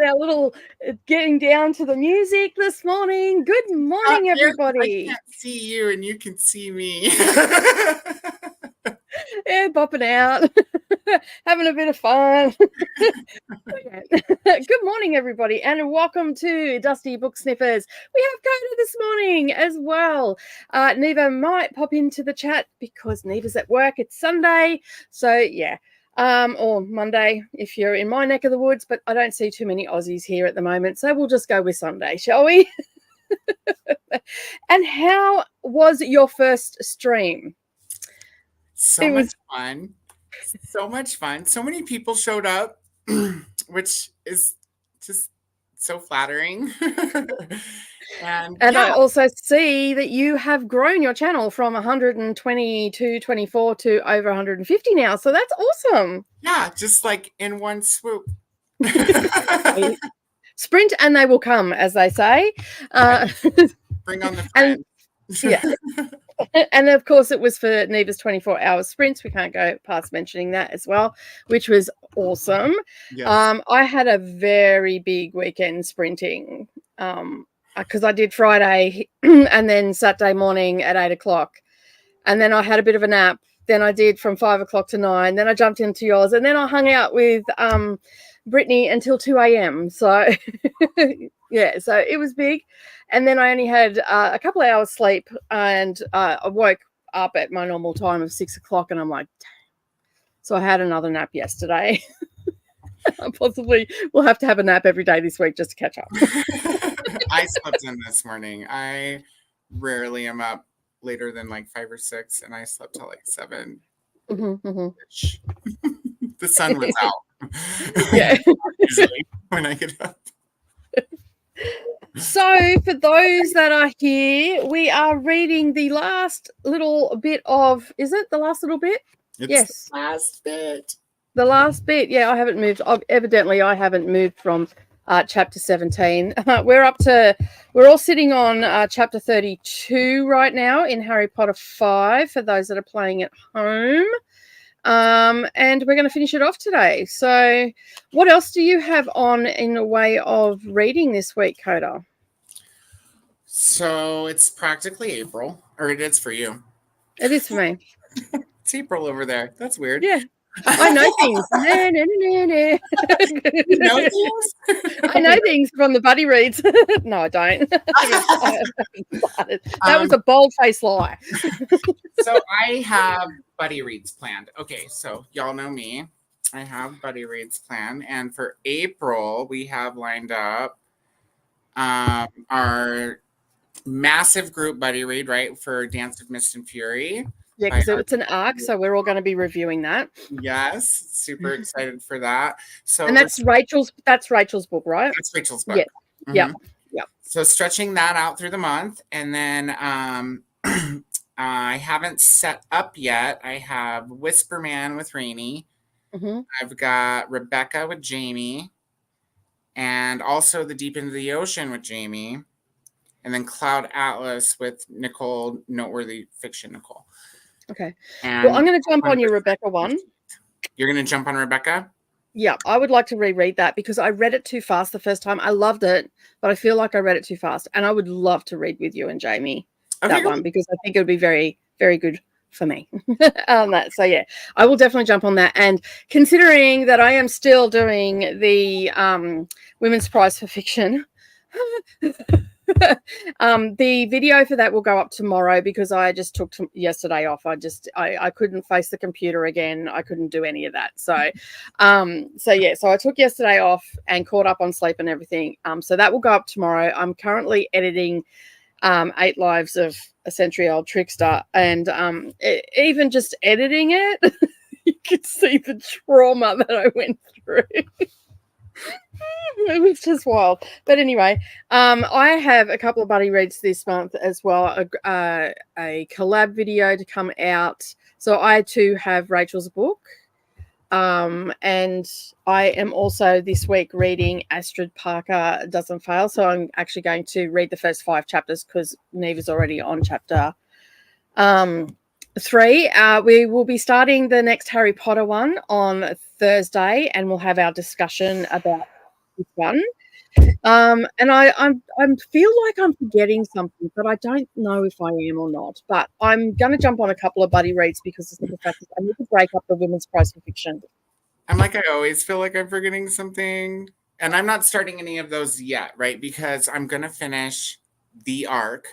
had our little getting down to the music this morning. Good morning, everybody. I can't see you and you can see me. Yeah, bopping out, having a bit of fun. Good morning, everybody, and welcome to Dusty Book Sniffers. We have Coda this morning as well. Neva might pop into the chat because Neva's at work. It's Sunday, so yeah. Or Monday if you're in my neck of the woods, but I don't see too many Aussies here at the moment, so we'll just go with Sunday, shall we? And how was your first stream? Much fun. So much fun. So many people showed up, which is just so flattering. And I also see that you have grown your channel from 120 to 24 to over 150 now. So that's awesome. Yeah, just like in one swoop. Sprint and they will come, as they say. Bring on the friends. Yeah. And of course, it was for Neva's 24-hour sprints. We can't go past mentioning that as well, which was awesome. Yes. I had a very big weekend sprinting because I did Friday and then Saturday morning at 8 o'clock. And then I had a bit of a nap. Then I did from 5 o'clock to 9. Then I jumped into yours. And then I hung out with Brittany until 2 a.m. So, yeah, so it was big. And then I only had a couple of hours sleep and I woke up at my normal time of 6 o'clock and I'm like, dang. So I had another nap yesterday. I possibly will have to have a nap every day this week just to catch up. I slept in this morning. I rarely am up later than like 5 or 6 and I slept till like 7. The sun was out. Yeah. Usually when I get up. So for those that are here, we are reading the last little bit of, is it the last little bit? Yes. The last bit. The last bit. Yeah, I haven't moved. Evidently, I haven't moved from chapter 17. We're all sitting on chapter 32 right now in Harry Potter 5 for those that are playing at home. And we're going to finish it off today. So what else do you have on in the way of reading this week, Coda? So it's practically April, or it is for you. It is for me. It's April over there. That's weird. Yeah. I know things. You know things? I know things from the buddy reads. No, I don't. That was a bold-faced lie. So I have buddy reads planned. Okay, so y'all know me. I have buddy reads planned. And for April, we have lined up our massive group buddy read, right, for Dance of Mist and Fury. Yeah, because it's an arc, so we're all going to be reviewing that. Yes, super excited for that. So, and that's Rachel's book, right? That's Rachel's book. Yeah, mm-hmm. Yeah. So stretching that out through the month, and then I haven't set up yet. I have Whisperman with Rainey. Mm-hmm. I've got Rebecca with Jamie, and also The Deep Into the Ocean with Jamie, and then Cloud Atlas with Nicole, Noteworthy Fiction Nicole. Okay. And well, I'm going to jump on your Rebecca one. You're going to jump on Rebecca? Yeah, I would like to reread that because I read it too fast the first time. I loved it, but I feel like I read it too fast. And I would love to read with you and Jamie that one because I think it would be very, very good for me on that. So, yeah, I will definitely jump on that. And considering that I am still doing the Women's Prize for Fiction, the video for that will go up tomorrow because I just took yesterday off. I couldn't face the computer again. I couldn't do any of that. So I took yesterday off and caught up on sleep and everything. So that will go up tomorrow. I'm currently editing 8 Lives of a Century-Old Trickster, and even just editing it, you could see the trauma that I went through. It was just wild. But anyway, I have a couple of buddy reads this month as well, a collab video to come out. So I too have Rachel's book. And I am also this week reading Astrid Parker Doesn't Fail. So I'm actually going to read the first 5 chapters because Neva's already on chapter 3. We will be starting the next Harry Potter one on Thursday, and we'll have our discussion about this one. And I feel like I'm forgetting something, but I don't know if I am or not. But I'm going to jump on a couple of buddy reads because of the fact that I need to break up the women's prize for fiction. I'm like, I always feel like I'm forgetting something. And I'm not starting any of those yet, right? Because I'm going to finish the arc.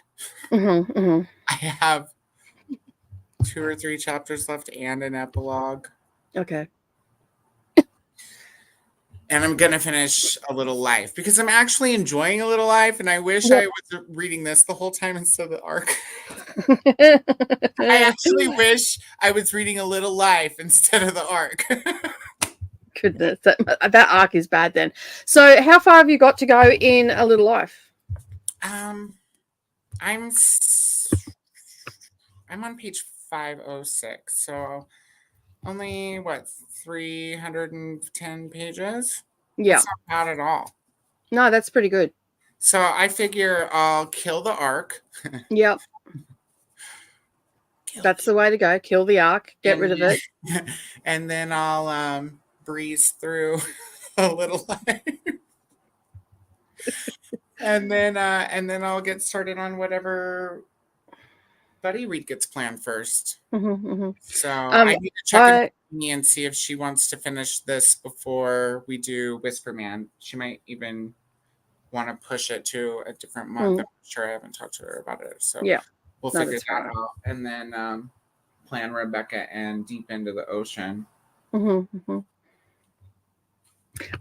I have 2 or 3 chapters left and an epilogue. Okay. And I'm going to finish A Little Life because I'm actually enjoying A Little Life. And I wish I was reading this the whole time instead of the arc. I actually wish I was reading A Little Life instead of the arc. Goodness, that arc is bad then. So how far have you got to go in A Little Life? I'm on page 506. So only 310 pages? Yeah. That's not bad at all. No, that's pretty good. So I figure I'll kill the arc. Yep. That's the way to go. Kill the arc. Get rid of it. And then I'll breeze through A Little Life. and then I'll get started on whatever buddy read gets planned first. So I need to check in with me and see if she wants to finish this before we do Whisper Man. She might even want to push it to a different month. I'm sure I haven't talked to her about it. So yeah, we'll figure that out. And then plan Rebecca and Deep Into the Ocean.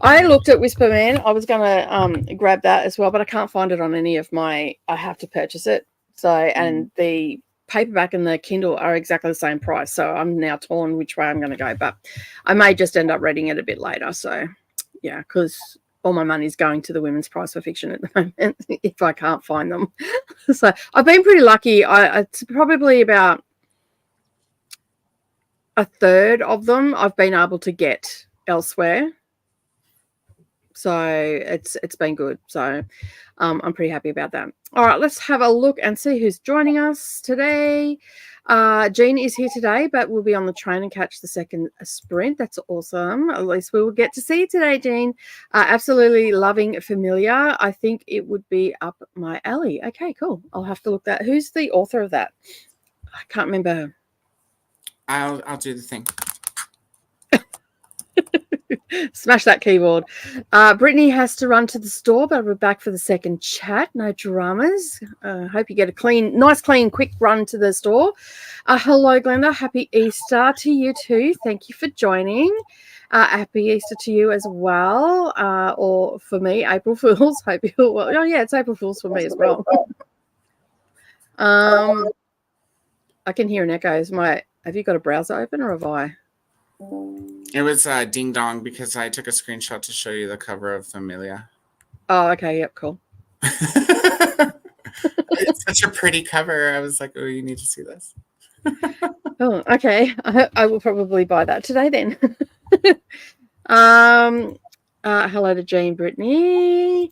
I looked at Whisper Man. I was going to grab that as well, but I can't find it on any of my. I have to purchase it. So, and the paperback and the Kindle are exactly the same price. So I'm now torn which way I'm going to go, but I may just end up reading it a bit later. So, yeah, because all my money's going to the women's prize for fiction at the moment if I can't find them. So I've been pretty lucky. It's probably about a third of them I've been able to get elsewhere. So it's been good. So I'm pretty happy about that. All right, let's have a look and see who's joining us today. Jean is here today, but we'll be on the train and catch the second sprint. That's awesome. At least we will get to see you today, Jean. Absolutely loving Familiar. I think it would be up my alley. Okay, cool. I'll have to look that. Who's the author of that? I can't remember. I'll do the thing. Smash that keyboard. Brittany has to run to the store, but we're back for the second chat. No dramas. Hope you get a nice, clean, quick run to the store. Hello, Glenda. Happy Easter to you too. Thank you for joining. Happy Easter to you as well. Or for me, April Fools. Hope you're well. Oh, yeah, it's April Fools for me as well. I can hear an echo. Have you got a browser open or have I? It was Ding Dong because I took a screenshot to show you the cover of Familia. Oh, okay. Yep, cool. It's such a pretty cover. I was like, oh, you need to see this. Oh, okay. I will probably buy that today then. Hello to Jane Brittany.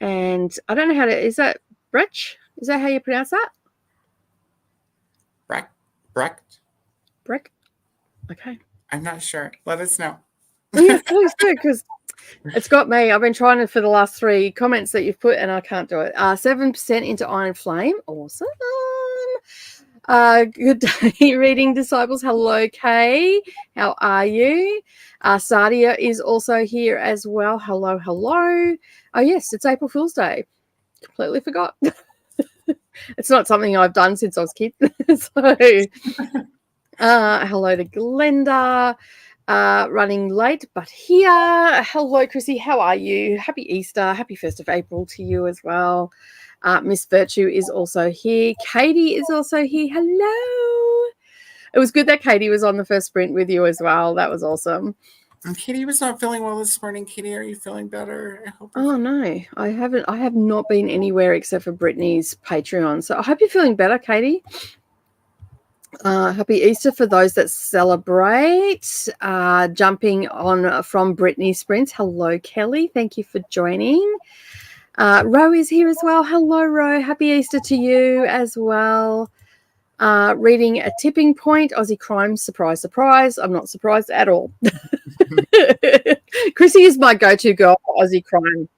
And I don't know how to, is that Brecht? Is that how you pronounce that? Brecht? Brecht? Okay. I'm not sure. Let us know. Yeah, please do, because it's got me. I've been trying to for the last 3 comments that you've put, and I can't do it. 7% into Iron Flame. Awesome. Good day, Reading Disciples. Hello, Kay. How are you? Sadia is also here as well. Hello, hello. Oh, yes, it's April Fool's Day. Completely forgot. It's not something I've done since I was a kid. So... hello to Glenda, running late, but here. Hello, Chrissy. How are you? Happy Easter. Happy 1st of April to you as well. Miss Virtue is also here. Katie is also here. Hello. It was good that Katie was on the first sprint with you as well. That was awesome. And Katie was not feeling well this morning. Katie, are you feeling better? I hope. Oh, no. I haven't. I have not been anywhere except for Brittany's Patreon. So I hope you're feeling better, Katie. Happy Easter for those that celebrate. Jumping on from Brittany Sprints. Hello, Kelly. Thank you for joining. Ro is here as well. Hello, Ro. Happy Easter to you as well. Reading A Tipping Point, Aussie Crime. Surprise, surprise. I'm not surprised at all. Chrissy is my go-to girl for Aussie crime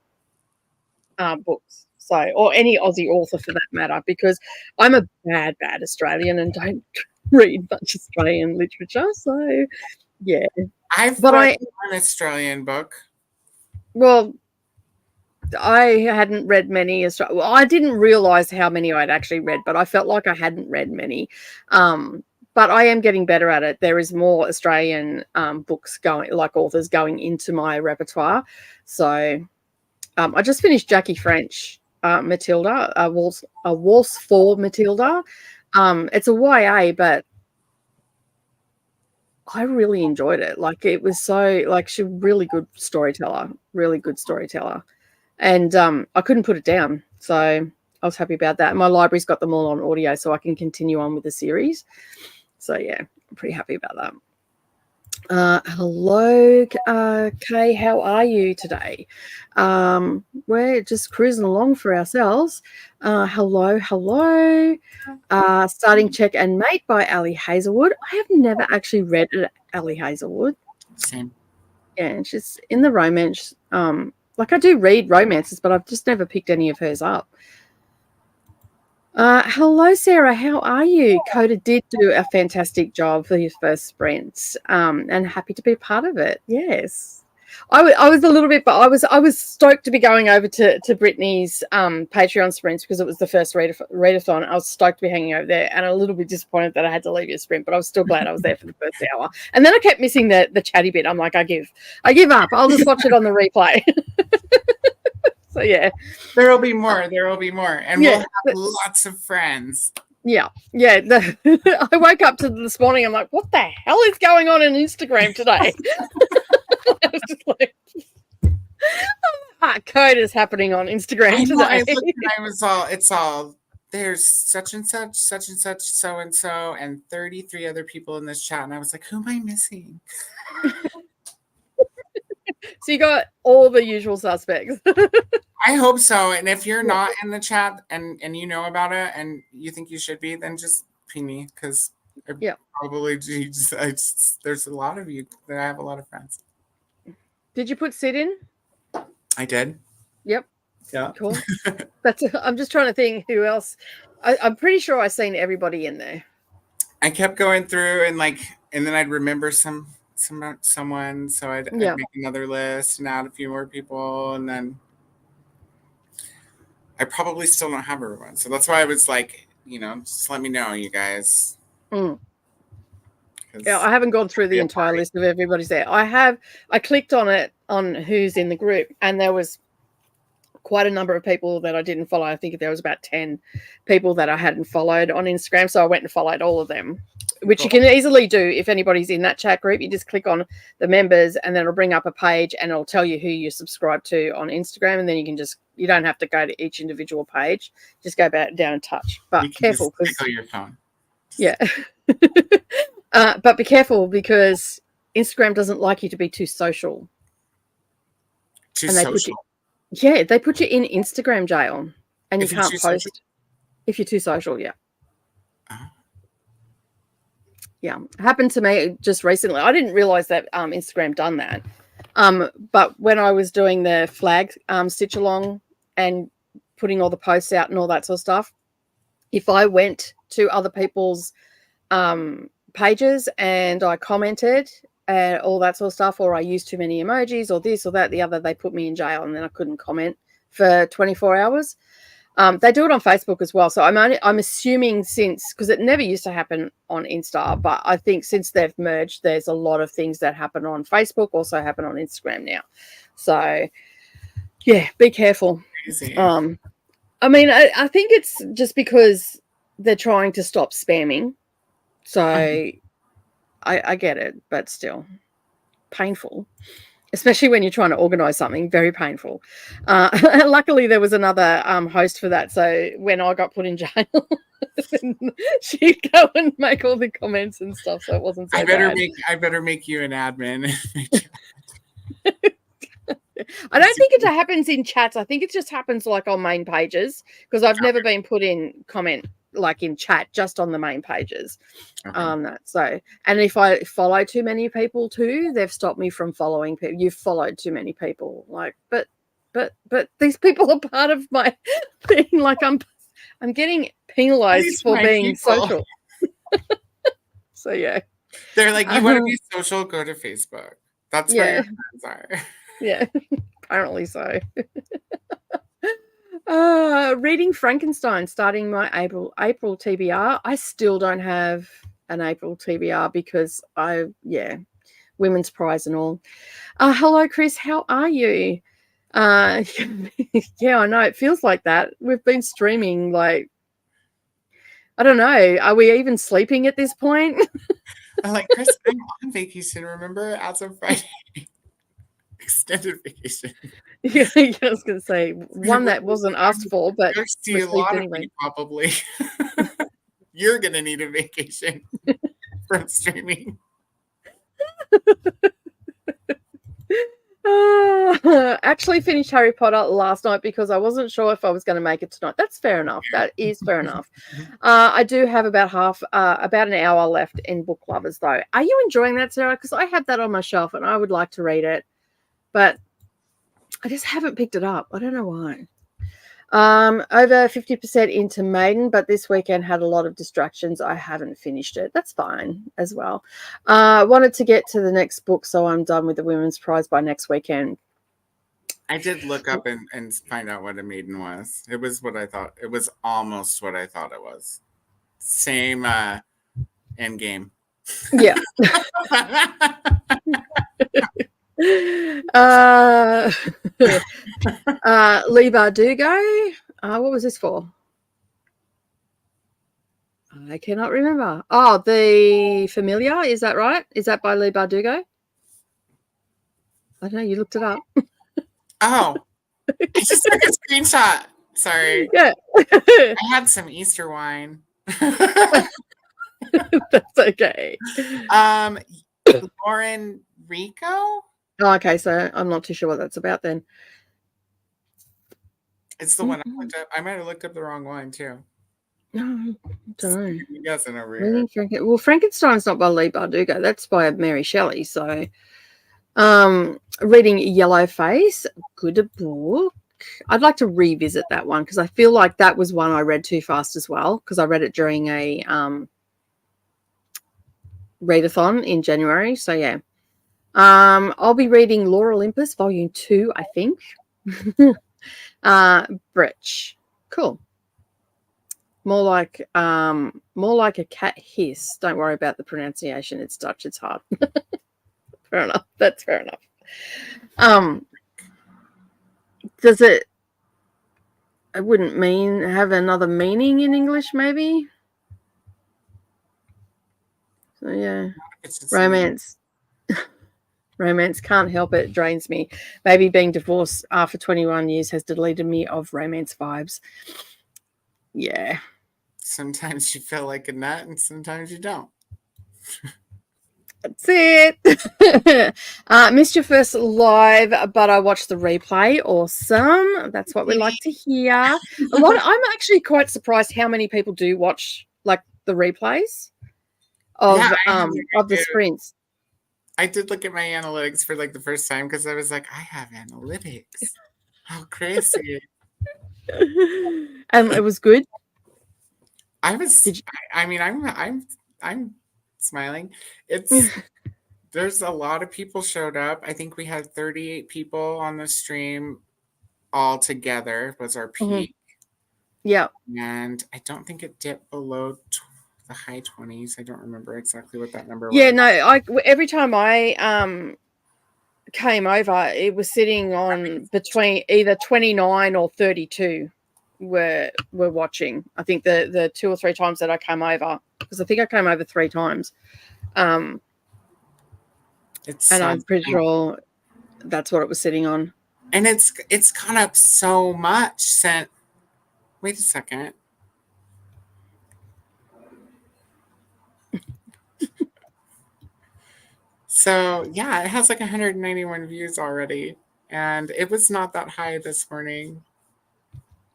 books. So, or any Aussie author for that matter, because I'm a bad Australian and don't read much Australian literature. So, yeah. I've read an Australian book. Well, I hadn't read many. Well, I didn't realize how many I'd actually read, but I felt like I hadn't read many. But I am getting better at it. There is more Australian books going, like authors going into my repertoire. So I just finished Jackie French, Matilda, a Waltz for Matilda. It's a YA, but I really enjoyed it. Like, it was so, like, she's a really good storyteller. And I couldn't put it down. So I was happy about that. My library's got them all on audio, so I can continue on with the series. So, yeah, I'm pretty happy about that. Hello, Kay. How are you today? We're just cruising along for ourselves. Hello. Starting Check and Mate by Ali Hazelwood. I have never actually read Ali Hazelwood. Same. Yeah, and she's in the romance. Like, I do read romances, but I've just never picked any of hers up. Hello, Sarah. How are you? Coda did do a fantastic job for his first sprint, and happy to be a part of it. Yes. I was a little bit, but I was stoked to be going over to Brittany's Patreon sprints because it was the first readathon. I was stoked to be hanging over there, and a little bit disappointed that I had to leave your sprint, but I was still glad I was there for the first hour. And then I kept missing the chatty bit. I'm like, I give up. I'll just watch it on the replay. So yeah, there will be more, and we'll have lots of friends. Yeah. I woke up to this morning. I'm like, what the hell is going on Instagram today? I was just like, code is happening on Instagram today. It's all there's such and such, so and so, and 33 other people in this chat, and I was like, who am I missing? So you got all the usual suspects. I hope so. And if you're not in the chat and you know about it and you think you should be, then just ping me, because probably there's a lot of you that I have a lot of friends. Did you put Sid in? I did. Yep. Yeah. Cool. I'm just trying to think who else. I'm pretty sure I've seen everybody in there. I kept going through and then I'd remember someone, so I'd make another list and add a few more people, and then I probably still don't have everyone. So that's why I was like, just let me know, you guys. Yeah, I haven't gone through the entire list of everybody's there. I clicked on it on who's in the group, and there was quite a number of people that I didn't follow. I think there was about 10 people that I hadn't followed on Instagram. So I went and followed all of them, which you can easily do if anybody's in that chat group. You just click on the members, and then it'll bring up a page, and it'll tell you who you subscribe to on Instagram. And then you don't have to go to each individual page. Just go back down and touch. But careful, because your phone. Yeah. But be careful, because Instagram doesn't like you to be too social. They put you in Instagram jail, and you can't post if you're too social. Yeah. Yeah, it happened to me just recently. I didn't realize that Instagram done that. But when I was doing the flag stitch along and putting all the posts out and all that sort of stuff, if I went to other people's pages and I commented and all that sort of stuff, or I used too many emojis or this or that, the other, they put me in jail, and then I couldn't comment for 24 hours. They do it on Facebook as well. So I'm assuming, because it never used to happen on Insta, but I think since they've merged, there's a lot of things that happen on Facebook also happen on Instagram now. So yeah, be careful. Crazy. I mean, I think it's just because they're trying to stop spamming. So I get it, but still painful. Especially when you're trying to organize something, very painful. Luckily, there was another host for that. So when I got put in jail, she'd go and make all the comments and stuff. So it wasn't so bad. I better make you an admin. I don't think it happens in chats. I think it just happens like on main pages, because I've never been put in comment like in chat, just on the main pages. Okay. So, and if I follow too many people too, they've stopped me from following people. You've followed too many people. Like, but these people are part of my thing. Like, I'm getting penalized These for my being people. social. So yeah, They're like, you want to be social? Go to Facebook. That's where your friends are. Yeah, apparently so. Reading Frankenstein, starting my April TBR. I still don't have an April TBR because women's prize and all. Hello, Chris. How are you? Yeah, I know. It feels like that. We've been streaming like, I don't know. Are we even sleeping at this point? I'm like, Chris, I'm on vacation, remember? As of Friday. Extended vacation. Yeah, I was going to say one that wasn't asked for, but see a lot of me probably. You're going to need a vacation from streaming. Actually finished Harry Potter last night because I wasn't sure if I was going to make it tonight. That's fair enough. That is fair enough. I do have about an hour left in Book Lovers, though. Are you enjoying that, Sarah? Because I have that on my shelf and I would like to read it, but I just haven't picked it up. I don't know why. Over 50% into Maiden, but this weekend had a lot of distractions. I haven't finished it. That's fine as well. Wanted to get to the next book, so I'm done with the Women's Prize by next weekend. I did look up and find out what a Maiden was. It was what I thought. It was almost what I thought it was. Same Endgame. Yeah. Leigh Bardugo. What was this for? I cannot remember. Oh, The Familiar. Is that right? Is that by Leigh Bardugo? I don't know. You looked it up. Oh, I just took a screenshot. Sorry. Yeah. I had some Easter wine. That's okay. Lauren Rico? Oh, okay, so I'm not too sure what that's about then. It's the one I looked up. I might have looked up the wrong one too. No, I don't know. You guessing over here. Well, Frankenstein's not by Leigh Bardugo. That's by Mary Shelley. So, reading Yellowface, good book. I'd like to revisit that one because I feel like that was one I read too fast as well because I read it during a readathon in January. So yeah. I'll be reading Lore Olympus Volume 2, I think. Bretch. Cool. More like a cat hiss. Don't worry about the pronunciation. It's Dutch. It's hard. Fair enough. That's fair enough. Does it? It wouldn't have another meaning in English, maybe. So yeah, romance. Romance, can't help it drains me. Maybe being divorced for 21 years has deleted me of romance vibes. Yeah. Sometimes you feel like a nut and sometimes you don't. That's it. Missed your first live, but I watched the replay. Awesome. That's what we like to hear. I'm actually quite surprised how many people do watch like the replays of the sprints. I did look at my analytics for like the first time because I was like, I have analytics. How crazy. And it was good. I'm smiling. There's a lot of people showed up. I think we had 38 people on the stream all together was our peak. Mm-hmm. Yeah. And I don't think it dipped below the high 20s. I don't remember exactly what that number was. Yeah, no, every time I came over, it was sitting on between either 29 or 32 were watching. I think the 2 or 3 times that I came over, because I think I came over 3 times. And I'm pretty sure that's what it was sitting on. And it's gone up so much since. Wait a second. So yeah, it has like 191 views already, and it was not that high this morning.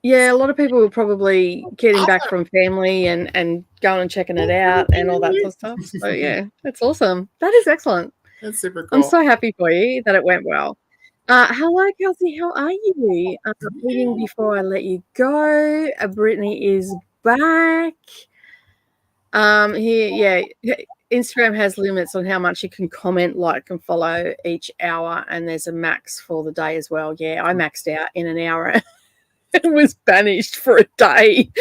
Yeah, a lot of people were probably getting back from family and going and checking it out and all that sort of stuff. So yeah, that's awesome. That is excellent. That's super I'm cool. so happy for you that it went well. Hello, Kelsey. How are you? Reading before I let you go. Brittany is back. Here, yeah. Instagram has limits on how much you can comment, like, and follow each hour, and there's a max for the day as well. Yeah, I maxed out in an hour. It was banished for a day.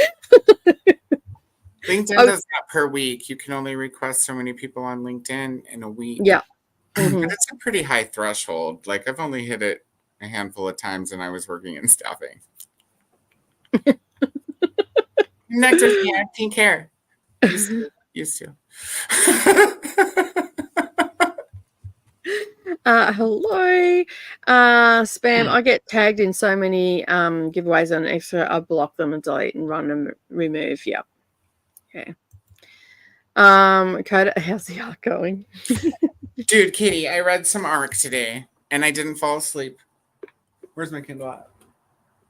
LinkedIn does that per week. You can only request so many people on LinkedIn in a week. Yeah. Mm-hmm. But it's a pretty high threshold. Like, I've only hit it a handful of times, and I was working in staffing. Nectar's here. Pink hair. Used to. Hello. Spam. I get tagged in so many giveaways on extra. I block them and delete and run and remove. Yep. Okay. Coda, how's the arc going? Dude, Katie, I read some arc today and I didn't fall asleep. Where's my Kindle at?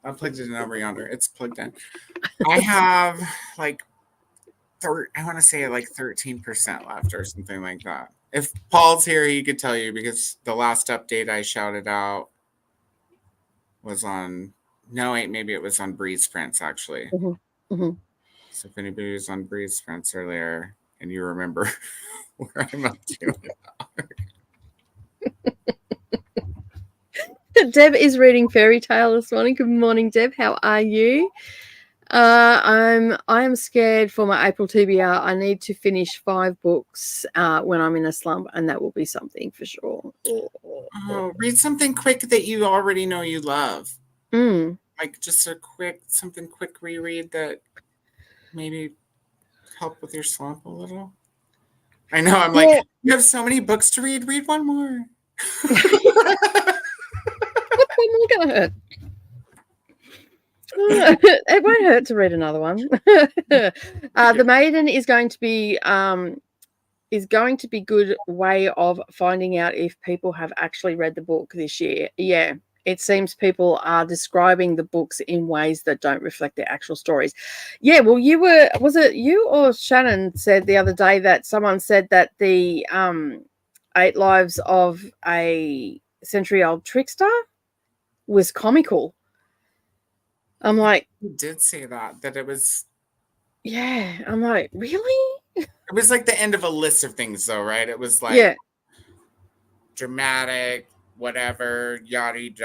I plugged it in over yonder. It's plugged in. I have like I want to say like 13% left or something like that. If Paul's here, he could tell you, because the last update I shouted out was on, no, wait, maybe it was on Breeze Sprints actually. Mm-hmm. Mm-hmm. So if anybody was on Breeze Sprints earlier and you remember where I'm up to. Deb is reading Fairy Tale this morning. Good morning, Deb. How are you? I'm scared for my April TBR. I need to finish 5 books when I'm in a slump, and that will be something for sure. Oh, read something quick that you already know you love. Like just something quick reread that maybe help with your slump a little. I know, I'm like, you have so many books to read. Read one more. What's one more gonna hurt? It won't hurt to read another one. The Maiden is going to be good way of finding out if people have actually read the book this year. Yeah, it seems people are describing the books in ways that don't reflect their actual stories. Yeah, well, was it you or Shannon said the other day that someone said that the 8 Lives of a Century-Old Trickster was comical. I'm like, you did say that it was. Yeah, I'm like, really? It was like the end of a list of things, though, right? It was like dramatic, whatever, yachty,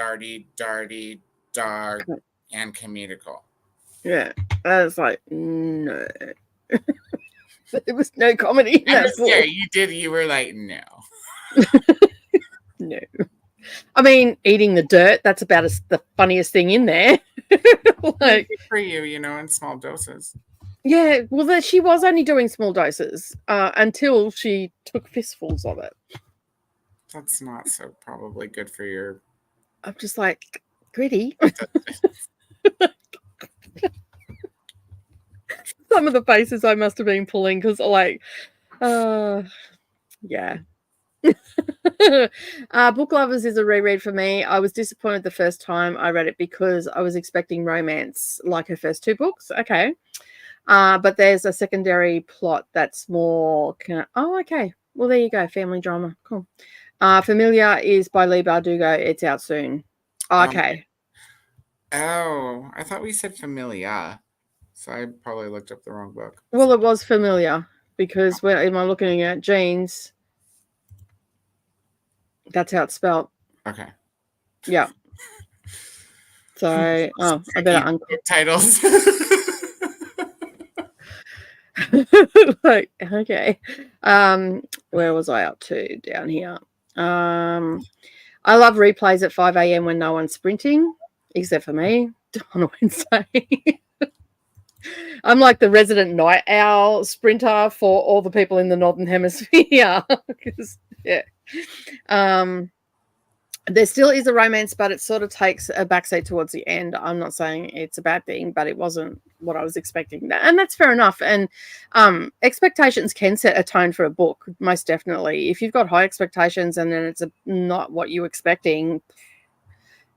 darty, dark, and comedical. Yeah, I was like, no. There was no comedy in that book. Yeah, you were like, no. No. I mean, eating the dirt, that's about the funniest thing in there. Like, for you, in small doses. Yeah, well, she was only doing small doses until she took fistfuls of it. That's not so probably good for your... I'm just like, Gritty. Some of the faces I must have been pulling because, like, yeah. Book Lovers is a reread for me. I was disappointed the first time I read it because I was expecting romance like her first 2 books. Okay. But there's a secondary plot that's more okay. Well, there you go. Family drama. Cool. Familiar is by Leigh Bardugo. It's out soon. Okay. I thought we said Familia. So I probably looked up the wrong book. Well, it was Familiar because when am I looking at Jeans? That's how it's spelled. Okay. Yeah. So, I better unclick titles. Like, okay. Where was I up to? Down here. I love replays at 5 a.m. when no one's sprinting, except for me on a Wednesday. I'm like the resident night owl sprinter for all the people in the Northern Hemisphere. Yeah. There still is a romance, but it sort of takes a backseat towards the end. I'm not saying it's a bad thing, but it wasn't what I was expecting. And that's fair enough. And expectations can set a tone for a book, most definitely. If you've got high expectations and then it's not what you're expecting,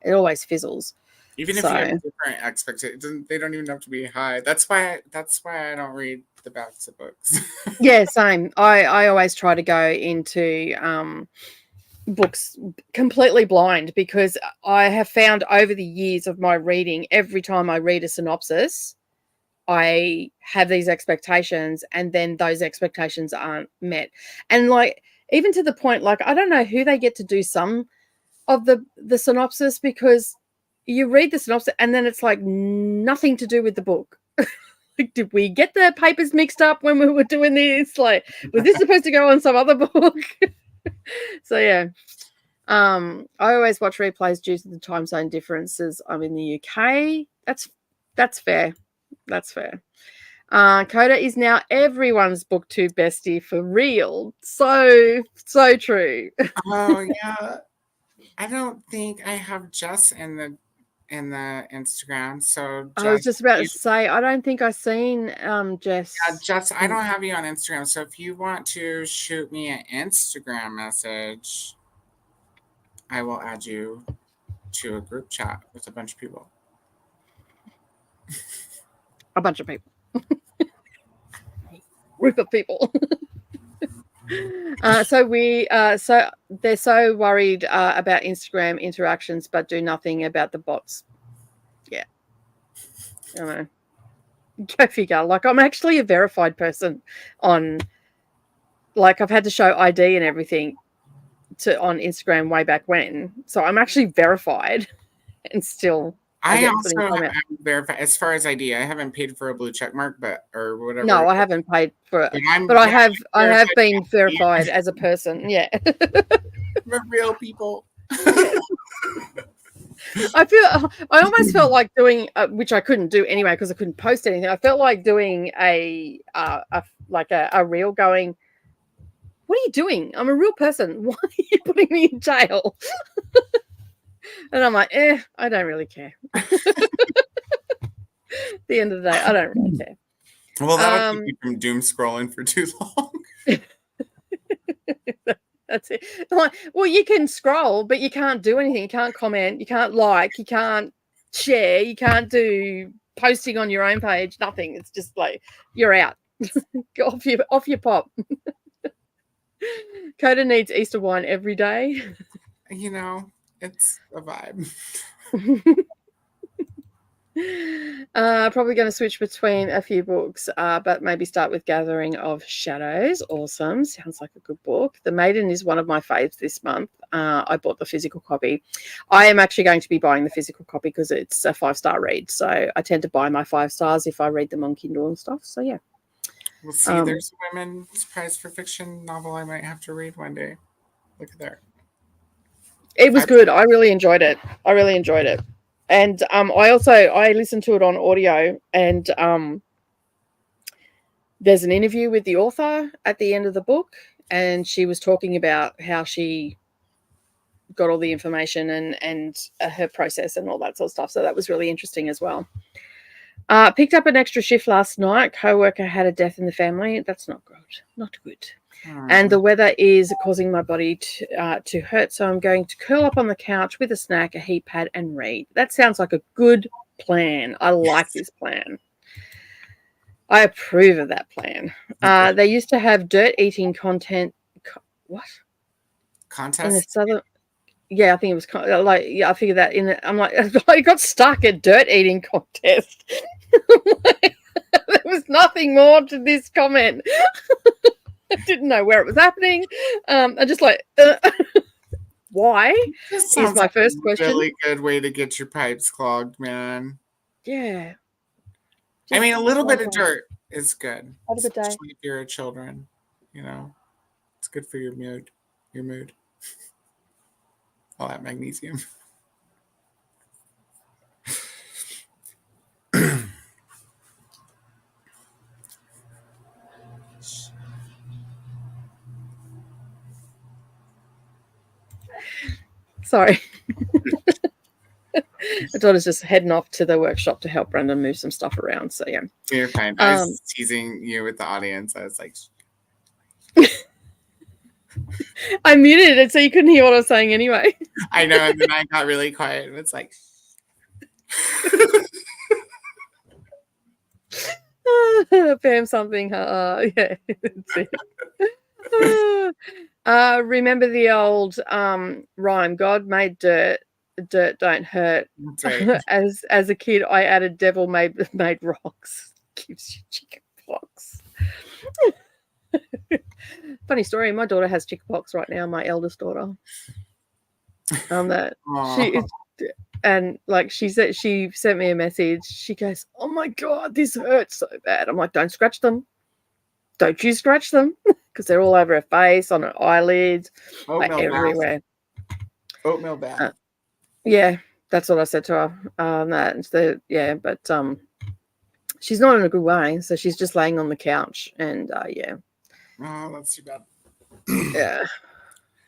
it always fizzles. Even if you have different expectations, they don't even have to be high. That's why I don't read the backs of books. Yeah, same. I always try to go into books completely blind, because I have found over the years of my reading, every time I read a synopsis, I have these expectations, and then those expectations aren't met. And like, even to the point, like, I don't know who they get to do some of the synopsis, because you read the synopsis and then it's like nothing to do with the book. Like, did we get the papers mixed up when we were doing this? Like, was this supposed to go on some other book? So yeah. I always watch replays due to the time zone differences. I'm in the UK. That's fair. That's fair. Coda is now everyone's booktube bestie for real. So true. Oh yeah. I don't think I have Jess in the Instagram. So Jess, I was just about to say, I don't think I've seen Jess. Yeah, Jess, I don't have you on Instagram. So if you want to shoot me an Instagram message, I will add you to a group chat with a bunch of people. A bunch of people. Group of people. So they're so worried about Instagram interactions, but do nothing about the bots. Yeah. I don't know. Go figure. Like, I'm actually a verified person on, like, I've had to show ID and everything on Instagram way back when. So I'm actually verified, and still I also am verified as far as ID. I haven't paid for a blue check mark, or whatever. No, I haven't paid for it, but I have been verified as a person. Yeah. We're real people. I almost felt like doing, which I couldn't do anyway because I couldn't post anything. I felt like doing a reel going, what are you doing? I'm a real person. Why are you putting me in jail? And I'm like, I don't really care. At the end of the day, I don't really care. Well, that'll keep you from doom scrolling for too long. That's it. Well, you can scroll, but you can't do anything. You can't comment. You can't like. You can't share. You can't do posting on your own page. Nothing. It's just like you're out. Go off your pop. Coda needs Easter wine every day. You know, it's a vibe. Probably going to switch between a few books, but maybe start with Gathering of Shadows. Awesome. Sounds like a good book. The Maiden is one of my faves this month. I bought the physical copy. I am actually going to be buying the physical copy because it's a 5-star read. So I tend to buy my 5 stars if I read them on Kindle and stuff. So yeah. We'll see. There's a Women's Prize for Fiction novel I might have to read one day. Look at there. It was good. I really enjoyed it. And I listened to it on audio, and there's an interview with the author at the end of the book, and she was talking about how she got all the information and her process and all that sort of stuff. So that was really interesting as well. Picked up an extra shift last night. Co-worker had a death in the family. That's not good. Not good. And the weather is causing my body to hurt, so I'm going to curl up on the couch with a snack, a heat pad, and read. That sounds like a good plan. I like this plan. I approve of that plan. Okay. They used to have dirt eating content. What? Contest? In the southern. Yeah, I think it was I figured that in. I'm like, I got stuck at dirt eating contest. There was nothing more to this comment. I didn't know where it was happening. I just like, why? Is my first question. Really good way to get your pipes clogged, man. Yeah. I mean, a little bit of dirt is good. Especially if you're children, you know, it's good for your mood. All that magnesium. Sorry. My daughter's just heading off to the workshop to help Brendan move some stuff around. So yeah. You're fine. I was teasing you with the audience. I was like, I muted it so you couldn't hear what I was saying anyway. I know, and then I got really quiet. And it's like, Pam something. Yeah, that's it. Remember the old rhyme, God made dirt, dirt don't hurt. Right. As a kid, I added devil made rocks. Gives you chicken pox. Funny story, my daughter has chicken pox right now, my eldest daughter. That she and like she said, she sent me a message. She goes, "Oh my God, this hurts so bad." I'm like, "Don't scratch them. Don't you scratch them," because they're all over her face, on her eyelids, like everywhere. Oatmeal bath. Yeah, that's what I said to her. But she's not in a good way, so she's just laying on the couch, and yeah. Oh, that's too bad. Yeah,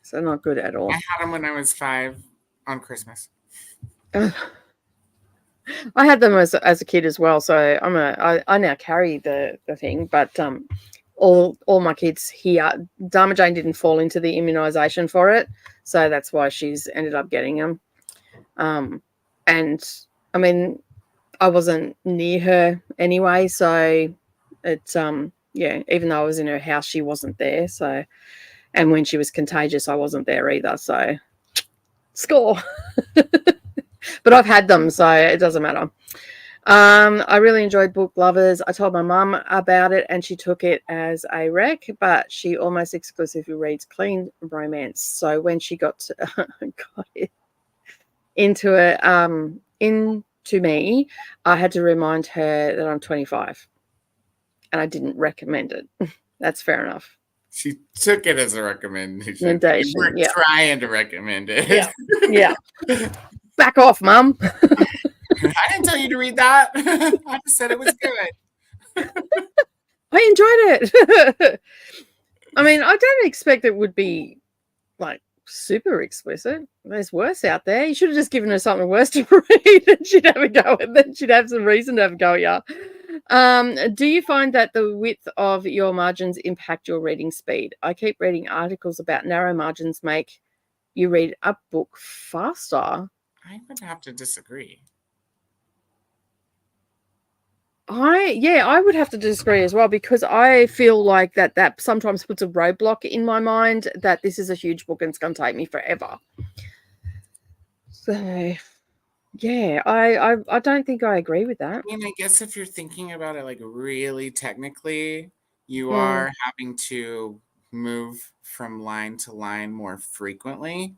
so not good at all. I had them when I was 5 on Christmas. I had them as a kid as well, so I now carry the thing, but all my kids here, Dharma Jane didn't fall into the immunization for it, so that's why she's ended up getting them. And I mean, I wasn't near her anyway, so it's even though I was in her house, she wasn't there. So, and when she was contagious, I wasn't there either. So, score. But I've had them, so it doesn't matter. I really enjoyed Book Lovers. I told my mum about it, and she took it as a rec, but she almost exclusively reads clean romance. So when she got into me, I had to remind her that I'm 25, and I didn't recommend it. That's fair enough. She took it as a recommendation. You were trying to recommend it. Yeah. Back off, Mum. I didn't tell you to read that. I just said it was good. I enjoyed it. I mean, I don't expect it would be like super explicit. There's worse out there. You should have just given her something worse to read, and she'd have a go, and then she'd have some reason to have a go. Yeah. Do you find that the width of your margins impact your reading speed? I keep reading articles about narrow margins make you read a book faster. I would have to disagree. I would have to disagree as well, because I feel like that sometimes puts a roadblock in my mind that this is a huge book and it's going to take me forever. So, yeah, I don't think I agree with that. I mean, I guess if you're thinking about it like really technically, you are having to move from line to line more frequently.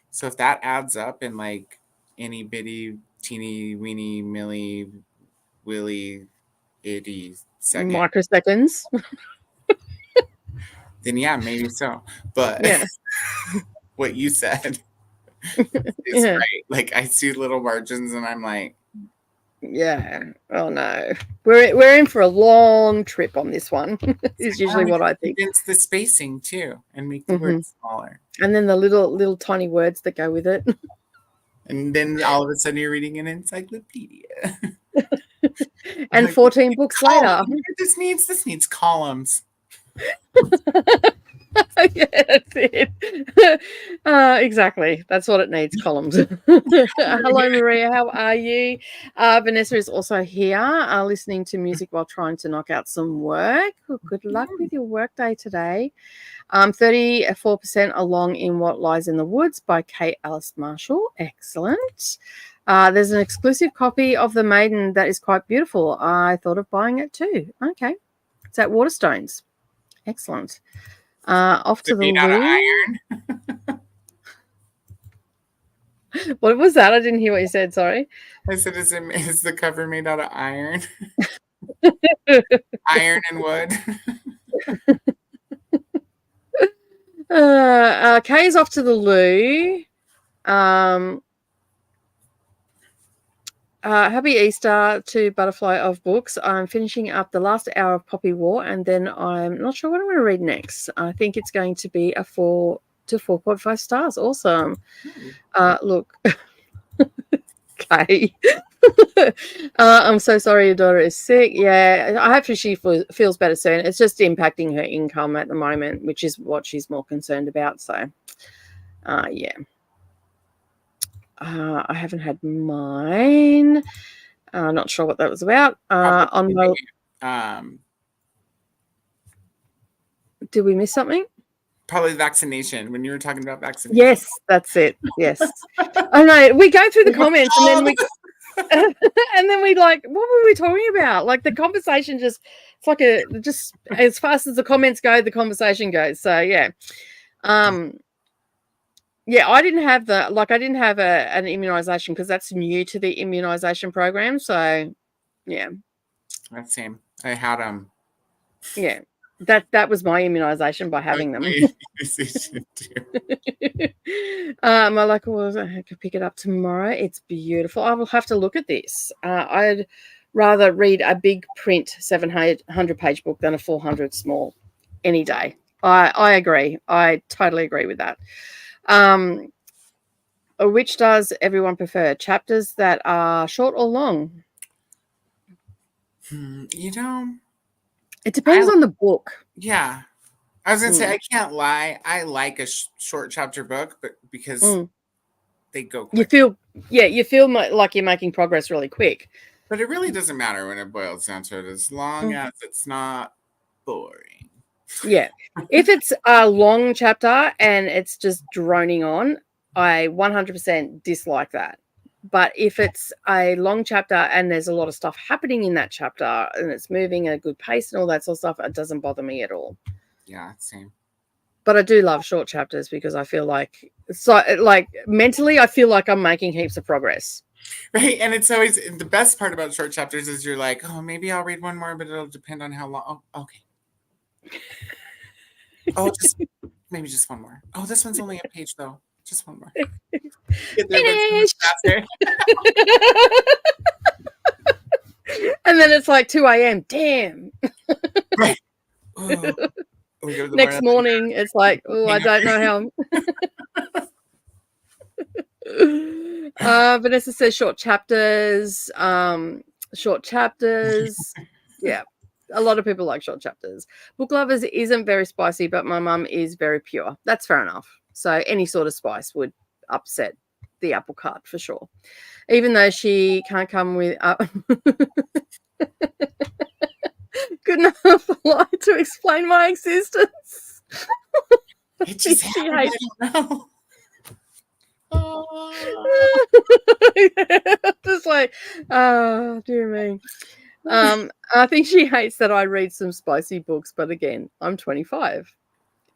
So if that adds up in like any bitty, teeny, weeny, milli, willy, itty second. Microseconds. Then yeah, maybe so. But what you said is right. Like I see little margins and I'm like, yeah. Oh no. We're in for a long trip on this one. Is usually what I think. It's the spacing too, and make the words smaller. And then the little tiny words that go with it. And then all of a sudden you're reading an encyclopedia. And like, 14 books later. This needs columns. Yeah, that's it. Exactly. That's what it needs, columns. Hello, Maria. How are you? Vanessa is also here, listening to music while trying to knock out some work. Good luck with your work day today. 34% along in What Lies in the Woods by Kate Alice Marshall. Excellent. There's an exclusive copy of The Maiden that is quite beautiful. I thought of buying it too. Okay. It's at Waterstones. Excellent. Off to the loo. What was that? I didn't hear what you said. Sorry. I said, is the cover made out of iron? Iron and wood. Kay is off to the loo. Happy Easter to Butterfly of Books. I'm finishing up the last hour of Poppy War, and then I'm not sure what I'm going to read next. I think it's going to be a 4 to 4.5 stars. Awesome. Look, okay. I'm so sorry your daughter is sick. Yeah, I hope she feels better soon. It's just impacting her income at the moment, which is what she's more concerned about. So, yeah. I haven't had mine. Not sure what that was about. On my, did we miss something? Probably vaccination, when you were talking about vaccination. Yes, that's it. Yes. I know. We go through the comments and then we and then we like, what were we talking about? Like the conversation just, it's like just as fast as the comments go, the conversation goes. So yeah. Yeah, I didn't have an immunization because that's new to the immunization program. So yeah. That's same. I had them. Yeah. That was my immunization by having them. My local was, I could pick it up tomorrow. It's beautiful. I will have to look at this. I'd rather read a big print 700-page book than a 400 small any day. I agree. I totally agree with that. Which does everyone prefer? Chapters that are short or long? You know, it depends on the book. Yeah. I was going to say, I can't lie. I like a short chapter book, but because they go quick. You feel like you're making progress really quick. But it really doesn't matter when it boils down to it, as long as it's not boring. Yeah. If it's a long chapter and it's just droning on, I 100% dislike that. But if it's a long chapter and there's a lot of stuff happening in that chapter and it's moving at a good pace and all that sort of stuff, it doesn't bother me at all. Yeah, same. But I do love short chapters because I feel like, mentally, I feel like I'm making heaps of progress. Right. And it's always, the best part about short chapters is you're like, oh, maybe I'll read one more, but it'll depend on how long. Oh, okay. Oh, maybe just one more. Oh, this one's only a page though. Just one more. Finish. And then it's like 2 a.m. Damn. Right. Next morning, it's like, oh, I don't know how. Vanessa says short chapters. Yeah. A lot of people like short chapters. Book Lovers isn't very spicy, but my mum is very pure. That's fair enough. So any sort of spice would upset the apple cart for sure. Even though she can't come with good enough lie to explain my existence. It just happened, I don't know. Just like, oh, dear me. I think she hates that I read some spicy books, but again, I'm 25.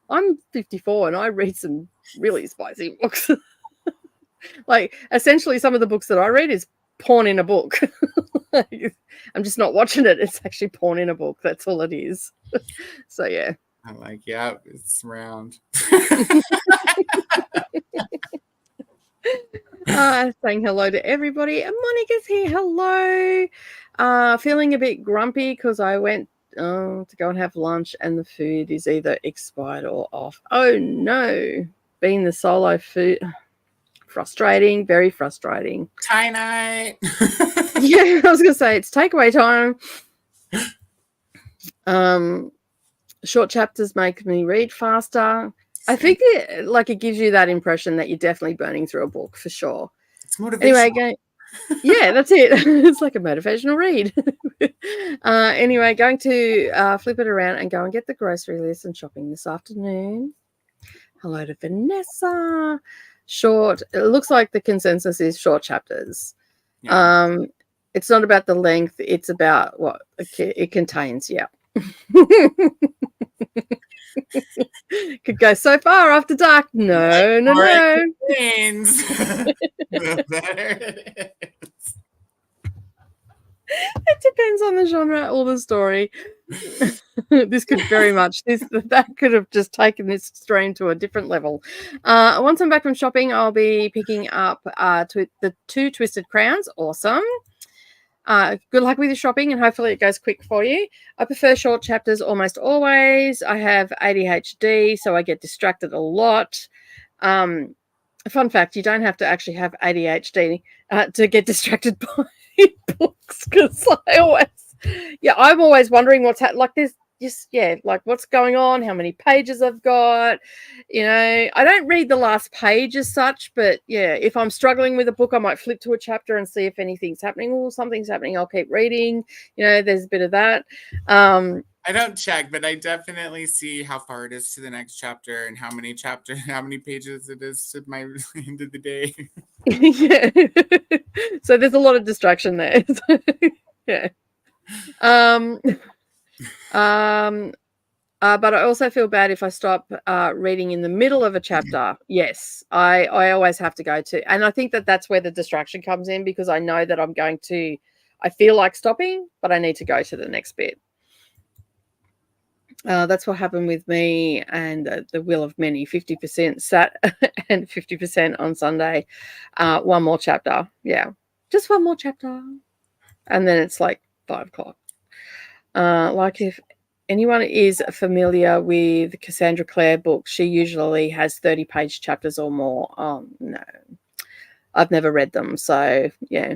I'm 54 and I read some really spicy books. Like, essentially, some of the books that I read is porn in a book. I'm just not watching it. It's actually porn in a book. That's all it is. So, yeah. I'm like, yeah, it's round. Saying hello to everybody. And Monica's here. Hello. Feeling a bit grumpy because I went to go and have lunch and the food is either expired or off. Oh, no. Being the solo food. Frustrating. Very frustrating. Tie night. Yeah, I was going to say it's takeaway time. Short chapters make me read faster. I think it gives you that impression that you're definitely burning through a book for sure. It's motivational. Anyway, yeah, that's it. It's like a motivational read. Anyway, going to flip it around and go and get the grocery list and shopping this afternoon. Hello to Vanessa. Short. It looks like the consensus is short chapters. Yeah. It's not about the length. It's about what it contains. Yeah. Could go so far after dark. No. The better it is. It depends on the genre or the story. This could very much that could have just taken this stream to a different level. Once I'm back from shopping, I'll be picking up the 2 Twisted Crowns. Awesome. Good luck with your shopping and hopefully it goes quick for you. I prefer short chapters almost always. I have ADHD, so I get distracted a lot. Fun fact, you don't have to actually have ADHD to get distracted by books, because I'm always wondering what's happening. Like just, yeah, like what's going on, how many pages I've got. I don't read the last page as such, but yeah, if I'm struggling with a book, I might flip to a chapter and see if anything's happening. Oh, something's happening, I'll keep reading. There's a bit of that. I don't check, but I definitely see how far it is to the next chapter and how many pages it is to my end of the day. Yeah. So there's a lot of distraction there. Yeah. But I also feel bad if I stop reading in the middle of a chapter. Yes, I always have to go to, and I think that's where the distraction comes in, because I know that I feel like stopping, but I need to go to the next bit. That's what happened with me and The Will of Many. 50% sat and 50% on Sunday. One more chapter. Yeah, just one more chapter. And then it's like 5 o'clock. Like if anyone is familiar with Cassandra Clare books, she usually has 30-page chapters or more. No, I've never read them. So, yeah.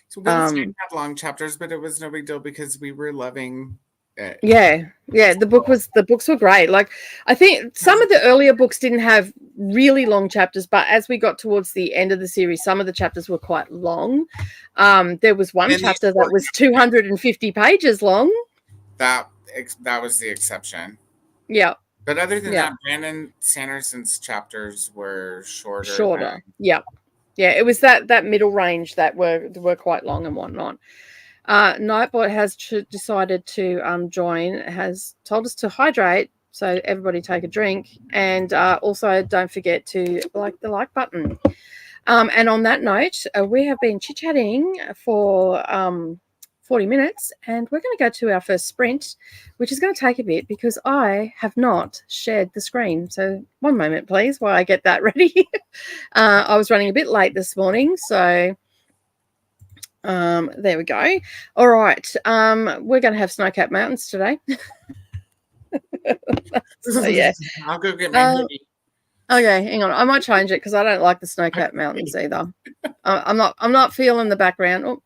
So we had long chapters, but it was no big deal because we were loving it. Yeah. The books were great. Like, I think some of the earlier books didn't have really long chapters, but as we got towards the end of the series, some of the chapters were quite long. There was one chapter that was 250 pages long. That was the exception. Yeah. But other than that, Brandon Sanderson's chapters were shorter. Yeah. It was that middle range that were quite long and whatnot. Nightbot has decided to join, has told us to hydrate, so everybody take a drink, and also don't forget to like the like button. And on that note, we have been chit-chatting for 40 minutes, and we're going to go to our first sprint, which is going to take a bit because I have not shared the screen. So one moment, please, while I get that ready. I was running a bit late this morning, so there we go. All right. We're going to have Snowcap Mountains today. So, yeah. I'll go get my hoodie. Okay, hang on. I might change it because I don't like the Snowcap Mountains either. I'm not feeling the background. Oh,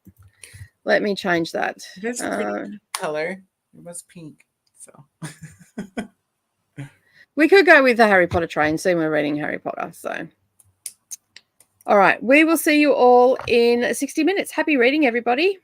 let me change that. It's a pretty color. It was pink, so we could go with the Harry Potter train. Soon we're reading Harry Potter. So, all right, we will see you all in 60 minutes. Happy reading, everybody.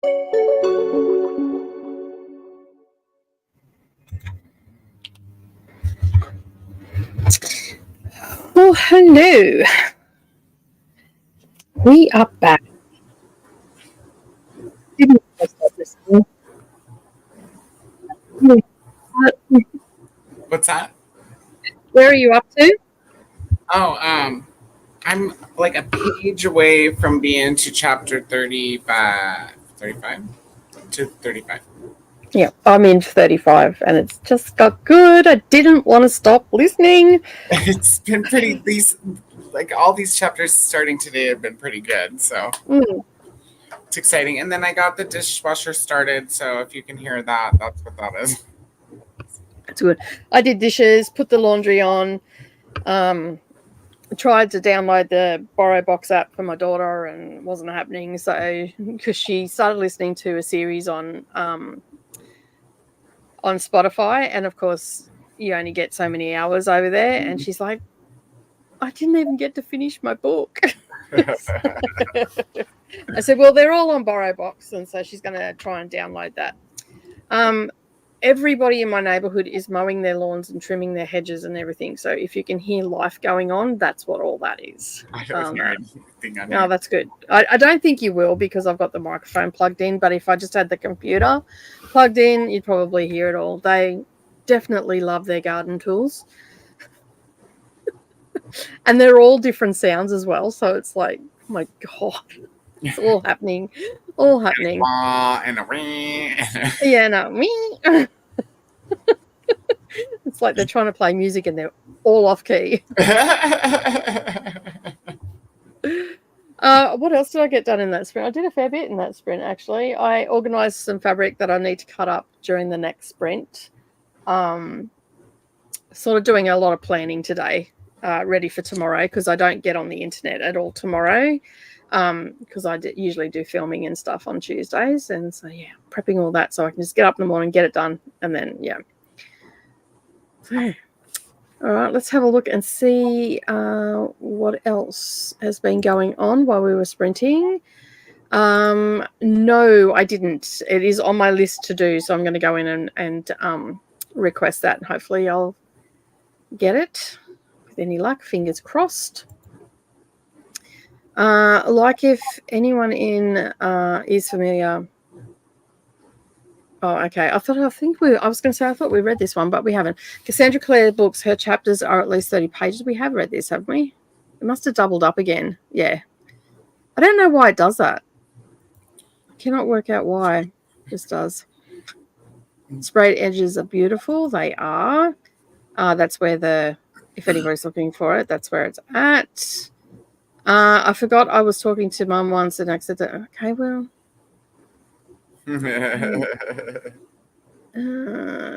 Oh, hello. We are back. Didn't I stop listening? What's that? Where are you up to? Oh, I'm like a page away from being to chapter 35 to 35. Yeah, I'm in 35 and it's just got good. I didn't want to stop listening. It's been pretty, all these chapters starting today have been pretty good. So it's exciting. And then I got the dishwasher started. So if you can hear that, that's what that is. That's good. I did dishes, put the laundry on, tried to download the BorrowBox app for my daughter and it wasn't happening. So, because she started listening to a series on Spotify, and of course you only get so many hours over there, and she's like, I didn't even get to finish my book. I said, well, they're all on BorrowBox, and so she's going to try and download that. Everybody in my neighborhood is mowing their lawns and trimming their hedges and everything. So if you can hear life going on, that's what all that is. I don't hear anything on here. Oh, that's good. I don't think you will because I've got the microphone plugged in, but if I just had the computer plugged in, you'd probably hear it all. They definitely love their garden tools. And they're all different sounds as well. So it's like, oh my God, it's all happening. All happening. And a yeah, no, me. It's like they're trying to play music and they're all off key. What else did I get done in that sprint? I did a fair bit in that sprint, actually. I organized some fabric that I need to cut up during the next sprint. Sort of doing a lot of planning today, ready for tomorrow, because I don't get on the internet at all tomorrow, because I usually do filming and stuff on Tuesdays. And so, yeah, prepping all that so I can just get up in the morning, get it done, and then, yeah. So, all right, let's have a look and see what else has been going on while we were sprinting. No, I didn't. It is on my list to do, so I'm going to go in and request that. And hopefully I'll get it with any luck. Fingers crossed. Like if anyone in is familiar. Oh, okay. I thought we read this one, but we haven't. Cassandra Clare books, her chapters are at least 30 pages. We have read this, haven't we? It must have doubled up again. Yeah. I don't know why it does that. I cannot work out why. It just does. Sprayed edges are beautiful. They are. That's where if anybody's looking for it, that's where it's at. I forgot I was talking to Mum once and accidentally. Okay, well.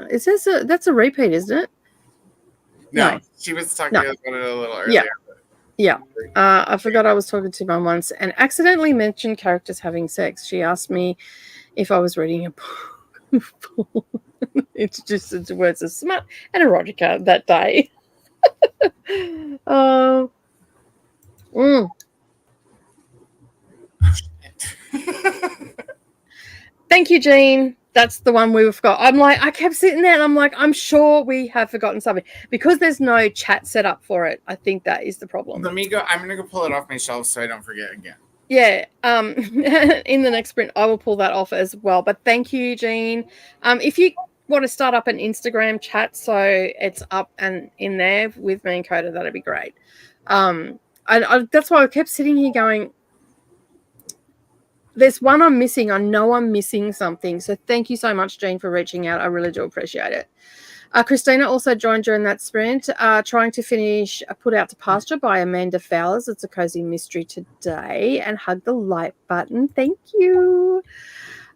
It says that's a repeat, isn't it? No, she was talking about it a little earlier. Yeah. I forgot I was talking to Mum once and accidentally mentioned characters having sex. She asked me if I was reading a book. Introduced into words of smut and erotica that day. Thank you, Jean. That's the one we forgot. I'm like, I kept sitting there and I'm like, I'm sure we have forgotten something because there's no chat set up for it. I think that is the problem. Let me go. I'm going to go pull it off my shelf so I don't forget again. Yeah. In the next sprint, I will pull that off as well. But thank you, Jean. If you want to start up an Instagram chat so it's up and in there with me and Coda, that'd be great. That's why I kept sitting here going, there's one I'm missing. I know I'm missing something. So thank you so much, Jean, for reaching out. I really do appreciate it. Christina also joined during that sprint, trying to finish Put Out to Pasture by Amanda Fowlers. It's a cozy mystery today. And hug the like button. Thank you.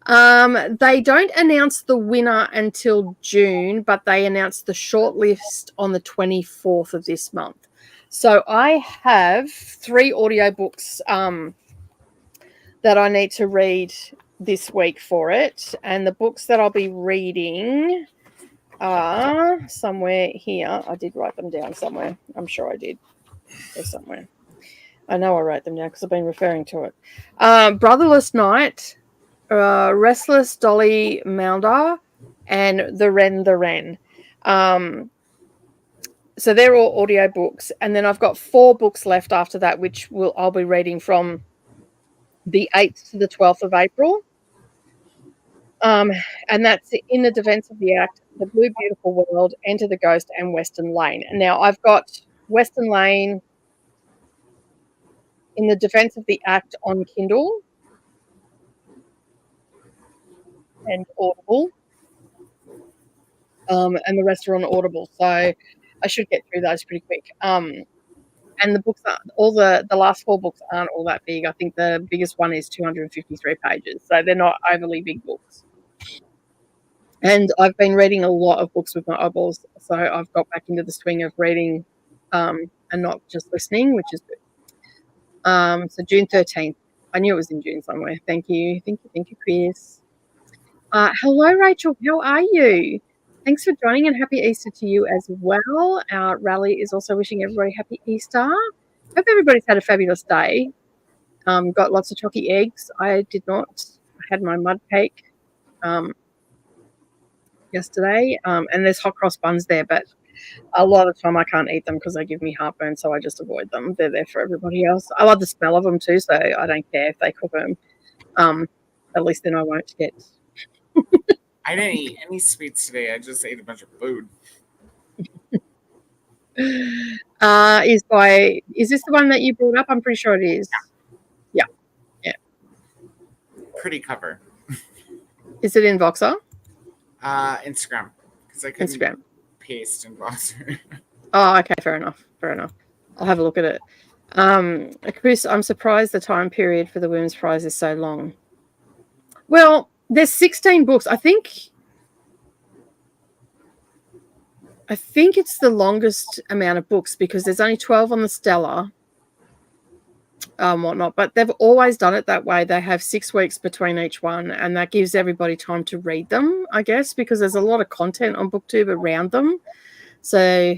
They don't announce the winner until June, but they announce the shortlist on the 24th of this month. So I have 3 audiobooks that I need to read this week for it. And the books that I'll be reading are somewhere here. I did write them down somewhere. I'm sure I did. They're somewhere. I know I wrote them down because I've been referring to it. Brotherless Night Restless Dolly Maunder and The Wren. So they're all audio books, and then I've got 4 books left after that, which I'll be reading from the 8th to the 12th of April. And that's In the Defense of the Act, The Blue Beautiful World, Enter the Ghost, and Western Lane. And now I've got Western Lane, In the Defense of the Act on Kindle and Audible, and the rest are on Audible. So I should get through those pretty quick. And the books are the last 4 books aren't all that big. I think the biggest one is 253 pages, so they're not overly big books. And I've been reading a lot of books with my eyeballs, so I've got back into the swing of reading and not just listening, which is good. So June 13th. I knew it was in June somewhere. Thank you, Chris. Hello, Rachel. How are you? Thanks for joining, and happy Easter to you as well. Our Rally is also wishing everybody happy Easter. Hope everybody's had a fabulous day. Got lots of chalky eggs. I did not. I had my mud cake yesterday, and there's hot cross buns there, but a lot of the time I can't eat them because they give me heartburn, so I just avoid them. They're there for everybody else. I love the smell of them too, so I don't care if they cook them. At least then I won't get... I didn't eat any sweets today. I just ate a bunch of food. Is this the one that you brought up? I'm pretty sure it is. Yeah. Pretty cover. Is it in Voxer? Instagram, because I couldn't Instagram. Paste in Voxer. Oh, okay, fair enough. I'll have a look at it. Chris, I'm surprised the time period for the Women's Prize is so long. Well, there's 16 books. I think it's the longest amount of books because there's only 12 on the Stella, whatnot. But they've always done it that way. They have 6 weeks between each one, and that gives everybody time to read them, I guess, because there's a lot of content on BookTube around them. So,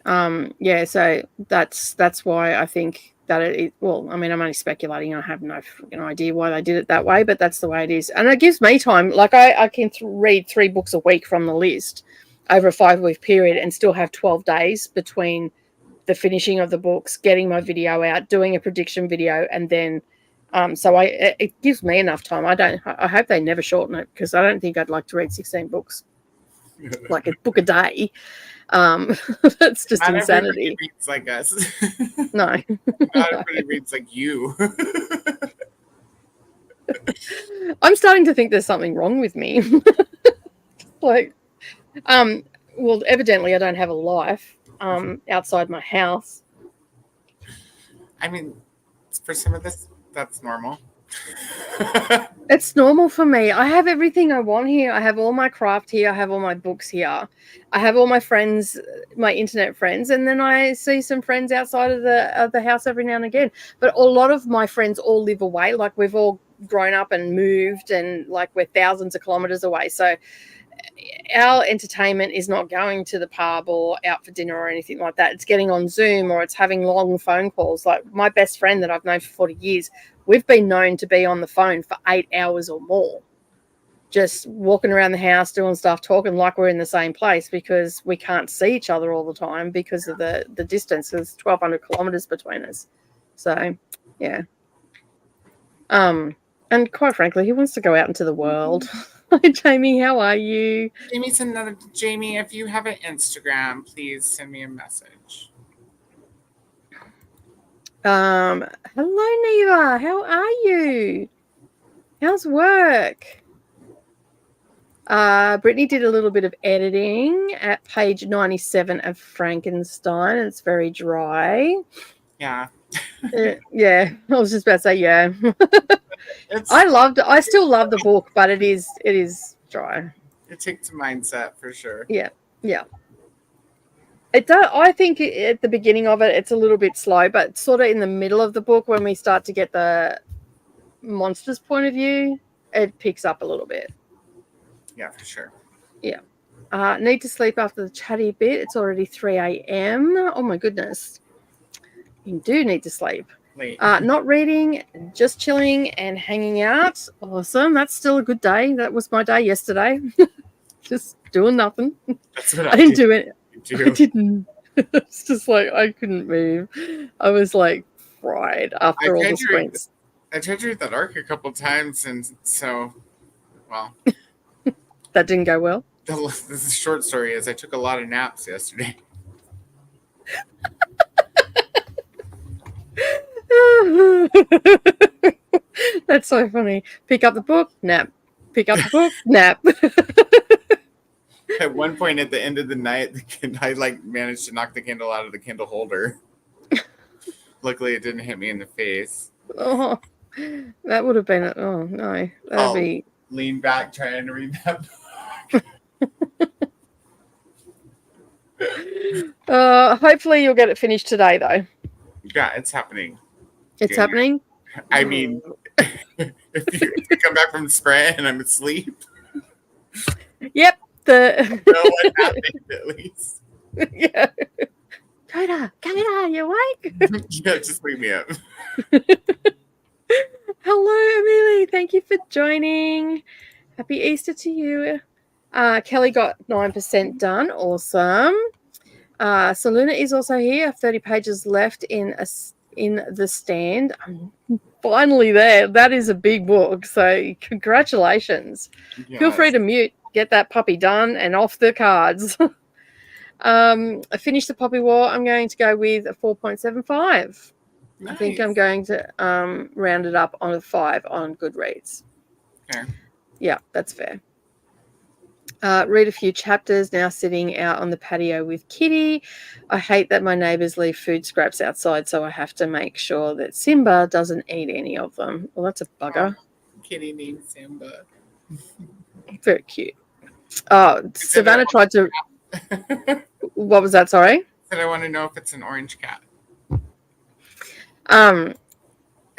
so that's why I think that well, I mean, I'm only speculating. I have no idea why they did it that way, but that's the way it is. And it gives me time. Like I can read 3 books a week from the list over a 5-week period and still have 12 days between the finishing of the books, getting my video out, doing a prediction video, and then it gives me enough time. I hope they never shorten it, because I don't think I'd like to read 16 books, like a book a day. That's just Not insanity. Everybody reads like us. No. Not everybody reads like you. I'm starting to think there's something wrong with me. Well, evidently I don't have a life outside my house. I mean, for some of this, that's normal. It's normal for me. I have everything I want here. I have all my craft here. I have all my books here. I have all my friends, my internet friends, and then I see some friends outside of the house every now and again. But a lot of my friends all live away. Like, we've all grown up and moved, and like we're thousands of kilometers away. So our entertainment is not going to the pub or out for dinner or anything like that. It's getting on Zoom, or it's having long phone calls. Like my best friend that I've known for 40 years, we've been known to be on the phone for 8 hours or more, just walking around the house, doing stuff, talking like we're in the same place, because we can't see each other all the time because of the distance. There's 1,200 kilometers between us. So, yeah. And quite frankly, who wants to go out into the world? Hi, Jamie. How are you? Jamie, if you have an Instagram, please send me a message. Hello, Neva. How are you? How's work? Brittany did a little bit of editing at page 97 of Frankenstein. It's very dry. Yeah. Yeah, I was just about to say, yeah. I still love the book, but it is dry. It takes a mindset for sure. Yeah. It does. I think at the beginning of it, it's a little bit slow, but sort of in the middle of the book, when we start to get the monster's point of view, it picks up a little bit. Yeah, for sure. Yeah. Need to sleep after the chatty bit. It's already 3 a.m. Oh my goodness. You do need to sleep. Not reading, just chilling and hanging out. Awesome. That's still a good day. That was my day yesterday. Just doing nothing. That's what I didn't do it. I didn't. It's just like I couldn't move. I was like fried after all the sprints. I tried to read that arc a couple times, and so, well, that didn't go well. The short story is I took a lot of naps yesterday. That's so funny. Pick up the book, nap. Pick up the book, nap. At one point at the end of the night, I managed to knock the candle out of the candle holder. Luckily, it didn't hit me in the face. Oh, that would have been. Oh no, that'd be. Lean back trying to read that book. Hopefully, you'll get it finished today, though. Yeah, it's happening. It's happening. I mean, if you come back from the sprint and I'm asleep. Yep. No one happened, at least. Yeah. Coda, come here, you awake? Yeah, just wake me up. Hello, Amelie. Thank you for joining. Happy Easter to you. Kelly got 9% done. Awesome. So Luna is also here. 30 pages left in the stand. I'm finally there. That is a big book. So congratulations. Yes. Feel free to mute. Get that puppy done and off the cards. I finished the Poppy War. I'm going to go with a 4.75. Nice. I think I'm going to round it up on a 5 on Goodreads. Fair. Yeah, that's fair. Read a few chapters, now sitting out on the patio with Kitty. I hate that my neighbours leave food scraps outside, so I have to make sure that Simba doesn't eat any of them. Well, that's a bugger. Oh, Kitty named Simba. Very cute. Oh, Savannah tried to... What was that, sorry? I want to know if it's an orange cat.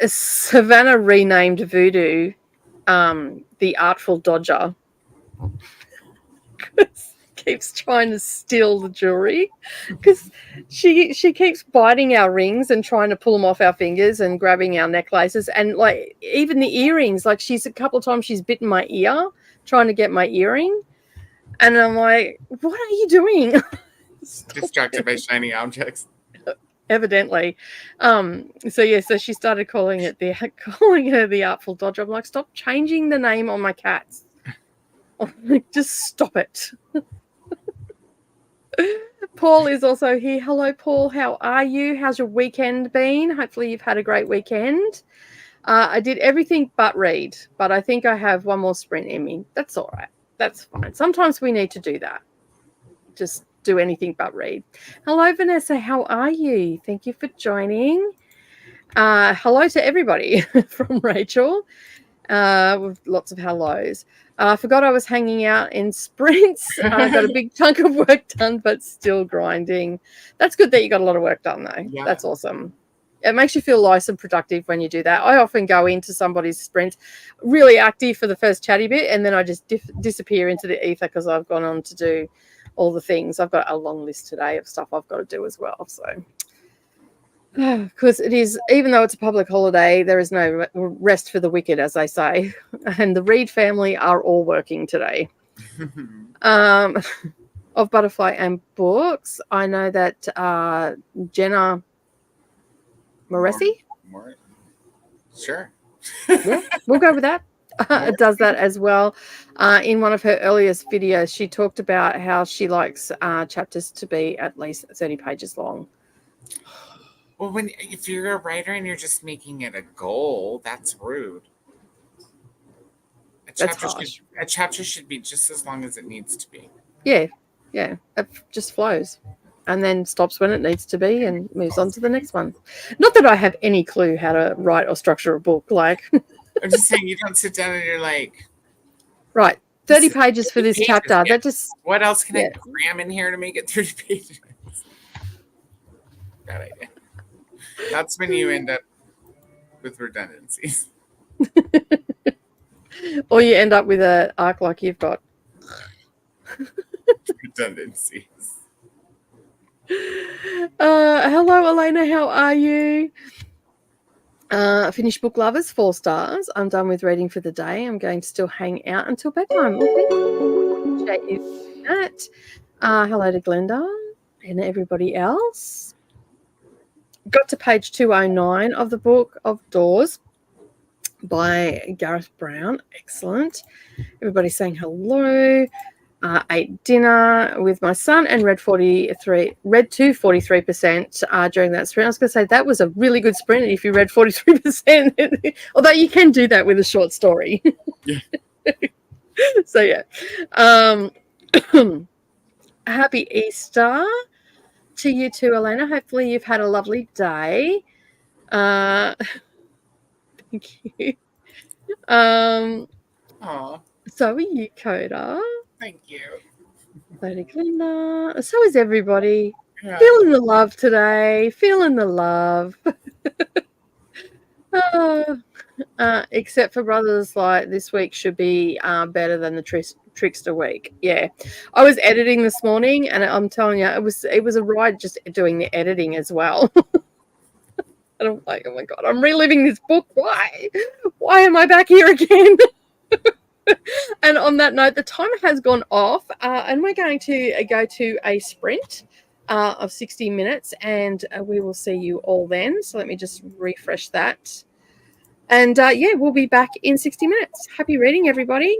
Savannah renamed Voodoo the Artful Dodger. Keeps trying to steal the jewelry because she keeps biting our rings and trying to pull them off our fingers and grabbing our necklaces and like even the earrings. Like she's a couple of times she's bitten my ear trying to get my earring, and I'm like, what are you doing? Distracted by shiny objects. Evidently. So she started calling her the Artful Dodger. I'm like, stop changing the name on my cats. Just stop it. Paul is also here. Hello, Paul. How are you? How's your weekend been? Hopefully you've had a great weekend. I did everything but read, but I think I have one more sprint in me. That's all right. That's fine. Sometimes we need to do that. Just do anything but read. Hello, Vanessa. How are you? Thank you for joining. Hello to everybody from Rachel. With lots of hellos. I forgot I was hanging out in sprints. I got a big chunk of work done, but still grinding. That's good that you got a lot of work done, though. Yeah. That's awesome. It makes you feel nice and productive when you do that. I often go into somebody's sprint really active for the first chatty bit, and then I just disappear into the ether because I've gone on to do all the things. I've got a long list today of stuff I've got to do as well. So, because it is, even though it's a public holiday, there is no rest for the wicked, as they say. And the Reed family are all working today. Of Butterfly and Books, I know that Jenna Moresi? Sure. Yeah, we'll go with that. Does that as well. In one of her earliest videos, she talked about how she likes chapters to be at least 30 pages long. Well, if you're a writer and you're just making it a goal, that's rude. A chapter should be just as long as it needs to be. Yeah. It just flows and then stops when it needs to be and moves on to the next one. Not that I have any clue how to write or structure a book. Like, I'm just saying, you don't sit down and you're like, right, 30 pages for this chapter. Yeah. That just what else can I cram in here to make it 30 pages? Bad idea. That's when you end up with redundancies. Or you end up with an arc like you've got. Redundancies. Hello, Elena. How are you? Finished Book Lovers, 4 stars. I'm done with reading for the day. I'm going to still hang out until bedtime. Appreciate you doing that. Hello to Glenda and everybody else. Got to page 209 of the Book of Doors by Gareth Brown. Excellent. Everybody's saying hello. Ate dinner with my son and read to 43% during that sprint. I was going to say that was a really good sprint if you read 43%, although you can do that with a short story. Yeah. So yeah. Happy Easter to you too, Elena. Hopefully you've had a lovely day. Thank you. So are you, Coda. Thank you. Lady Glenda. So is everybody. Yeah. Feeling the love today. Feeling the love. Except for Brothers, like this week should be better than the Trickster week. Yeah, I was editing this morning, and I'm telling you, it was a ride just doing the editing as well. And I'm like, oh my god, I'm reliving this book. Why am I back here again? And on that note, the timer has gone off, and we're going to go to a sprint of 60 minutes, and we will see you all then. So let me just refresh that. And yeah, we'll be back in 60 minutes. Happy reading, everybody.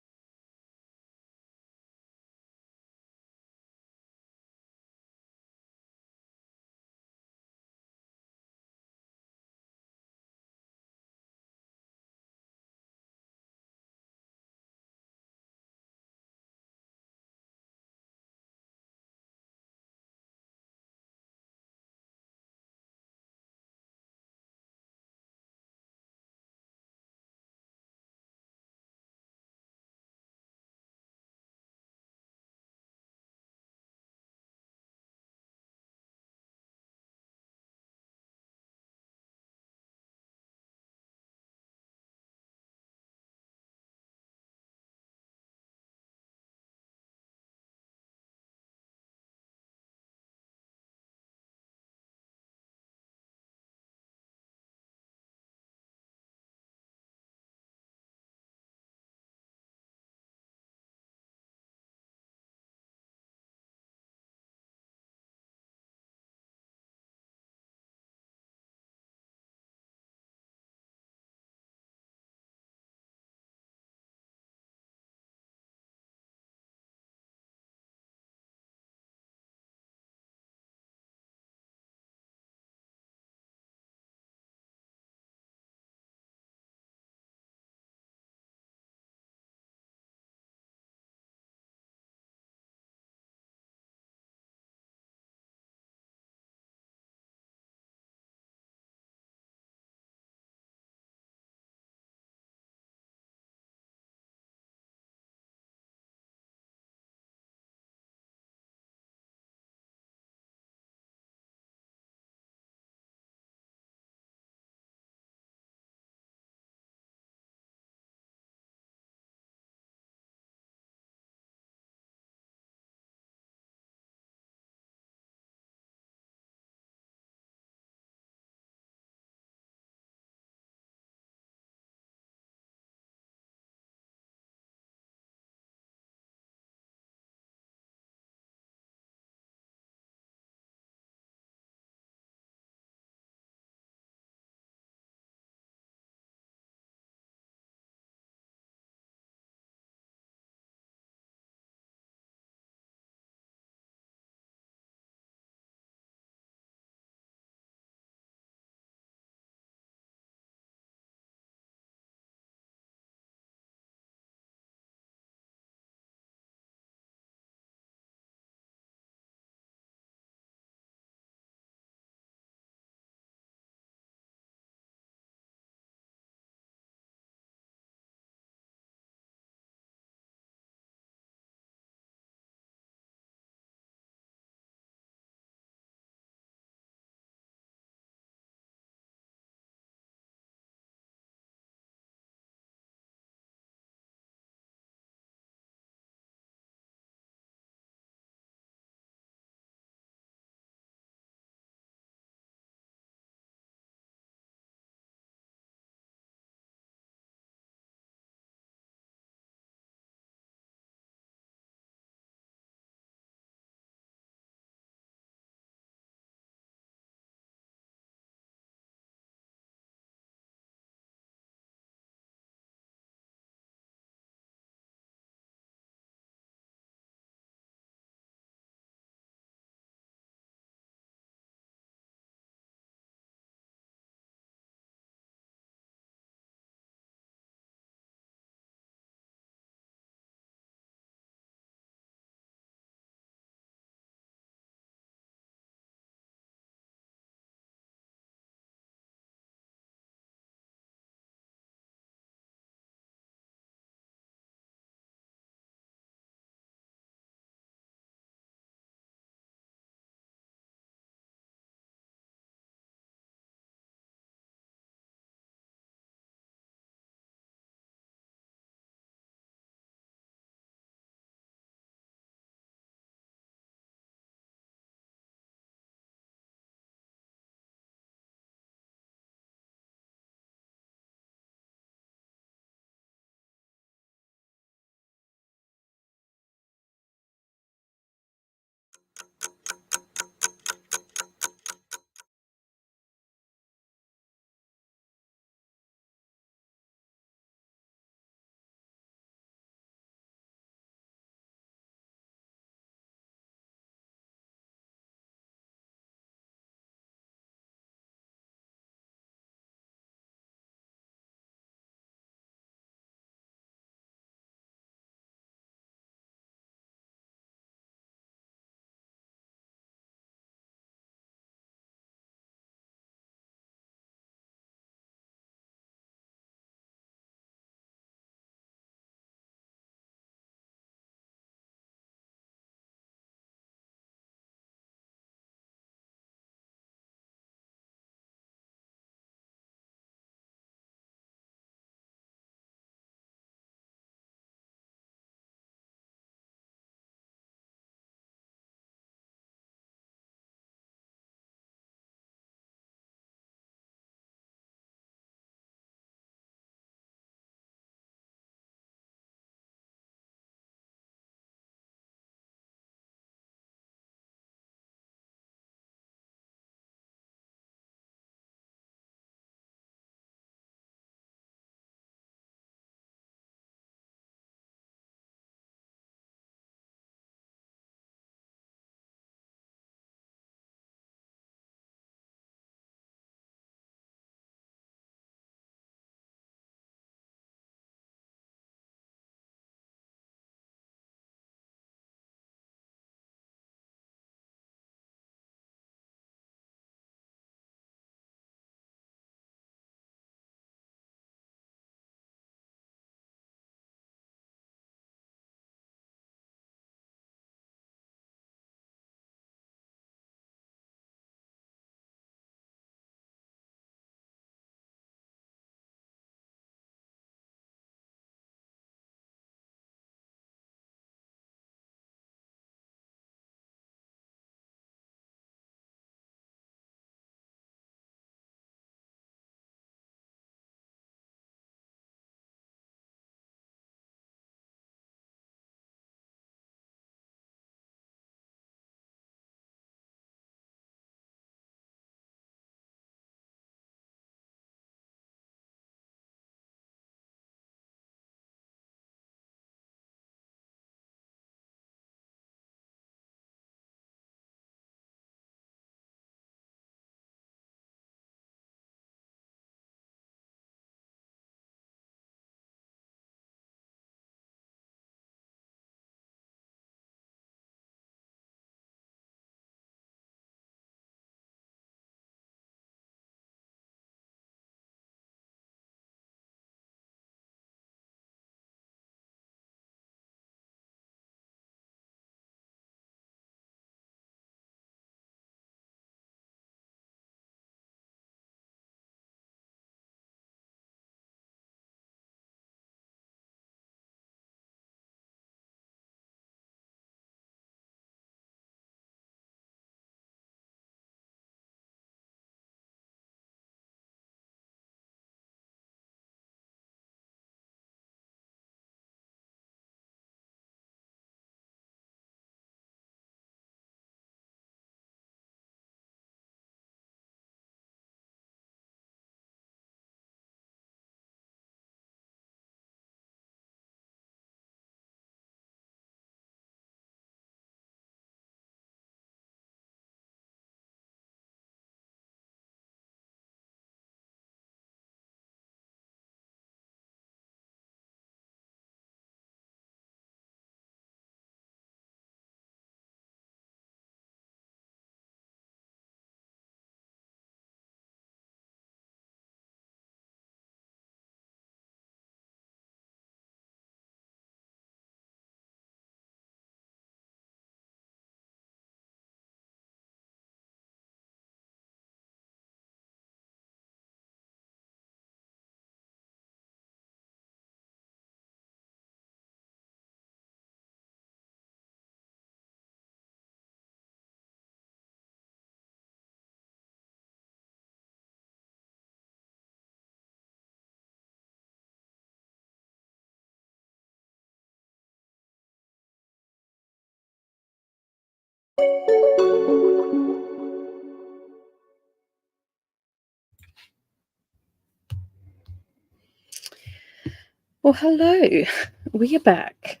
Well, hello. We are back.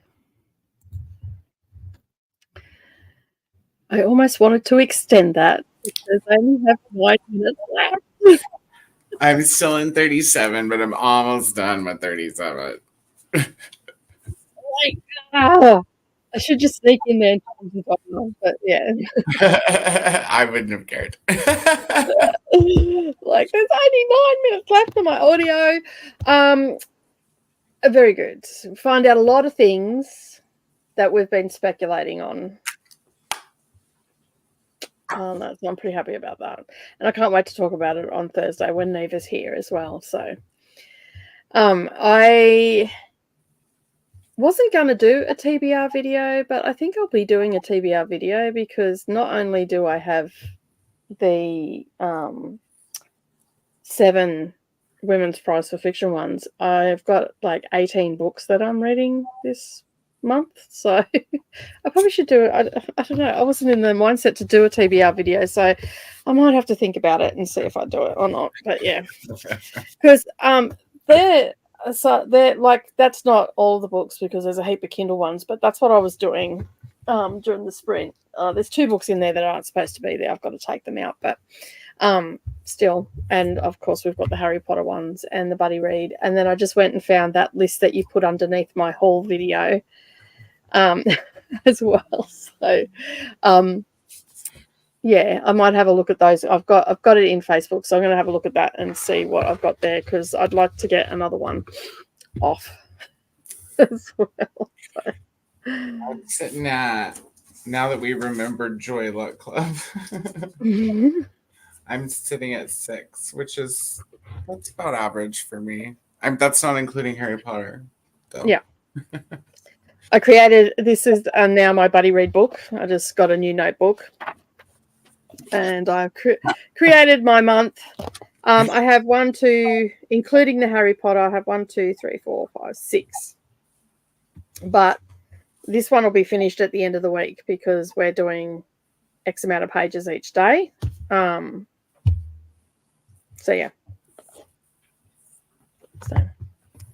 I almost wanted to extend that because I only have 9 minutes left. I'm still in 37, but I'm almost done with 37. Like, I should just sneak in there and but yeah. I wouldn't have cared. Like, there's only 9 minutes left on my audio. Very good. Find out a lot of things that we've been speculating on. So I'm pretty happy about that. And I can't wait to talk about it on Thursday when Neve is here as well. So I wasn't going to do a TBR video, but I think I'll be doing a TBR video because not only do I have the 7 Women's Prize for Fiction ones, I've got like 18 books that I'm reading this month. So I probably should do it. I don't know. I wasn't in the mindset to do a TBR video, so I might have to think about it and see if I do it or not. But yeah, because they're like, that's not all the books because there's a heap of Kindle ones, but that's what I was doing during the sprint. There's 2 books in there that aren't supposed to be there. I've got to take them out, but still. And of course we've got the Harry Potter ones and the buddy read, and then I just went and found that list that you put underneath my haul video as well. So yeah, I might have a look at those. I've got it in Facebook, so I'm going to have a look at that and see what I've got there because I'd like to get another one off as well. So. I'm sitting at, now that we remembered Joy Luck Club, I'm sitting at 6, which is, that's about average for me. That's not including Harry Potter, though. Yeah. I created, this is now my buddy read book. I just got a new notebook and I created my month. I have 1, 2, including the Harry Potter, I have 1, 2, 3, 4, 5, 6. But this one will be finished at the end of the week because we're doing X amount of pages each day. So yeah. So,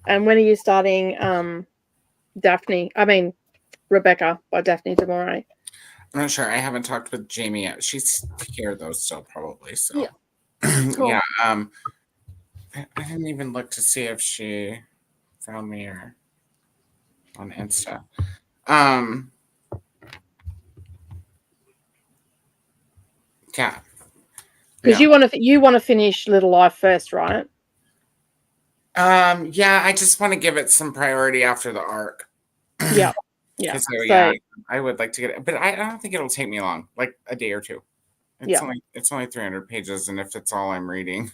and when are you starting Rebecca by Daphne du Maurier? I'm not sure. I haven't talked with Jamie yet. She's here though still probably. So yeah. Cool. Yeah. I didn't even look to see if she found me or on Insta. Yeah. Because you want to finish Little Life first, right? Yeah, I just want to give it some priority after the arc. Yeah. Yeah. So yeah, I would like to get it, but I don't think it'll take me long, like a day or 2. It's only 300 pages, and if it's all I'm reading,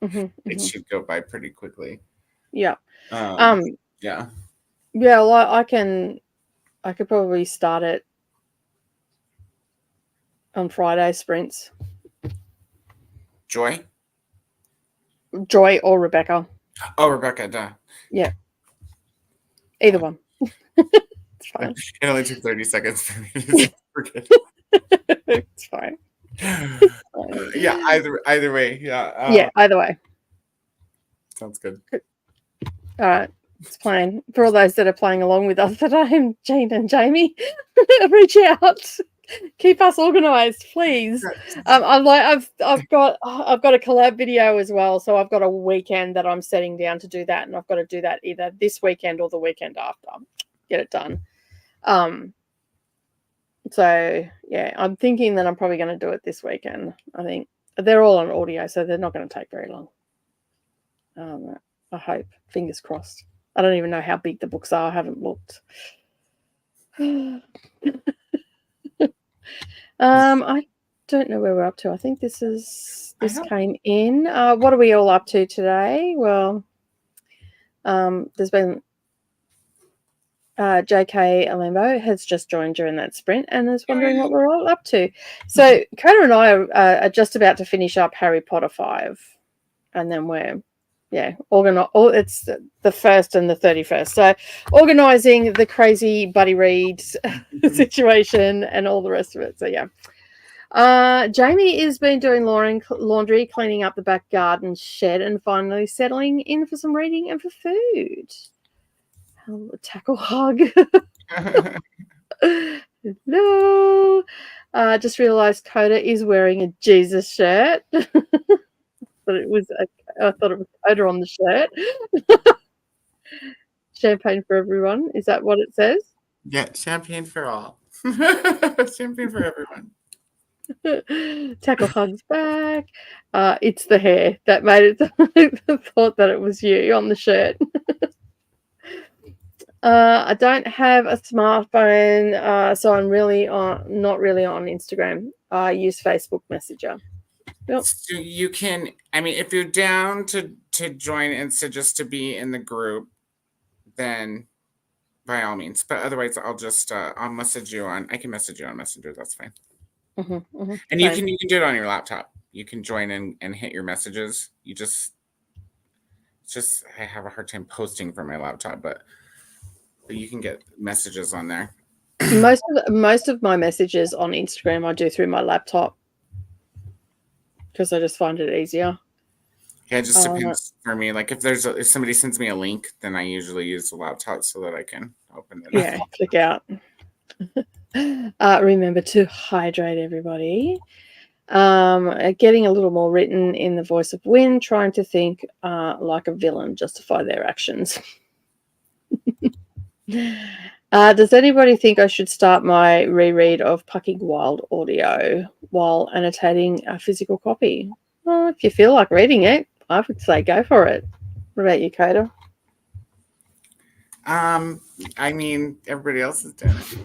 it should go by pretty quickly. Yeah. Yeah. Yeah, well, I could probably start it on Friday sprints. Joy or Rebecca. Oh, Rebecca, duh. Yeah. Either one. It's fine. It only took 30 seconds for me to forget. It's fine. Yeah, either way. Yeah. Yeah, either way. Sounds good. All right. It's fine. For all those that are playing along with us, that I am Jane and Jamie. Reach out. Keep us organized, please. I've got a collab video as well, so I've got a weekend that I'm setting down to do that, and I've got to do that either this weekend or the weekend after. Get it done. So yeah, I'm thinking that I'm probably going to do it this weekend. I think they're all on audio, so they're not going to take very long. I hope. Fingers crossed. I don't even know how big the books are. I haven't looked. I don't know where we're up to. I think this came in. What are we all up to today? Well, there's been JK Alembo has just joined during that sprint and is wondering what we're all up to. So Coda and I are just about to finish up Harry Potter 5, and then we're It's the 1st and the 31st. So organizing the crazy Buddy Reed situation and all the rest of it. So yeah. Jamie has been doing laundry, cleaning up the back garden shed, and finally settling in for some reading and for food. Oh, a tackle hug. No. Just realized Coda is wearing a Jesus shirt. But I thought it was Coda on the shirt. Champagne for everyone. Is that what it says? Yeah, champagne for all. Champagne for everyone. Tackle hugs back. It's the hair that made it thought that it was you on the shirt. I don't have a smartphone, so I'm not really on Instagram. I use Facebook Messenger. Yep. So you can, I mean, if you're down to join Insta just to be in the group, then by all means. But otherwise, I'll message you on. I can message you on Messenger. That's fine. And you can do it on your laptop. You can join in and hit your messages. I have a hard time posting from my laptop, but you can get messages on there. Most of my messages on Instagram I do through my laptop because I just find it easiar. Yeah, it just depends for me. Like if somebody sends me a link, then I usually use the laptop so that I can open it. Yeah, click out. Remember to hydrate, everybody. Getting a little more written in the voice of Wynne, trying to think like a villain, justify their actions. Does anybody think I should start my reread of Pucking Wild audio while annotating a physical copy? Well, if you feel like reading it, I would say go for it. What about you, Coda? I mean, everybody else is doing it.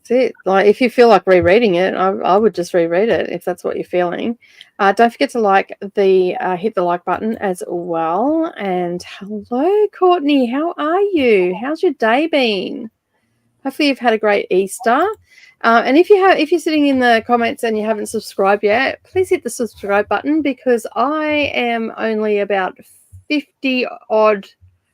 That's it. Like, if you feel like rereading it, I would just reread it if that's what you're feeling. Don't forget to hit the like button as well. And hello, Courtney. How are you? How's your day been? Hopefully you've had a great Easter. And if you're sitting in the comments and you haven't subscribed yet, please hit the subscribe button because I am only about 50 odd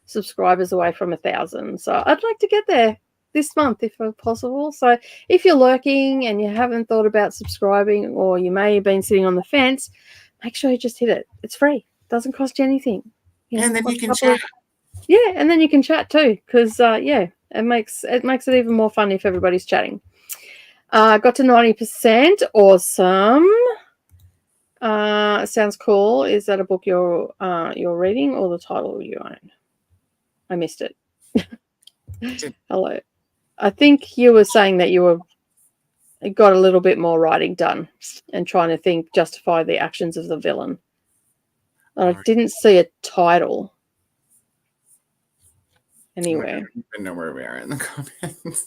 subscribers away from 1,000. So I'd like to get there this month if possible. So if you're lurking and you haven't thought about subscribing, or you may have been sitting on the fence, make sure you just hit it. It's free. It doesn't cost you anything. And then you can chat. Yeah, and then you can chat too, because it makes it even more fun if everybody's chatting. Got to 90%. Awesome. Sounds cool. Is that a book you're reading or the title you own? I missed it. Hello. I think you were saying that you got a little bit more writing done and trying to justify the actions of the villain. I didn't see a title anywhere. I don't even know where we are in the comments.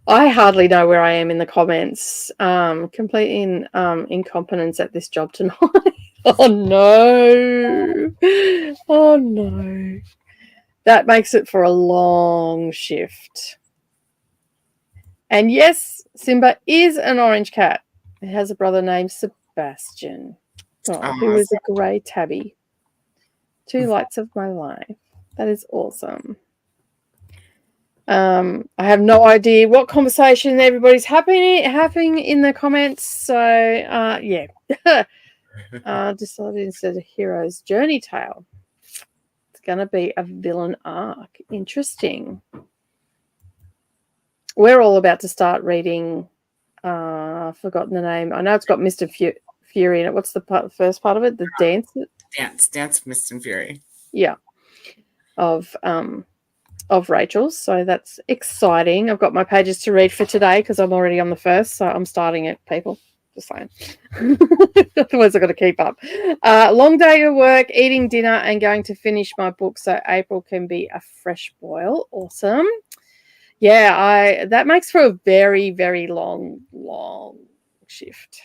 I hardly know where I am in the comments. Complete incompetence at this job tonight. Oh no. Oh no. That makes it for a long shift. And yes, Simba is an orange cat. It has a brother named Sebastian, who is a grey tabby. 2 lights of my life. That is awesome. I have no idea what conversation everybody's having in the comments. So, yeah. Decided instead of hero's journey tale. It's going to be a villain arc. Interesting. We're all about to start reading. I've forgotten the name. I know it's got Mist and Fury in it. What's the first part of it? The dance? Dance, Mist and Fury. Yeah. Of Rachel's. So that's exciting. I've got my pages to read for today because I'm already on the first. So I'm starting it, people. Just saying. Otherwise, I've got to keep up. Long day of work, eating dinner, and going to finish my book so April can be a fresh boil. Awesome. Yeah, that makes for a very, very long shift.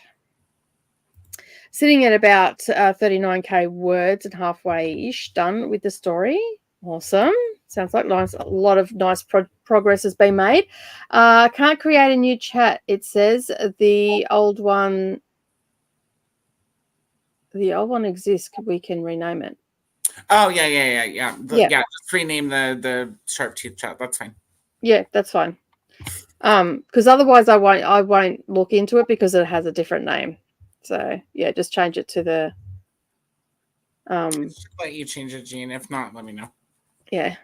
Sitting at about 39k words and halfway-ish done with the story. Awesome. Sounds like a lot of nice progress has been made. Can't create a new chat. It says the old one the old one exists, we can rename it. Oh yeah. Just rename the Sharp Tooth Chat. That's fine. Yeah, that's fine. Because otherwise I won't look into it because it has a different name. So yeah, just change it to the. Let you change it, Jean. If not, let me know. Yeah.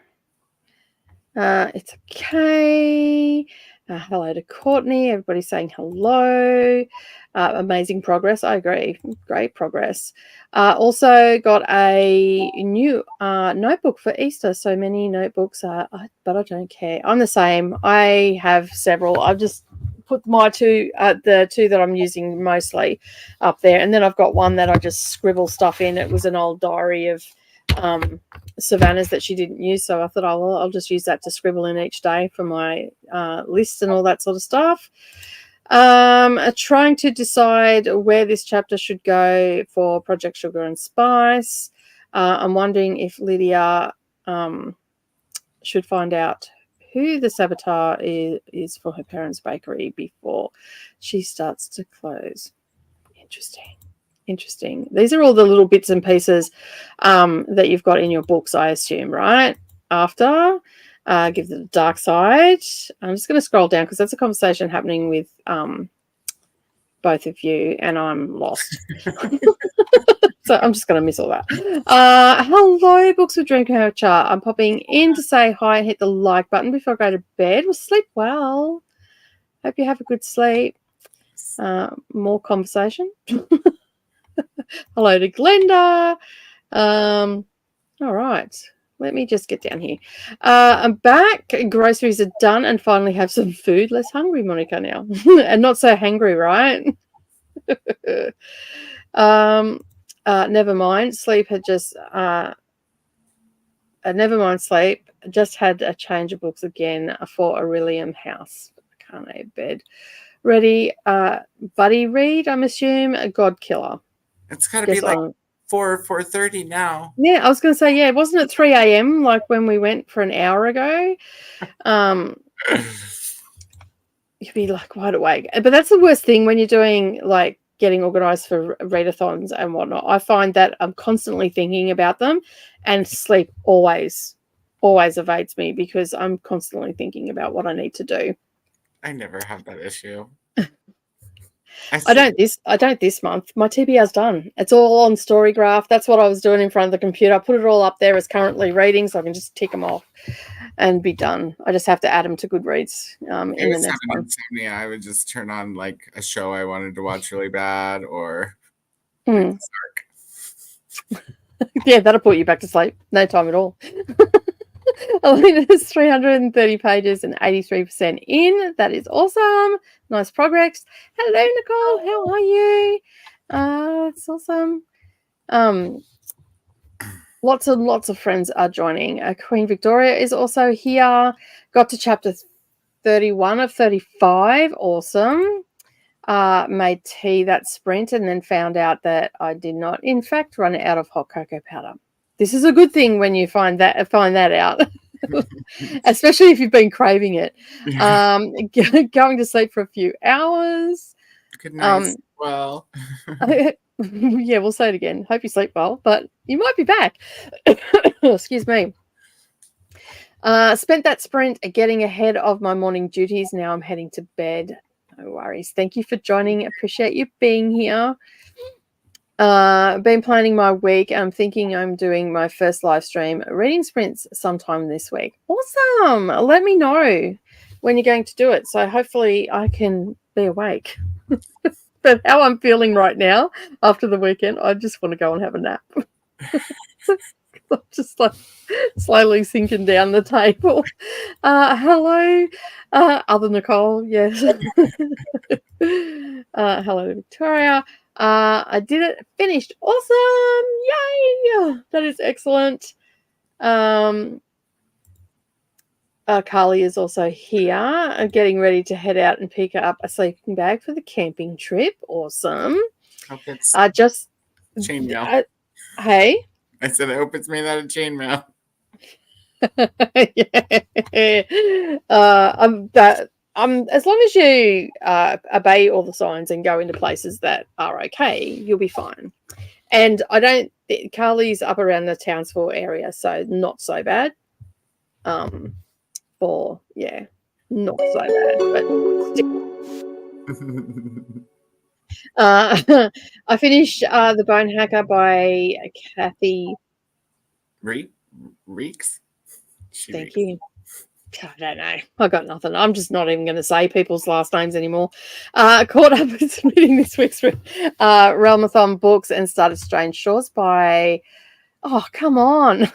It's okay. Hello to Courtney. Everybody's saying hello. Amazing progress. I agree. Great progress. Also got a new notebook for Easter. So many notebooks, but I don't care. I'm the same. I have several. I've just put my two, the two that I'm using mostly up there. And then I've got one that I just scribble stuff in. It was an old diary of Savannah's that she didn't use, so I thought I'll just use that to scribble in each day for my list and all that sort of stuff. Trying to decide where this chapter should go for Project Sugar and Spice. I'm wondering if Lydia should find out who the saboteur is for her parents' bakery before she starts to close. Interesting. These are all the little bits and pieces that you've got in your books, I assume, right? After, give the dark side. I'm just going to scroll down because that's a conversation happening with both of you, and I'm lost. So I'm just going to miss all that. Hello, Books with Dream Culture. I'm popping in to say hi and hit the like button before I go to bed. Well, sleep well. Hope you have a good sleep. More conversation. Hello to Glenda. All right. Let me just get down here. I'm back. Groceries are done and finally have some food. Less hungry, Monica, now. And not so hangry, right? Never mind. Sleep had just... never mind sleep. Just had a change of books again for Aurelium House. I can't have bed. Ready. Buddy read, I'm assuming. A God Killer. It's got to be like 4:30 now. Yeah, I was going to say, yeah, wasn't it 3 a.m. like when we went for an hour ago? You'd be like wide awake. But that's the worst thing when you're doing like getting organized for readathons and whatnot. I find that I'm constantly thinking about them, and sleep always evades me because I'm constantly thinking about what I need to do. I never have that issue. I don't this month. My TBR's done. It's all on Storygraph. That's what I was doing in front of the computer. I put it all up there as currently reading, so I can just tick them off and be done. I just have to add them to Goodreads in the next one. Insomnia, I would just turn on like a show I wanted to watch really bad, or yeah, that'll put you back to sleep. No time at all. Alina's 330 pages and 83% in. That is awesome. Nice progress. Hello, Nicole. How are you? It's awesome. Lots of friends are joining. Queen Victoria is also here. Got to chapter 31 of 35. Awesome. Made tea that sprint and then found out that I did not, in fact, run out of hot cocoa powder. This is a good thing when you find that out, especially if you've been craving it. Going to sleep for a few hours. Good night. Well, yeah, we'll say it again. Hope you sleep well, but you might be back. Excuse me. Spent that sprint getting ahead of my morning duties. Now I'm heading to bed. No worries. Thank you for joining. Appreciate you being here. Been planning my week. I'm thinking I'm doing my first live stream reading sprints sometime this week. Awesome. Let me know when you're going to do it. So hopefully I can be awake. But how I'm feeling right now after the weekend, I just want to go and have a nap. I'm just like slowly sinking down the table. Hello, other Nicole. Yes. Hello, Victoria. I did it. Finished. Awesome. Yay. That is excellent. Carly is also here, getting ready to head out and pick up a sleeping bag for the camping trip. Awesome. Hope it's just chainmail. Hey. I said, I hope it's made out of chainmail. As long as you obey all the signs and go into places that are okay, you'll be fine. And Carly's up around the Townsville area, so not so bad. Not so bad, but I finished The Bone Hacker by Kathy Reeks. Thank you. I don't know. I got nothing. I'm just not even going to say people's last names anymore. Caught up with submitting this week's Realmathon books and started Strange Shores by. Oh, come on.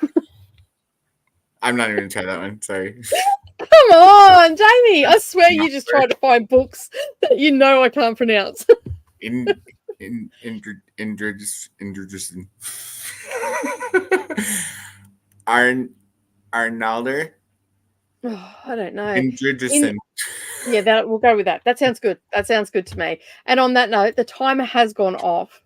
I'm not even going to try that one. Sorry. Come on, Jamie. I swear you just tried to find books that you know I can't pronounce. Arnalder. Oh, I don't know. Yeah, we'll go with that. That sounds good. That sounds good to me. And on that note, the timer has gone off.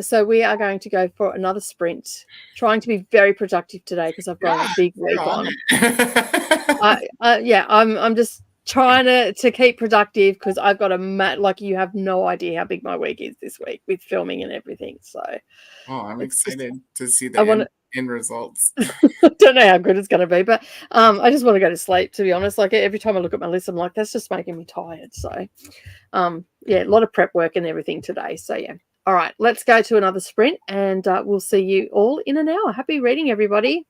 So we are going to go for another sprint, trying to be very productive today because I've got a big week on. I'm just trying to keep productive because I've got you have no idea how big my week is this week with filming and everything. So, I'm excited to see the end results. I don't know how good it's going to be, but I just want to go to sleep. To be honest, like every time I look at my list, I'm like, that's just making me tired. So, a lot of prep work and everything today. So yeah. All right, let's go to another sprint and we'll see you all in an hour. Happy reading, everybody.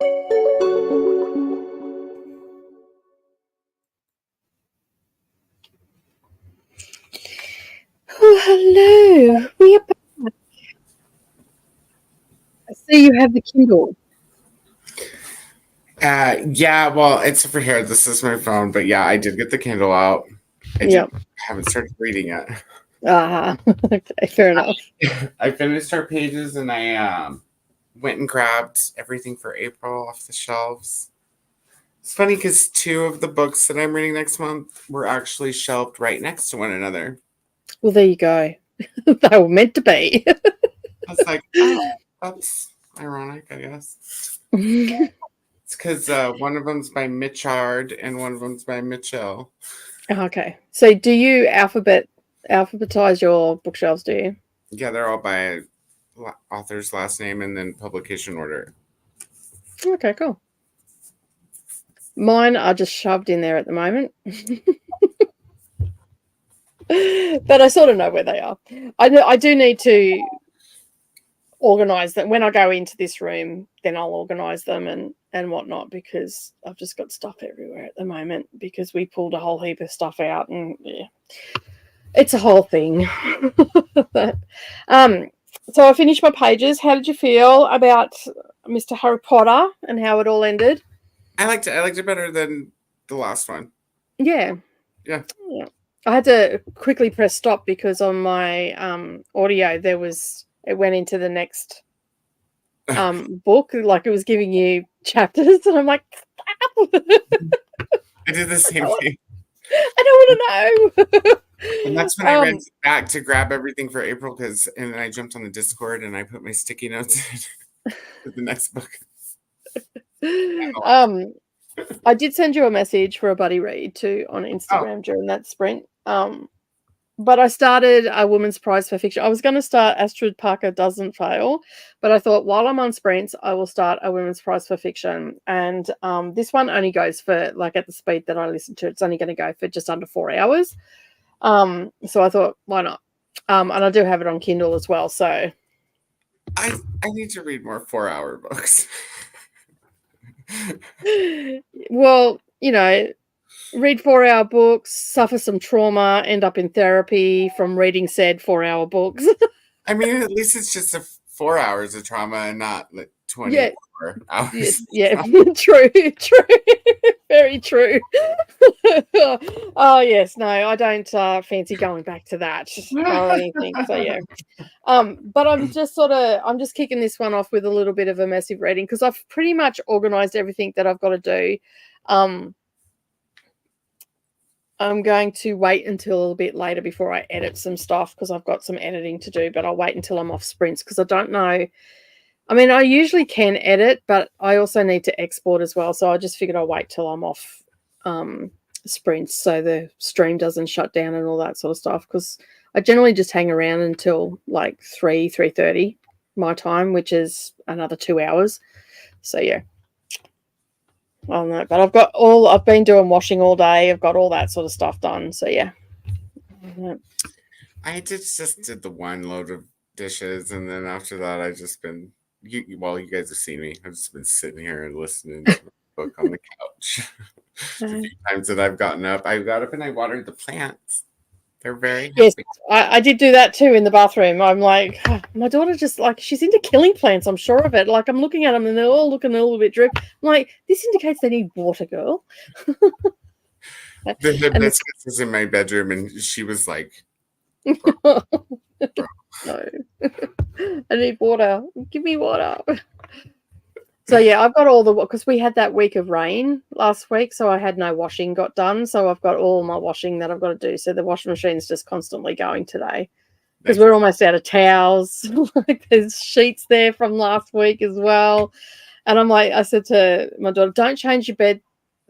Oh, hello. We are back. I see you have the Kindle. Yeah, well, it's over here. This is my phone, but yeah, I did get the Kindle out. I haven't started reading yet. Okay, fair enough. I finished our pages and I went and grabbed everything for April off the shelves. It's funny because 2 of the books that I'm reading next month were actually shelved right next to one another. Well, there you go. They were meant to be. I was like, oh, that's ironic, I guess. It's because one of them's by Mitchard and one of them's by Mitchell. Okay. So do you alphabetize your bookshelves, do you? Yeah, they're all by author's last name and then publication order. Okay, cool. Mine are just shoved in there at the moment. But I sort of know where they are. I do need to organize them. When I go into this room, then I'll organize them and whatnot, because I've just got stuff everywhere at the moment because we pulled a whole heap of stuff out, and yeah, it's a whole thing. But, so I finished my pages. How did you feel about Mr. Harry Potter and how it all ended? I liked it. I liked it better than the last one. Yeah. Yeah. I had to quickly press stop because on my audio it went into the next book, like it was giving you chapters, and I'm like, I did the same thing. I don't want to know. And that's when I ran back to grab everything for April, and then I jumped on the Discord and I put my sticky notes in for the next book. I did send you a message for a buddy read too on Instagram during that sprint. But I started A Woman's Prize for Fiction. I was going to start Astrid Parker Doesn't Fail, but I thought while I'm on sprints, I will start A Woman's Prize for Fiction. And this one only goes for, like, at the speed that I listen to, it's only going to go for just under 4 hours. So I thought, why not? And I do have it on Kindle as well. So I need to read more 4-hour books. Well, read 4-hour books, suffer some trauma, end up in therapy from reading said 4-hour books. I mean, at least it's just 4 hours of trauma and not like 24 hours. Yeah, true. Very true. Oh, yes. No, I don't fancy going back to that or anything. So, yeah. But I'm just kicking this one off with a little bit of a massive reading because I've pretty much organized everything that I've got to do. I'm going to wait until a little bit later before I edit some stuff because I've got some editing to do, but I'll wait until I'm off sprints because I don't know. I mean, I usually can edit, but I also need to export as well. So I just figured I'll wait till I'm off sprints so the stream doesn't shut down and all that sort of stuff, because I generally just hang around until like 3:30 my time, which is another 2 hours. So, yeah. Well, no, but I've been doing washing all day. I've got all that sort of stuff done. So, yeah. I just did the one load of dishes, and then after that, I've just been, you guys have seen me. I've just been sitting here and listening to a book on the couch. A few times that I've gotten up, I got up and I watered the plants. They're very happy. Yes, I did do that too in the bathroom. I'm like, my daughter just, like, she's into killing plants, I'm sure of it. Like, I'm looking at them and they're all looking a little bit drip. I'm like, this indicates they need water, girl. The hibiscus is in my bedroom, and she was like, no. I need water. Give me water. So, yeah, I've got all because we had that week of rain last week, so I had no washing got done. So I've got all my washing that I've got to do. So the washing machine's just constantly going today because we're almost out of towels. Like, there's sheets there from last week as well. And I'm like, I said to my daughter, don't change your bed.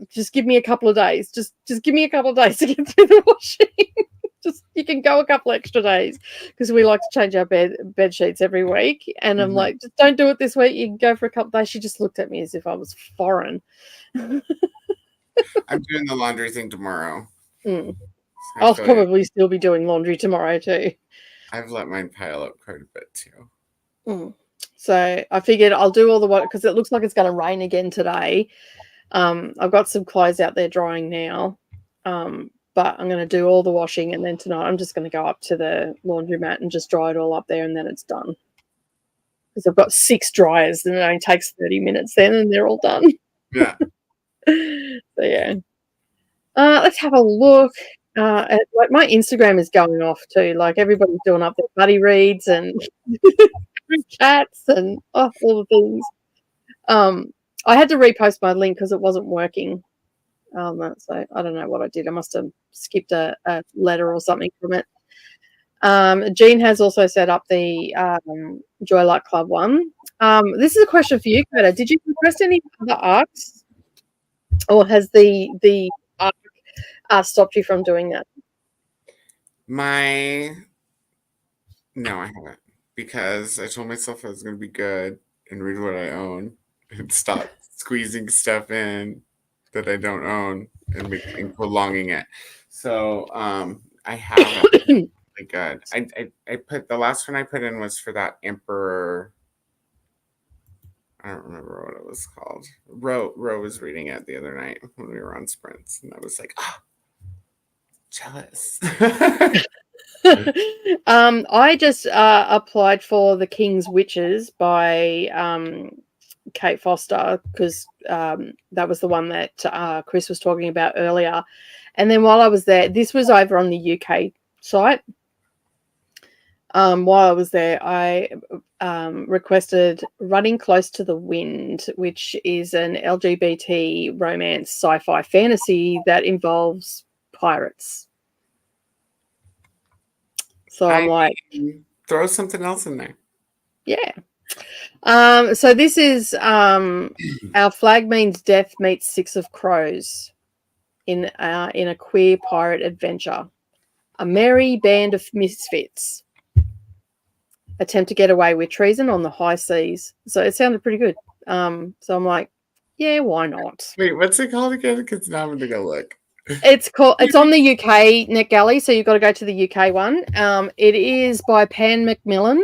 Just give me a couple of days. Just give me a couple of days to get through the washing. Just, you can go a couple extra days because we like to change our bed sheets every week. And I'm like, just don't do it this week. You can go for a couple of days. She just looked at me as if I was foreign. I'm doing the laundry thing tomorrow. So I'll probably still be doing laundry tomorrow too. I've let mine pile up quite a bit too. So I figured I'll do all the work because it looks like it's going to rain again today. I've got some clothes out there drying now, but I'm going to do all the washing, and then tonight I'm just going to go up to the laundromat and just dry it all up there, and then it's done. Because I've got 6 dryers, and it only takes 30 minutes then, and they're all done. Yeah. So yeah. Let's have a look. Like my Instagram is going off too. Like everybody's doing up their buddy reads and chats and all the things. I had to repost my link because it wasn't working. So I don't know what I did. I must have skipped a letter or something from it. Jean has also set up the Joy Luck Club one. This is a question for you, Kota. Did you request any other arcs, or has the arc stopped you from doing that? No, I haven't, because I told myself I was going to be good and read what I own and stop squeezing stuff in that I don't own and prolonging it. So I haven't. Good. I put the last one I put in was for that Emperor. I don't remember what it was called. Ro was reading it the other night when we were on sprints, and I was like, oh, jealous. I just applied for The King's Witches by Kate Foster, because that was the one that Chris was talking about earlier. And then while I was there, this was over on the UK site. While I was there, I requested Running Close to the Wind, which is an LGBT romance sci-fi fantasy that involves pirates. So I'm like, throw something else in there. Yeah. So this is Our Flag Means Death meets Six of Crows in a queer pirate adventure. A merry band of misfits attempt to get away with treason on the high seas. So it sounded pretty good. So I'm like, yeah, why not? Wait, what's it called again? Because now I'm going to go look. It's on the UK NetGalley, so you've got to go to the UK one. It is by Pan Macmillan,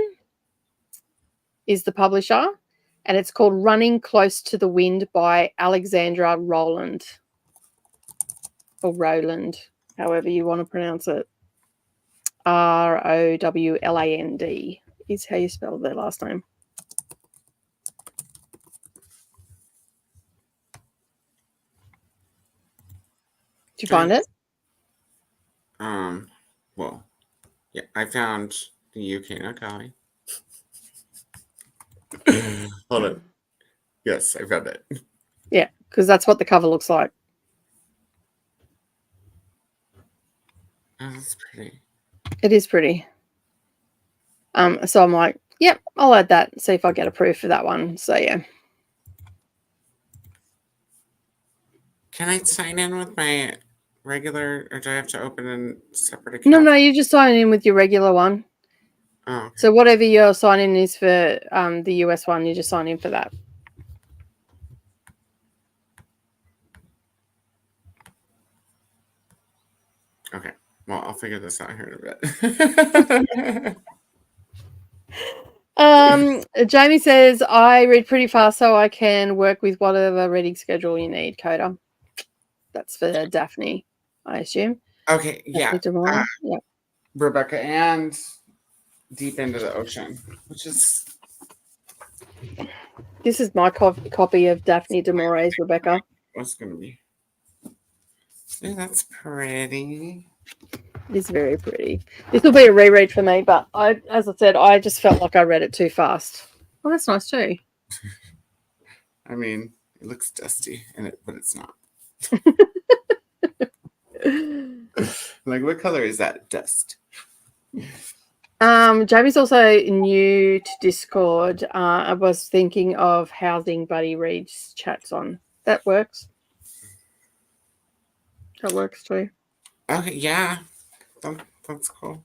is the publisher, and it's called Running Close to the Wind by Alexandra Rowland, or Rowland, however you want to pronounce it. Rowland is how you spell their last name. Did you find it? Well, yeah, I found the UK NetGalley. Hold on. Yes, I found it. Yeah, because that's what the cover looks like. Oh, that's pretty. It is pretty. So I'm like, yep, I'll add that, see if I get approved for that one. So yeah. Can I sign in with my regular, or do I have to open a separate account? No, you just sign in with your regular one. Oh. Okay. So whatever your sign in is for the US one, you just sign in for that. Okay. Well, I'll figure this out here in a bit. Jamie says, I read pretty fast so I can work with whatever reading schedule you need, Kota. That's for Daphne, I assume. Okay, yeah. Yeah. Rebecca and Deep Into the Ocean, which is... This is my copy of Daphne du Maurier's Rebecca. What's going to be? Yeah, that's pretty. It's very pretty. This will be a reread for me, but as I said, I just felt like I read it too fast. Well, that's nice too. I mean, it looks dusty, but it's not. Like, what color is that dust? Jamie's also new to Discord. I was thinking of housing Buddy Reads chats on. That works. That works too. Okay, yeah. That's cool.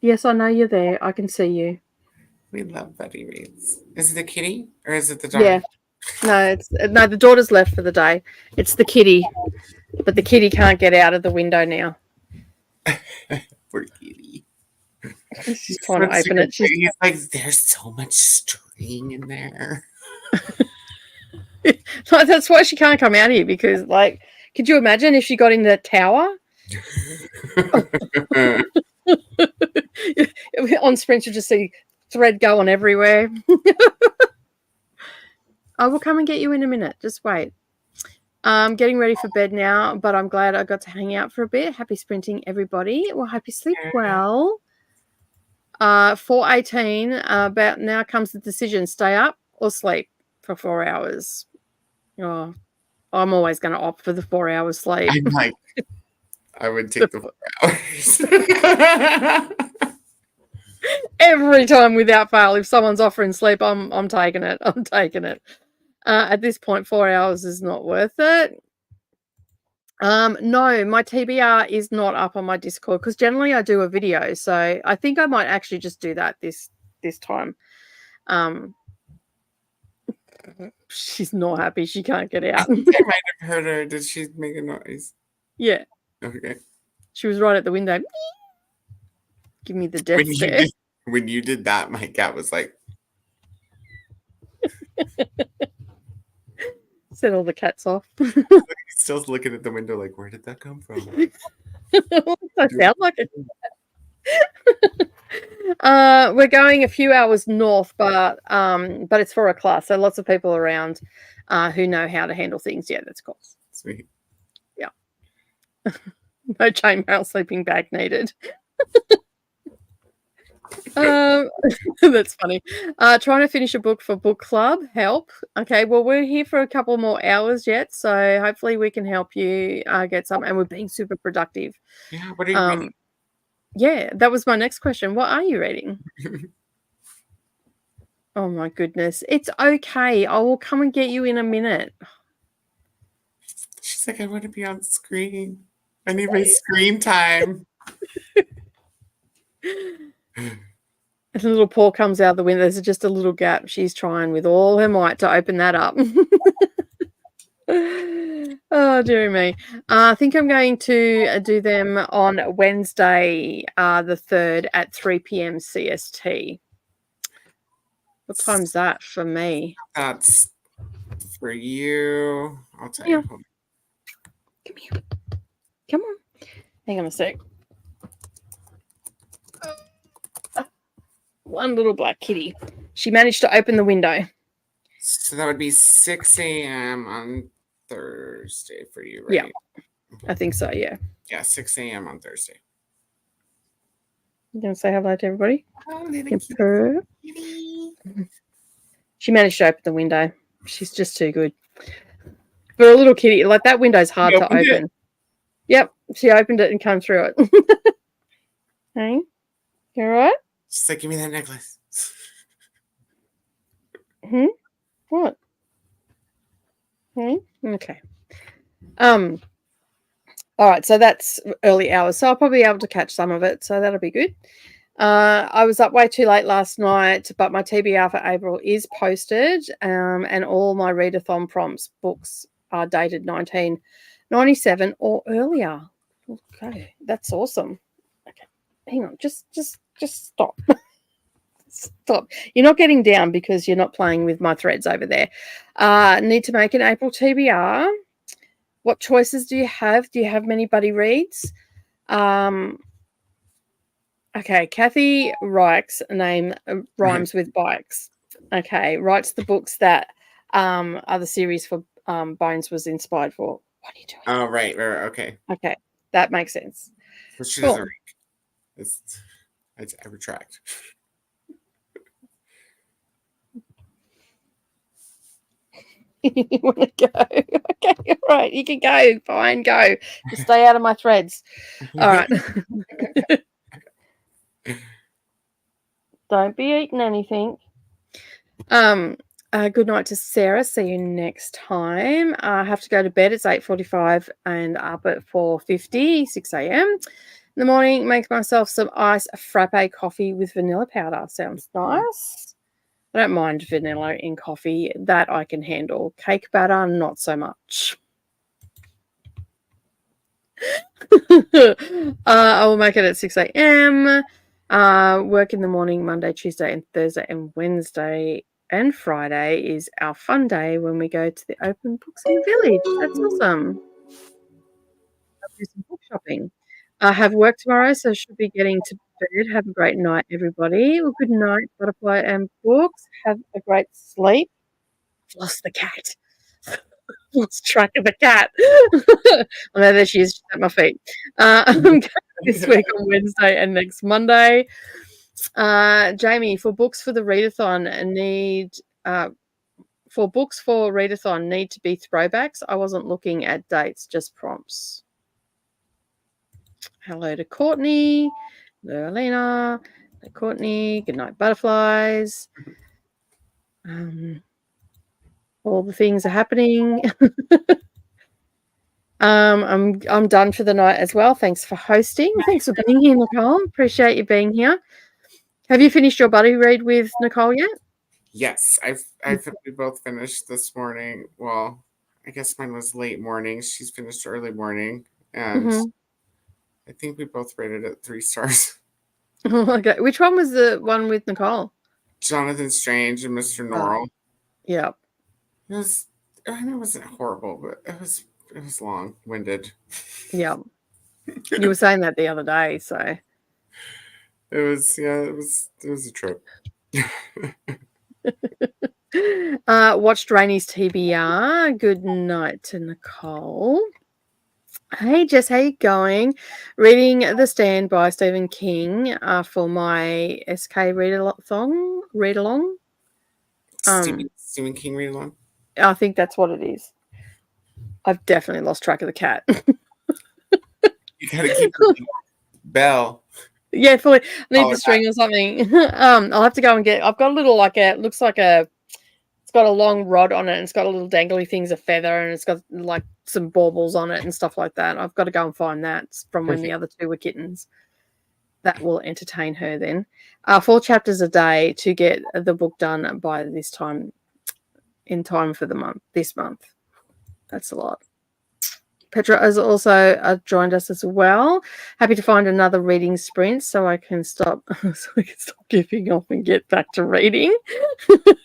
Yes, I know you're there. I can see you. We love Buddy Reads. Is it the kitty or is it the dog? Yeah. No, the daughter's left for the day. It's the kitty. But the kitty can't get out of the window now. Poor kitty. She's trying to open it. He's like, there's so much string staying in there. That's why she can't come out here because, like, could you imagine if she got in the tower? On Sprint, you just see thread going everywhere. I will come and get you in a minute. Just wait. I'm getting ready for bed now, but I'm glad I got to hang out for a bit. Happy sprinting, everybody. Well, happy sleep well. 4:18. About now comes the decision: stay up or sleep for 4 hours. Oh, I'm always going to opt for the 4 hours sleep. I'm like, I would take the 4 hours. Every time without fail, if someone's offering sleep, I'm taking it. I'm taking it. At this point, 4 hours is not worth it. No, my TBR is not up on my Discord because generally I do a video, so I think I might actually just do that this time. She's not happy. She can't get out. I might have heard her. Did she make a noise? Yeah. Okay. She was right at the window. Give me the death stare. When you did that, my cat was like... Set all the cats off. Still looking at the window like, where did that come from? I sound like it. We're going a few hours north, but it's for a class, so lots of people around who know how to handle things. Yeah, that's cool. Sweet. Yeah. No chainmail sleeping bag needed. That's funny. Trying to finish a book for book club. Help. Okay, well, we're here for a couple more hours yet, so hopefully we can help you get some. And we're being super productive. Yeah. What are you reading? Yeah, that was my next question. What are you reading? Oh my goodness. It's okay. I will come and get you in a minute. She's like, I want to be on screen. I need my screen time. A little paw comes out the window. There's just a little gap. She's trying with all her might to open that up. Oh, dear me. I think I'm going to do them on Wednesday, the 3rd at 3 p.m. CST. What time's that for me? That's for you. I'll tell you. Come here. Come on. Hang on a sec. One little black kitty. She managed to open the window. So that would be 6 a.m. on Thursday for you, right? Yeah, I think so, yeah. Yeah, 6 a.m. on Thursday. You going to say hello to everybody? Oh, she managed to open the window. She's just too good. For a little kitty, like that window's hard to open. Yep, she opened it and came through it. Hey, you all right? She's like, give me that necklace. What? Okay. All right, so that's early hours. So I'll probably be able to catch some of it. So that'll be good. I was up way too late last night, but my TBR for April is posted, and all my readathon prompts books are dated 1997 or earlier. Okay, that's awesome. Okay, hang on, just stop. Stop. You're not getting down because you're not playing with my threads over there. Need to make an April TBR. What choices do you have? Do you have many buddy reads? Okay, Kathy Reich's name rhymes with bikes. Okay, writes the books that are the series for Bones was inspired for. What are you doing? Oh, right. Okay. Okay, that makes sense. So she doesn't read. I retract. You want to go? Okay, all right. You can go. Fine, go. Just stay out of my threads. All right. Don't be eating anything. Good night to Sarah. See you next time. I have to go to bed. It's 8:45 and up at 4:50, 6 a.m. in the morning. Make myself some iced frappe coffee with vanilla powder. Sounds nice. I don't mind vanilla in coffee. That I can handle. Cake batter, not so much. I will make it at 6 a.m. Work in the morning, Monday, Tuesday, and Thursday, and Wednesday and Friday is our fun day when we go to the open books in the village. That's awesome. I'll do some book shopping. I have work tomorrow, so I should be getting to bed. Have a great night, everybody. Well, good night, Butterfly and Books. Have a great sleep. Lost the cat. Lost track of the cat. Oh, no, there she is at my feet. I'm going this week on Wednesday and next Monday. Jamie, for books for the readathon need to be throwbacks. I wasn't looking at dates, just prompts. Hello to Courtney. Hello, Elena. Hello, Courtney. Good night, butterflies. All the things are happening. I'm done for the night as well. Thanks for hosting. Thanks for being here, Nicole. Appreciate you being here. Have you finished your buddy read with Nicole yet? Yes, we both finished this morning. Well, I guess mine was late morning. She's finished early morning, and I think we both rated it 3 stars. Okay, which one was the one with Nicole? Jonathan Strange and Mr. Norrell. Yeah, it wasn't horrible, but it was long-winded. Yeah, you were saying that the other day, so it was a trip. Watched Rainy's TBR. Good night to Nicole. Hey Jess, how you going? Reading The Stand by Stephen King for my SK read along. Stephen King read along. I think that's what it is. I've definitely lost track of the cat. You gotta keep Belle. Yeah, fully. I need the string or something. I'll have to go and get. I've got a little looks like it's got a long rod on it, and it's got a little dangly things, a feather, and it's got like some baubles on it and stuff like that. I've got to go and find that from when the other 2 were kittens. That will entertain her then. 4 chapters a day to get the book done by this time, in time for this month. That's a lot. Petra has also joined us as well. Happy to find another reading sprint so I can stop giving off and get back to reading.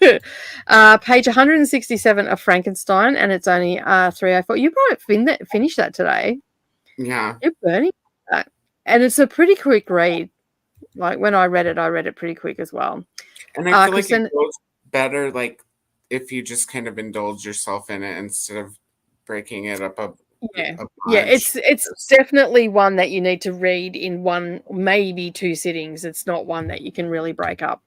Page 167 of Frankenstein, and it's only 304. You probably finished that today. Yeah. You're burning that. And it's a pretty quick read. Like when I read it pretty quick as well. And I feel like it goes better like if you just kind of indulge yourself in it instead of breaking it up it's definitely one that you need to read in 1, maybe 2 sittings. It's not one that you can really break up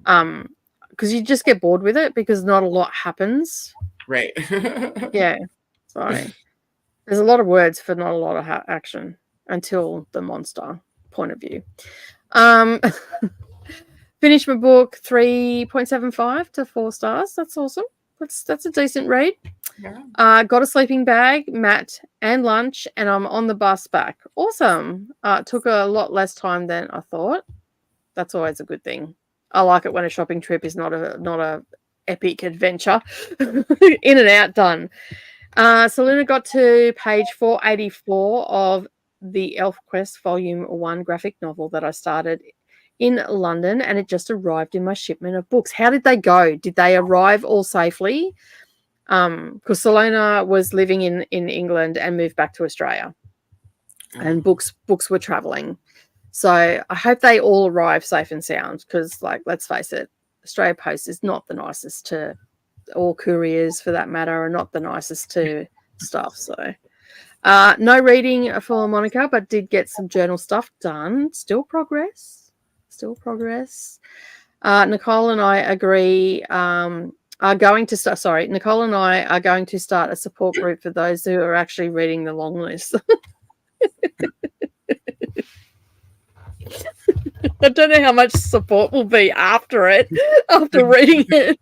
because you just get bored with it because not a lot happens, right? Yeah, sorry, there's a lot of words for not a lot of action until the monster point of view. Finished my book, 3.75 to 4 stars. That's awesome. That's a decent read. Yeah. Got a sleeping bag, mat, and lunch, and I'm on the bus back. Awesome. Took a lot less time than I thought. That's always a good thing. I like it when a shopping trip is not a epic adventure. In and out, done. Selena got to page 484 of the Elf Quest Volume 1 graphic novel that I started in London, and it just arrived in my shipment of books. How did they go? Did they arrive all safely? Because Selena was living in England and moved back to Australia, and books were traveling. So I hope they all arrive safe and sound because, like, let's face it, Australia Post is not the nicest to, or couriers for that matter, are not the nicest to stuff. So no reading for Monica, but did get some journal stuff done. Still progress. Nicole and I agree. Nicole and I are going to start a support group for those who are actually reading the long list. I don't know how much support will be after reading it.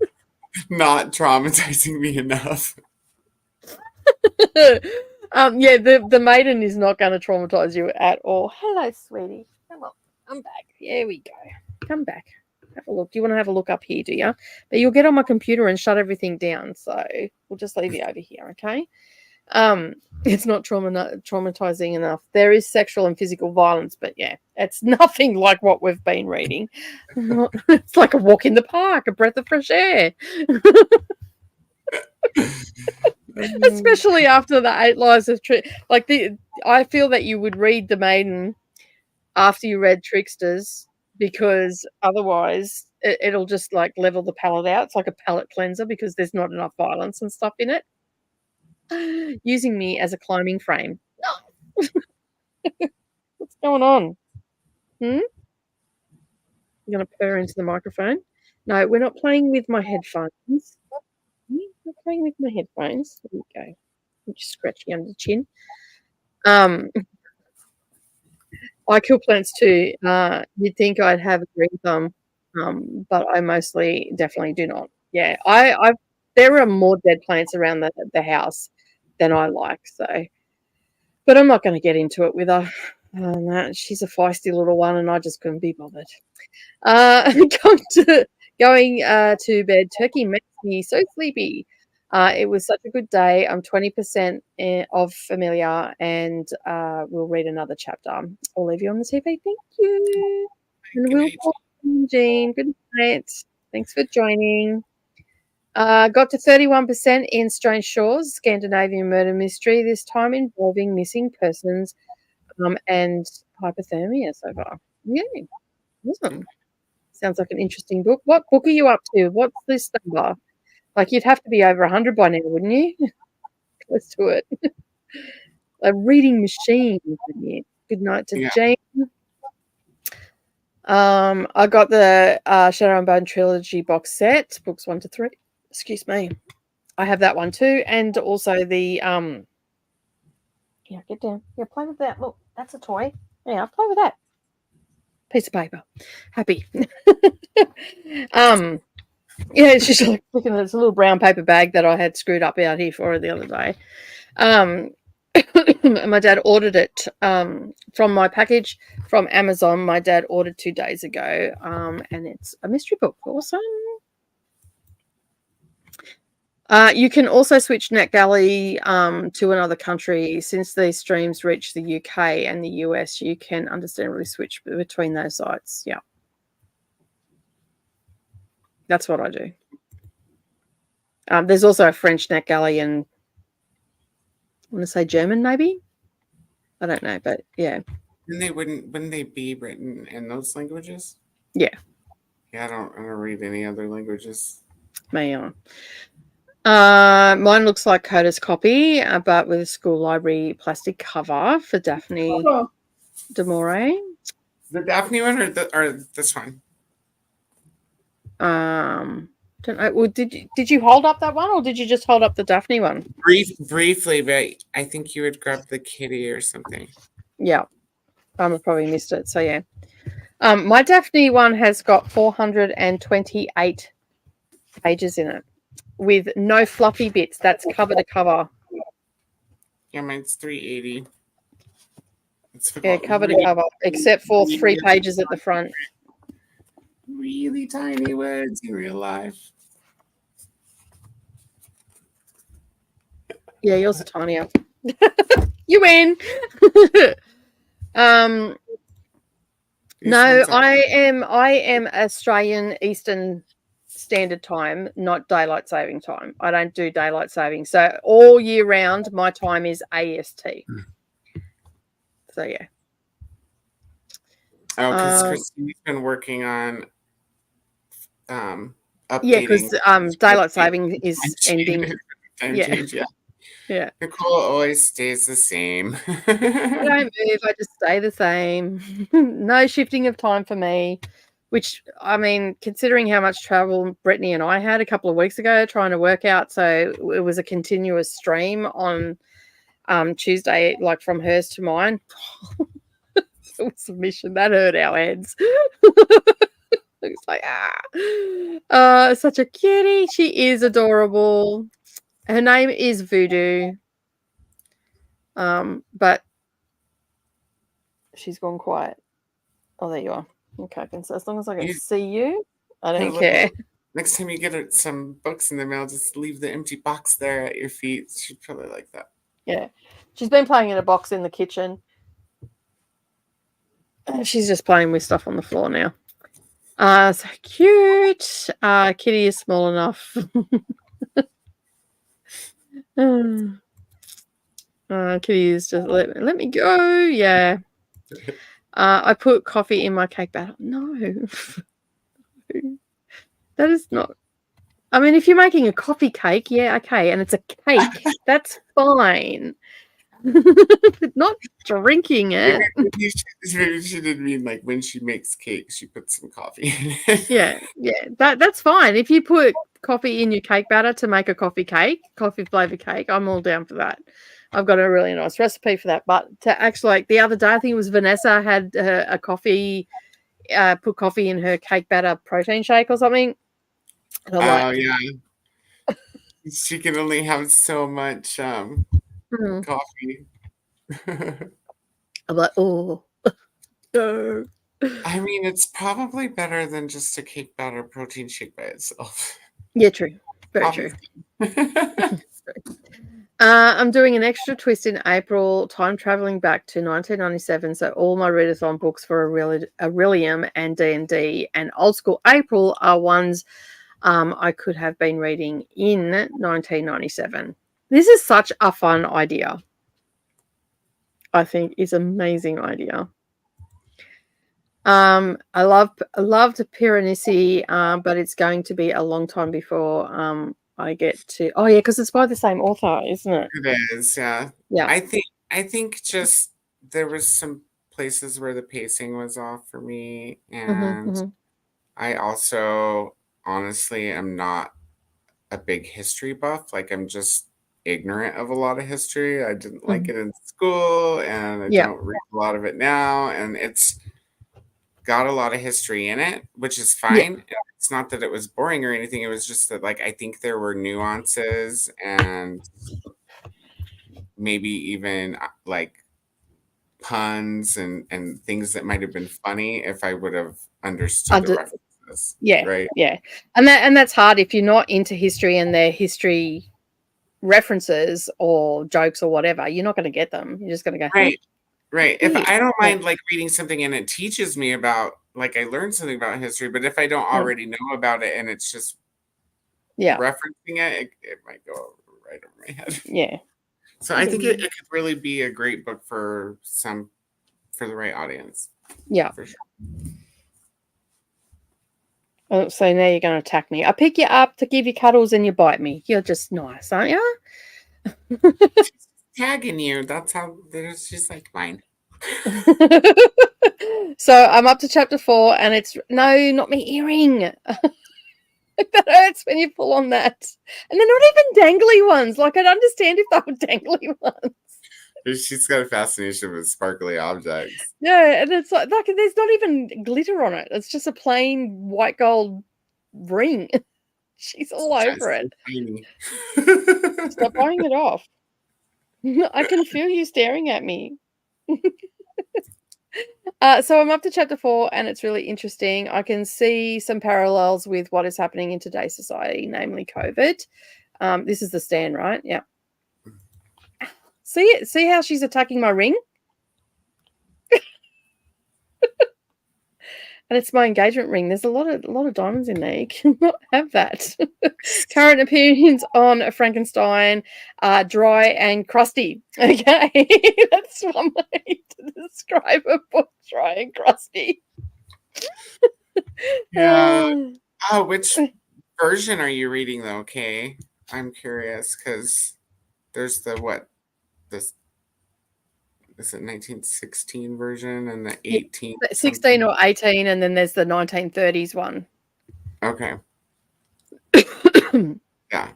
Not traumatizing me enough. Yeah, the maiden is not going to traumatize you at all. Hello, sweetie. Come on, I'm back. Here we go. Come back. Have a look. Do you want to have a look up here, do you? But you'll get on my computer and shut everything down. So we'll just leave you over here, okay? It's not traumatizing enough. There is sexual and physical violence, but yeah, it's nothing like what we've been reading. It's like a walk in the park, a breath of fresh air. Especially after the 8 Lives of I feel that you would read The Maiden after you read Tricksters, because otherwise it'll just like level the palate out. It's like a palate cleanser because there's not enough violence and stuff in it. Using me as a climbing frame. What's going on? You're going to purr into the microphone? No, we're not playing with my headphones. We're playing with my headphones. There we go. I'm just scratching under the chin. I kill plants too. You'd think I'd have a green thumb, but I definitely do not. Yeah, there are more dead plants around the house than I like. So, but I'm not going to get into it with her. She's a feisty little one, and I just couldn't be bothered. Going to bed. Turkey makes me so sleepy. It was such a good day. I'm 20% of familiar, and we'll read another chapter. I'll leave you on the TV. Thank you. And we'll talk, Jean. Good night. Thanks for joining. Got to 31% in Strange Shores, Scandinavian murder mystery, this time involving missing persons and hypothermia so far. Yeah, awesome. Sounds like an interesting book. What book are you up to? What's this number? Like, you'd have to be over 100 by now, wouldn't you? Close to it. A reading machine, wouldn't you? Good night to Jane. I got the Shadow and Bone trilogy box set, books 1 to 3. Excuse me. I have that one too, and also the get down. Yeah, play with that. Look, that's a toy. Yeah, I'll play with that. Piece of paper. Happy. Yeah, she's like looking at this little brown paper bag that I had screwed up out here for her the other day. My dad ordered it from my package from Amazon. My dad ordered 2 days ago, and it's a mystery book. Awesome. You can also switch NetGalley to another country. Since these streams reach the UK and the US, you can understandably switch between those sites. Yeah. That's what I do. There's also a French NetGalley and I want to say German, maybe. I don't know, but yeah. Wouldn't they be written in those languages? Yeah. Yeah, I don't read any other languages. Mine looks like Coda's copy, but with a school library plastic cover for Daphne du Maurier. The Daphne one or this one? Don't know. Well, did you hold up that one, or did you just hold up the Daphne one? Briefly, but I think you would grab the kitty or something. Yeah, I probably missed it. So yeah, my Daphne one has got 428 pages in it, with no fluffy bits. That's cover to cover. Yeah, mine's 380. Yeah, cover to cover, except for 3 pages at the front. Really tiny words in real life. Yeah, yours are tinier. You win. No, I am Australian Eastern Standard Time, not daylight saving time. I don't do daylight saving. So all year round, my time is AST. So yeah. Oh, because Christine's been working on updating. Yeah, because daylight saving is ending. Yeah. Nicole always stays the same. I don't move. I just stay the same. No shifting of time for me. Which, I mean, considering how much travel Brittany and I had a couple of weeks ago trying to work out, so it was a continuous stream on Tuesday, like from hers to mine. It was a mission that hurt our heads. It's like such a cutie. She is adorable. Her name is Voodoo. But she's gone quiet. Oh, there you are. Okay, so as long as I can see you, I don't care. Next time you get some books in the mail, just leave the empty box there at your feet. She'd probably like that. Yeah. She's been playing in a box in the kitchen. She's just playing with stuff on the floor now. So cute. Kitty is small enough. Kitty is just let me go. Yeah. I put coffee in my cake batter. No. That is not. I mean, if you're making a coffee cake, yeah, okay, and it's a cake, that's fine. But not drinking it. Maybe she didn't mean like when she makes cake, she puts some coffee in it. Yeah, that's fine. If you put coffee in your cake batter to make a coffee cake, coffee flavored cake, I'm all down for that. I've got a really nice recipe for that. But to actually, like the other day, I think it was Vanessa had a coffee, put coffee in her cake batter protein shake or something. And I'm yeah. She can only have so much coffee. I'm like, oh, no. I mean, it's probably better than just a cake batter protein shake by itself. Yeah, true. Very true. I'm doing an extra twist in April, time traveling back to 1997. So all my readathon books for Aurelium and D&D and Old School April are ones I could have been reading in 1997. This is such a fun idea. I think is an amazing idea. I loved Piranesi, but it's going to be a long time before I get to. Oh yeah, because it's by the same author, isn't it? It is, yeah. Yeah. I think just there was some places where the pacing was off for me, and I also honestly am not a big history buff. Like I'm just ignorant of a lot of history. I didn't like it in school, and I don't read a lot of it now, and it's got a lot of history in it, which is fine. Yeah. It's not that it was boring or anything. It was just that, like, I think there were nuances and maybe even like puns and things that might have been funny if I would have understood the references. Yeah, right. Yeah, and that's hard if you're not into history and their history references or jokes or whatever. You're not going to get them. You're just going to go right. If I don't mind like reading something and it teaches me about, like, I learned something about history, but if I don't already know about it and it's just referencing it might go right over my head. Yeah. So I think it could really be a great book for the right audience. Yeah. For sure. Oh, so now you're going to attack me. I pick you up to give you cuddles and you bite me. You're just nice, aren't you? Tagging you. That's how there's just like mine. So I'm up to chapter 4 and it's no, not my earring. That hurts when you pull on that. And they're not even dangly ones. Like I'd understand if they were dangly ones. She's got a fascination with sparkly objects. Yeah, and it's like there's not even glitter on it. It's just a plain white gold ring. She's all over it. Stop buying it off. I can feel you staring at me. So I'm up to chapter 4 and it's really interesting. I can see some parallels with what is happening in today's society, namely COVID. This is the Stand, right? Yeah. See how she's attacking my ring? And it's my engagement ring. There's a lot of diamonds in there. You cannot have that. Current opinions on Frankenstein, dry and crusty. Okay, that's one way to describe a book, dry and crusty. Yeah. Oh, which version are you reading though, Kay? I'm curious because there's this is it 1916 version and the 18 16 or 18, and then there's the 1930s one. Okay. Yeah.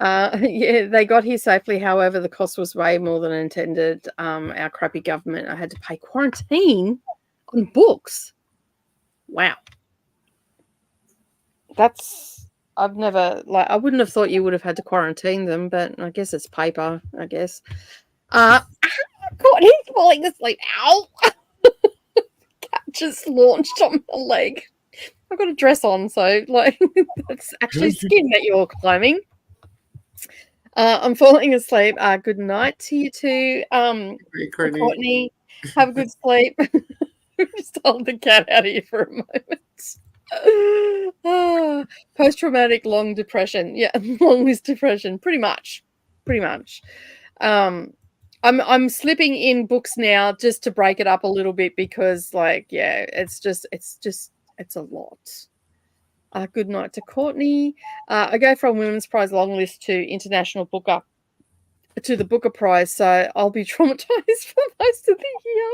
Yeah, they got here safely. However, the cost was way more than intended. Our crappy government, I had to pay quarantine on books. Wow. I've never, I wouldn't have thought you would have had to quarantine them, but I guess it's paper, I guess. God, he's falling asleep. Ow! Cat just launched on my leg. I've got a dress on, so that's actually skin that you're climbing. I'm falling asleep. Good night to you two. Hey, Courtney. Courtney, have a good sleep. Just hold the cat out of you for a moment. Post-traumatic long depression. Yeah, long list depression. Pretty much. I'm slipping in books now just to break it up a little bit because, like, yeah, it's a lot. Good night to Courtney. I go from Women's Prize long list to International Booker to the Booker Prize, so I'll be traumatized for most of the year.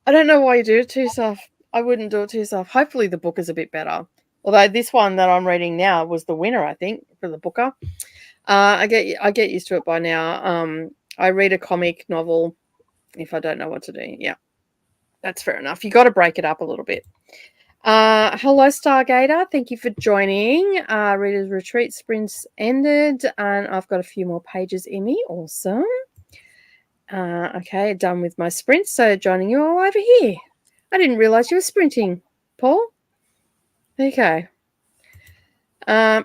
I don't know why you do it to yourself. I wouldn't do it to yourself. Hopefully the book is a bit better. Although this one that I'm reading now was the winner, I think, for the Booker. I get used to it by now. I read a comic novel if I don't know what to do. Yeah, that's fair enough. You got to break it up a little bit. Hello, Stargater. Thank you for joining. Reader's Retreat sprints ended, and I've got a few more pages in me. Awesome. Okay, done with my sprint. So joining you all over here. I didn't realize you were sprinting, Paul. Okay. No.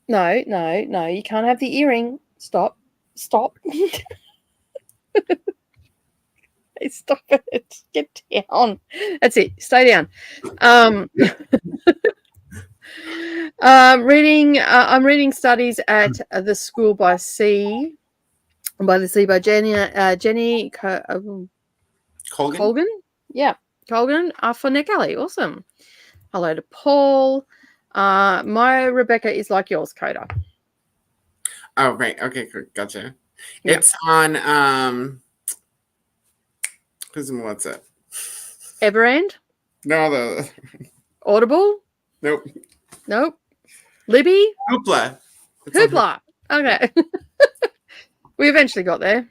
You can't have the earring. Stop. Stop it. Get down. That's it. Stay down. I'm reading Studies at the School by the Sea by Jenny Colgan. Yeah, Colgan for Nick Alley. Awesome. Hello to Paul. My Rebecca is like yours, Coda. Oh, right. Okay, gotcha. Yep. It's on what's it? Everend? No, the Audible? Nope. Libby? Hoopla. Okay. We eventually got there.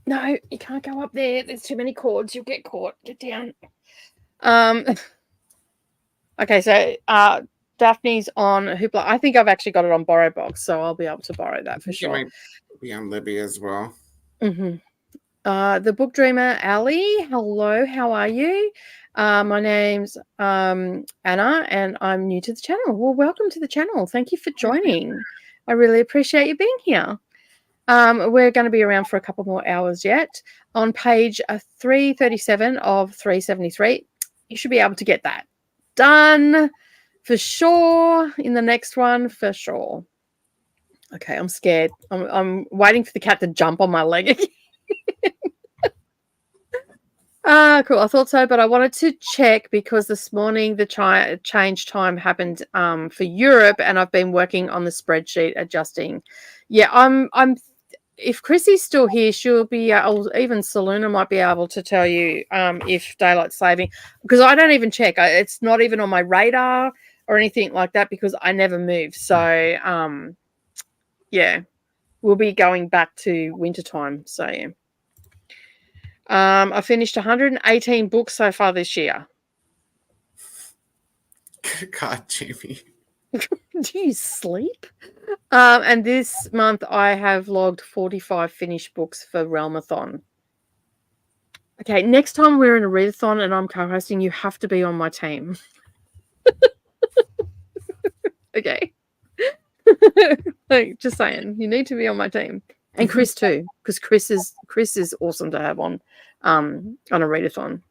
No, you can't go up there. There's too many cords. You'll get caught. Get down. Okay, so Daphne's on Hoopla. I think I've actually got it on BorrowBox, so I'll be able to borrow that for sure. It might be on Libby as well. Mm-hmm. The Book Dreamer, Ali. Hello, how are you? My name's Anna, and I'm new to the channel. Well, welcome to the channel. Thank you for joining. I really appreciate you being here. We're going to be around for a couple more hours yet. On page 337 of 373, you should be able to get that done for sure. In the next one, for sure. Okay, I'm scared. I'm waiting for the cat to jump on my leg again. Cool. I thought so, but I wanted to check because this morning the change time happened for Europe, and I've been working on the spreadsheet adjusting. Yeah, I'm. If Chrissy's still here, she'll be. Even Saluna might be able to tell you if daylight saving, because I don't even check. It's not even on my radar or anything like that because I never move. So yeah, we'll be going back to wintertime. So yeah. I finished 118 books so far this year. God, Jamie. Do you sleep? And this month I have logged 45 finished books for Realmathon. Okay, next time we're in a readathon and I'm co-hosting, you have to be on my team. Okay. Like, just saying, you need to be on my team. And Chris too, because Chris is awesome to have on a readathon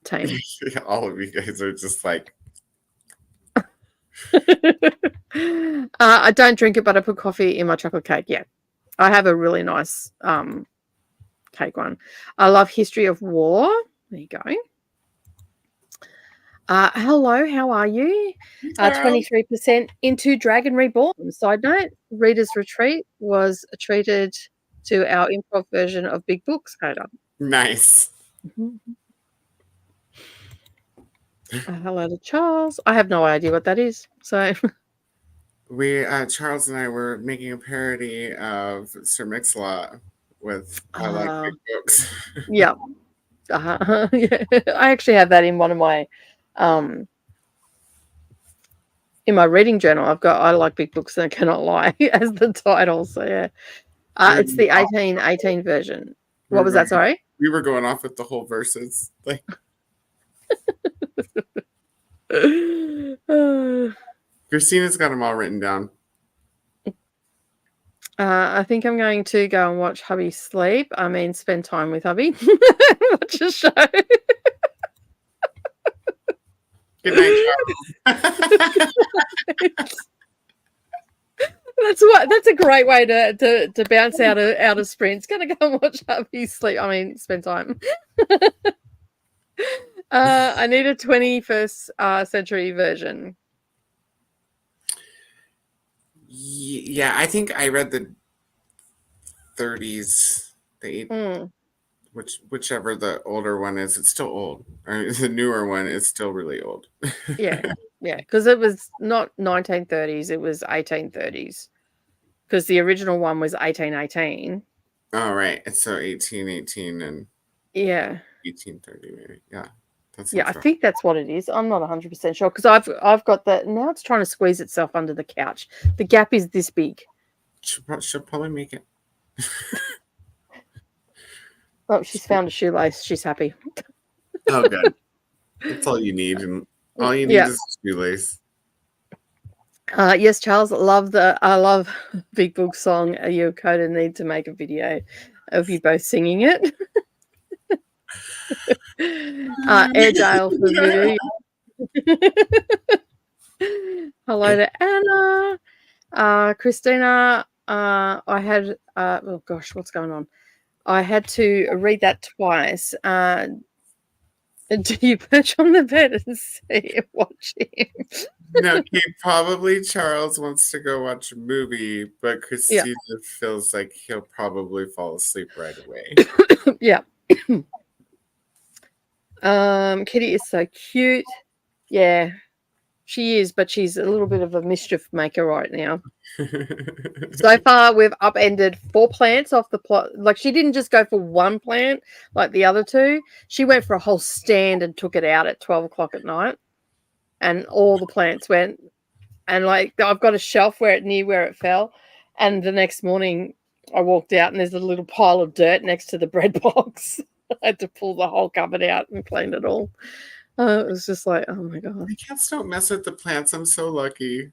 team. All of you guys are just like I don't drink it, but I put coffee in my chocolate cake. Yeah, I have a really nice cake one. I love History of War. There you go. Hello, how are you? 23% into Dragon Reborn. Side note, Reader's Retreat was treated to our improv version of Big Books, Coda. Nice. Mm-hmm. Hello to Charles. I have no idea what that is. So we Charles and I were making a parody of Sir Mix-a-Lot with I Like Big Books. Yeah. Yeah. I actually have that in one of my in my reading journal. I've got I Like Big Books and I Cannot Lie as the title. So yeah. It's the 1818 version. What was that? Sorry? We were going off with the whole verses. Like Christina's got them all written down. I think I'm going to go and watch hubby sleep. I mean, spend time with hubby. Watch a show. Good night, Charles. That's a great way to bounce out of sprints. Gonna go and watch hubby sleep. I mean, spend time. I need a 21st century version. Yeah, I think I read the 30s, whichever the older one is. It's still old. Or the newer one is still really old. Yeah, because it was not 1930s, it was 1830s. Because the original one was 1818. Oh, right. It's so 1818 and 1830, maybe. Yeah. I think that's what it is. I'm not 100% sure because I've got that now. It's trying to squeeze itself under the couch. The gap is this big. She'll probably make it. Oh, she's found a shoelace. She's happy. Oh, good. That's all you need, and all you need is a shoelace. Yes, Charles. I love Big Book song. You kind of need to make a video of you both singing it. Airedale for me. Hello to Anna. Christina. I had oh gosh, what's going on? I had to read that twice. Do you perch on the bed and watch him? No, probably Charles wants to go watch a movie, but Christina feels like he'll probably fall asleep right away. Yeah. Kitty is so cute. Yeah, she is, but she's a little bit of a mischief maker right now. So far, we've upended 4 plants off the plot. Like, she didn't just go for one plant like the other 2. She went for a whole stand and took it out at 12 o'clock at night. And all the plants went. And, like, I've got a shelf near where it fell. And the next morning, I walked out and there's a little pile of dirt next to the bread box. I had to pull the whole cupboard out and clean it all. It was just like, oh my god! The cats don't mess with the plants. I'm so lucky.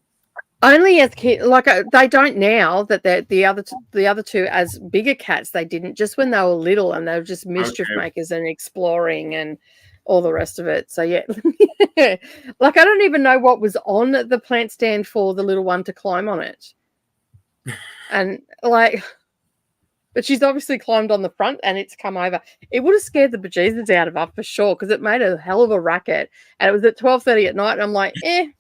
Only as kids, like they don't now. That the other 2 as bigger cats, they didn't. Just when they were little, and they were just mischief makers and exploring and all the rest of it. So yeah, like I don't even know what was on the plant stand for the little one to climb on it, and like. But she's obviously climbed on the front and it's come over. It would have scared the bejesus out of her for sure because it made a hell of a racket. And it was at 12:30 at night. And I'm like, And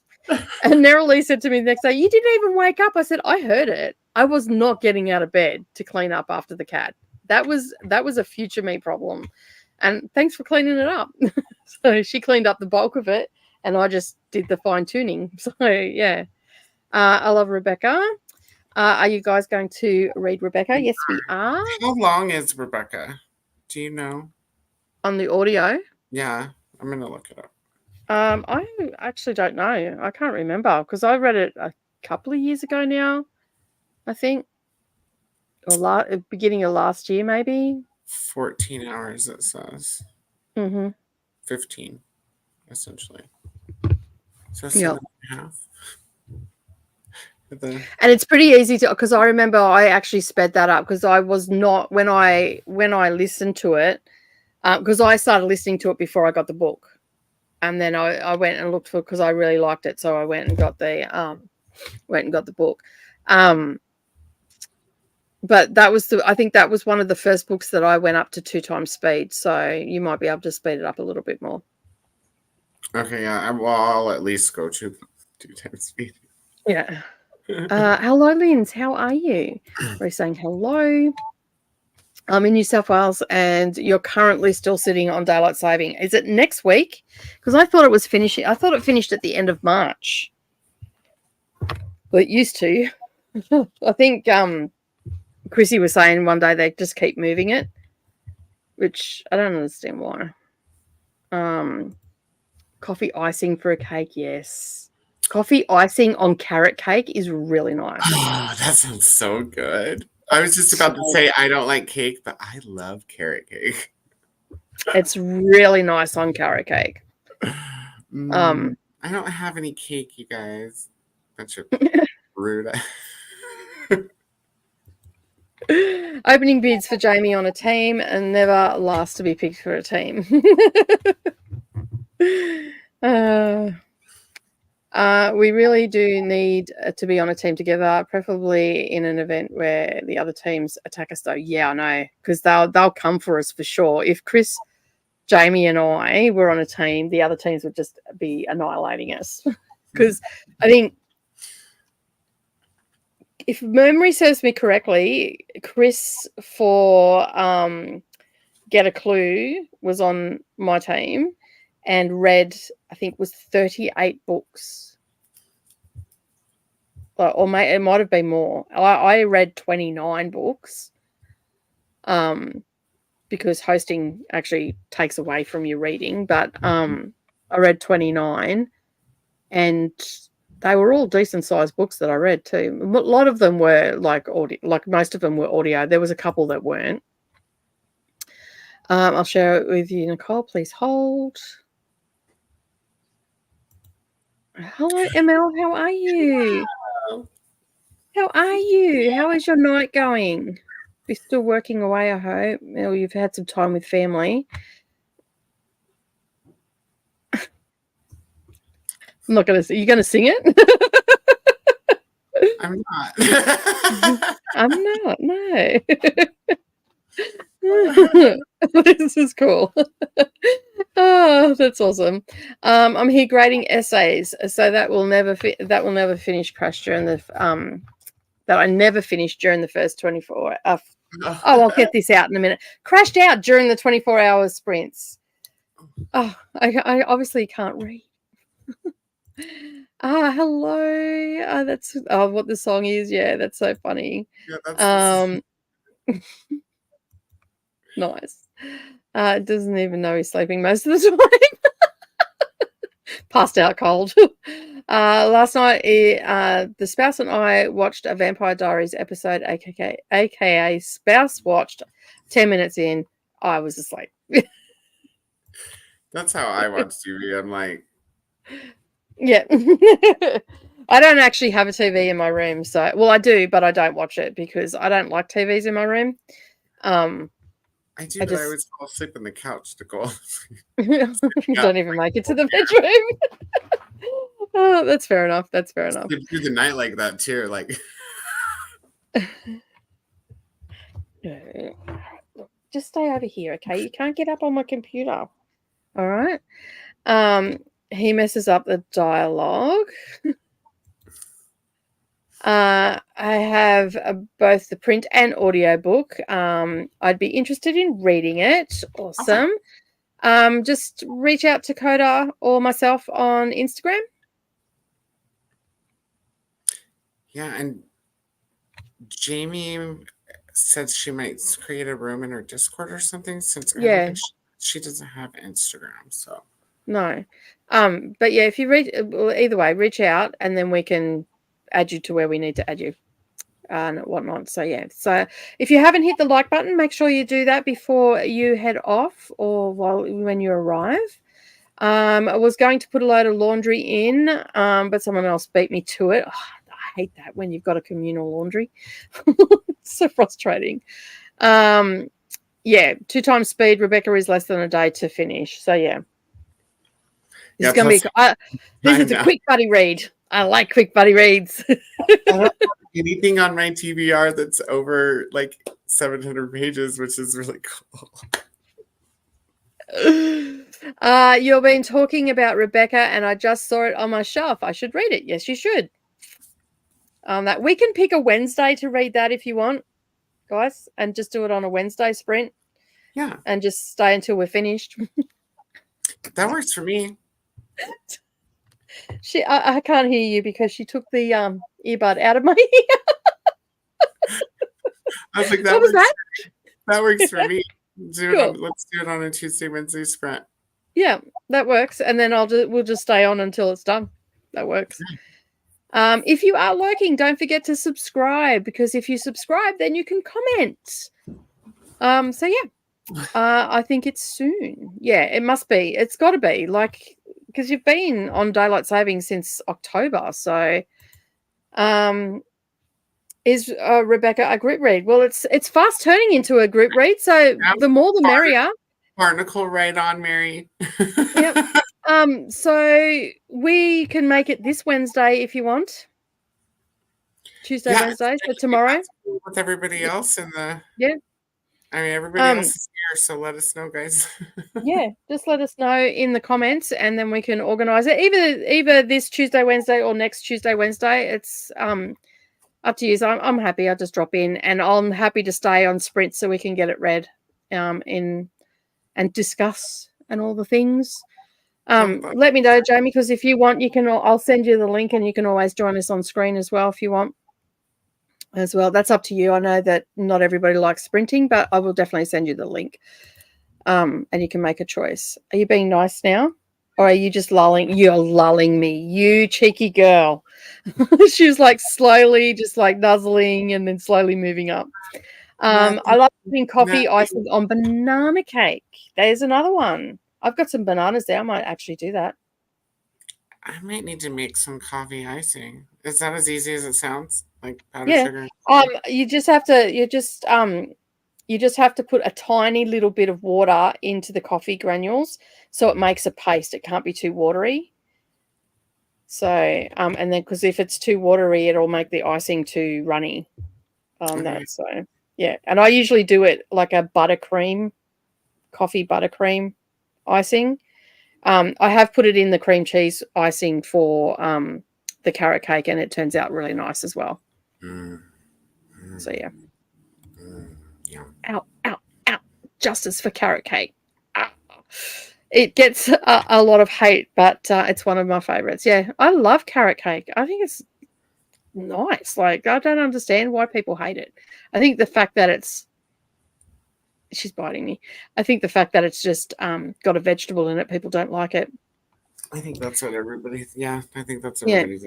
Nerily said to me the next day, you didn't even wake up. I said, I heard it. I was not getting out of bed to clean up after the cat. That was a future me problem. And thanks for cleaning it up. So she cleaned up the bulk of it and I just did the fine tuning. So yeah. I love Rebecca. Are you guys going to read Rebecca? Yes, we are. How long is Rebecca? Do you know? On the audio? Yeah, I'm going to look it up. I actually don't know. I can't remember because I read it a couple of years ago now, I think. Or beginning of last year, maybe. 14 hours, it says. 15, essentially. So 7.5. And it's pretty easy to, because I remember I actually sped that up because I was not when I listened to it, because I started listening to it before I got the book, and then I went and looked for because I really liked it, so I went and got the book. But that was I think that was one of the first books that I went up to 2 times speed, so you might be able to speed it up a little bit more. Okay, yeah, I'll at least go to 2 times speed. Yeah. Hello, Linz. How are you? We're saying hello. I'm in New South Wales, and you're currently still sitting on daylight saving. Is it next week? Because I thought it was finishing. I thought it finished at the end of March. Well, it used to. I think Chrissy was saying one day they just keep moving it, which I don't understand why. Coffee icing for a cake, yes. Coffee icing on carrot cake is really nice. Oh, that sounds so good. I was just about to say I don't like cake, but I love carrot cake. It's really nice on carrot cake. I don't have any cake, you guys. That's rude. Opening bids for Jamie on a team and never last to be picked for a team. We really do need to be on a team together, preferably in an event where the other teams attack us, though. Yeah, I know, because they'll come for us for sure. If Chris, Jamie, and I were on a team, the other teams would just be annihilating us. Because I think, if memory serves me correctly, Chris for Get a Clue was on my team and read, I think, was 38 books. Or it might have been more. I read 29 books because hosting actually takes away from your reading. But I read 29 and they were all decent sized books that I read too. A lot of them were like audio, like most of them were audio. There was a couple that weren't. I'll share it with you, Nicole. Please hold. Hello, ML. How are you? Hello. How are you? How is your night going? You're still working away, I hope. Or you've had some time with family. I'm not going to. You're going to sing it? I'm not. I'm not. No. This is cool. Oh, that's awesome. I'm here grading essays, so that will never finish. Crash during the that I never finished during the first 24. I'll get this out in a minute. Crashed out during the 24-hour sprints. Oh, I obviously can't read. Hello. That's what the song is. Yeah, that's so funny. Yeah, that's nice. Doesn't even know he's sleeping most of the time. Passed out cold. Last night, the spouse and I watched a Vampire Diaries episode, aka spouse watched 10 minutes in. I was asleep. That's how I watch TV. I'm like, yeah. I don't actually have a TV in my room, so I do, but I don't watch it because I don't like TVs in my room. I do, but I always fall asleep on the couch to go. Don't even make it to the bedroom. Oh, that's fair enough. That's fair enough. Through the night like that too, like. Just stay over here, okay? You can't get up on my computer. All right. He messes up the dialogue. I have both the print and audio book. I'd be interested in reading it. Awesome. Okay. Just reach out to Coda or myself on Instagram. Yeah, and Jamie said she might create a room in her Discord or something since I don't think she doesn't have Instagram, so. No. But yeah, if you either way, reach out and then we can add you to where we need to add you and whatnot. So yeah, so if you haven't hit the like button, make sure you do that before you head off or when you arrive. I was going to put a load of laundry in, but someone else beat me to it. Oh, I hate that when you've got a communal laundry. It's so frustrating. Yeah, 2 times speed. Rebecca is less than a day to finish. So yeah. It's going to be this is a quick buddy read. I like quick buddy reads. Anything on my TBR that's over like 700 pages, which is really cool. You've been talking about Rebecca, and I just saw it on my shelf. I should read it. Yes, you should. That we can pick a Wednesday to read that if you want, guys, and just do it on a Wednesday sprint. Yeah, and just stay until we're finished. That works for me. I can't hear you because she took the earbud out of my ear. I was like, what was that? That works for me. Let's do it on a Tuesday, Wednesday sprint. Yeah, that works. And then we'll just stay on until it's done. That works. If you are lurking, don't forget to subscribe, because if you subscribe, then you can comment. So yeah, I think it's soon. Yeah, it must be. It's got to be, like, because you've been on daylight saving since October. So Is Rebecca a group read? Well, it's fast turning into a group read, so the more the merrier. Barnacle right on, Mary. Yep. So we can make it this Wednesday if you want. Tuesday, Wednesday, so tomorrow. With everybody else in the I mean, everybody else is here, so let us know, guys. Yeah, just let us know in the comments, and then we can organize it. Either this Tuesday, Wednesday, or next Tuesday, Wednesday. It's up to you. So I'm happy. I'll just drop in, and I'm happy to stay on Sprint so we can get it read, in and discuss and all the things. Let me know, Jamie, because if you want, you can. I'll send you the link, and you can always join us on screen as well if you want. As well, that's up to you. I know that not everybody likes sprinting, but I will definitely send you the link, and you can make a choice. Are you being nice now, or are you just lulling? You're lulling me, you cheeky girl. She was like slowly, just like nuzzling, and then slowly moving up. I love putting coffee icing on banana cake. There's another one. I've got some bananas there. I might actually do that. I might need to make some coffee icing. Is that as easy as it sounds? Like powdered sugar? You just have to put a tiny little bit of water into the coffee granules so it makes a paste. It can't be too watery. So and then because if it's too watery, it'll make the icing too runny. So yeah. And I usually do it like a coffee buttercream icing. I have put it in the cream cheese icing for the carrot cake, and it turns out really nice as well. So yeah. Ow, ow, ow. Justice for carrot cake. It gets a lot of hate, but it's one of my favorites. Yeah, I love carrot cake. I think it's nice. Like, I don't understand why people hate it. I think the fact that she's biting me. I think the fact that it's just got a vegetable in it, people don't like it. I think that's what everybody's. Yeah, I think that's everybody's.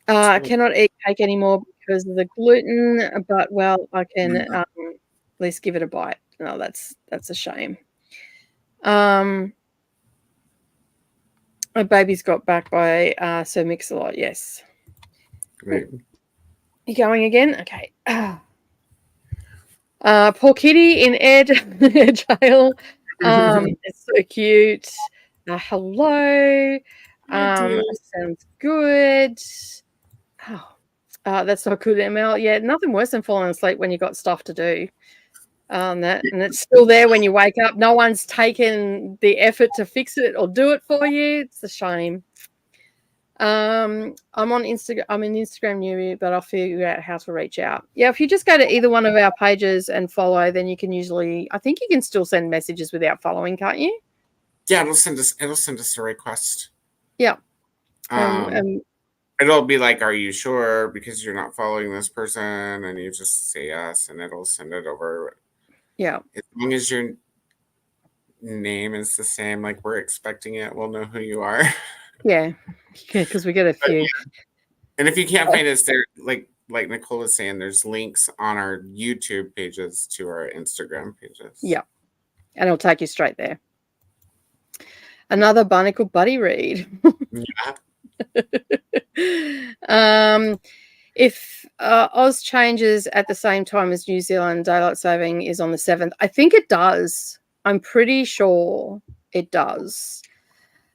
I cannot eat cake anymore because of the gluten, but I can at least give it a bite. No, that's a shame. My baby's got back by Sir Mix-a-Lot. Yes. Great. You going again? Okay. Poor kitty in air jail. It's so cute. Hello. Sounds good. That's not good, ML. Yeah, nothing worse than falling asleep when you got stuff to do. And it's still there when you wake up. No one's taken the effort to fix it or do it for you. It's a shame. I'm on Instagram. I'm an Instagram newbie, but I'll figure out how to reach out. Yeah, if you just go to either one of our pages and follow, then you can I think you can still send messages without following, can't you? Yeah, it'll send us a request. Yeah. It'll be like, are you sure? Because you're not following this person, and you just say yes, and it'll send it over. Yeah. As long as your name is the same, like we're expecting it, we'll know who you are. Yeah, because we get a few. And if you can't find us there, like Nicole was saying, there's links on our YouTube pages to our Instagram pages. Yeah, and it'll take you straight there. Another Barnacle Buddy read. Yeah. If Oz changes at the same time as New Zealand, daylight saving is on the 7th. I think it does. I'm pretty sure it does.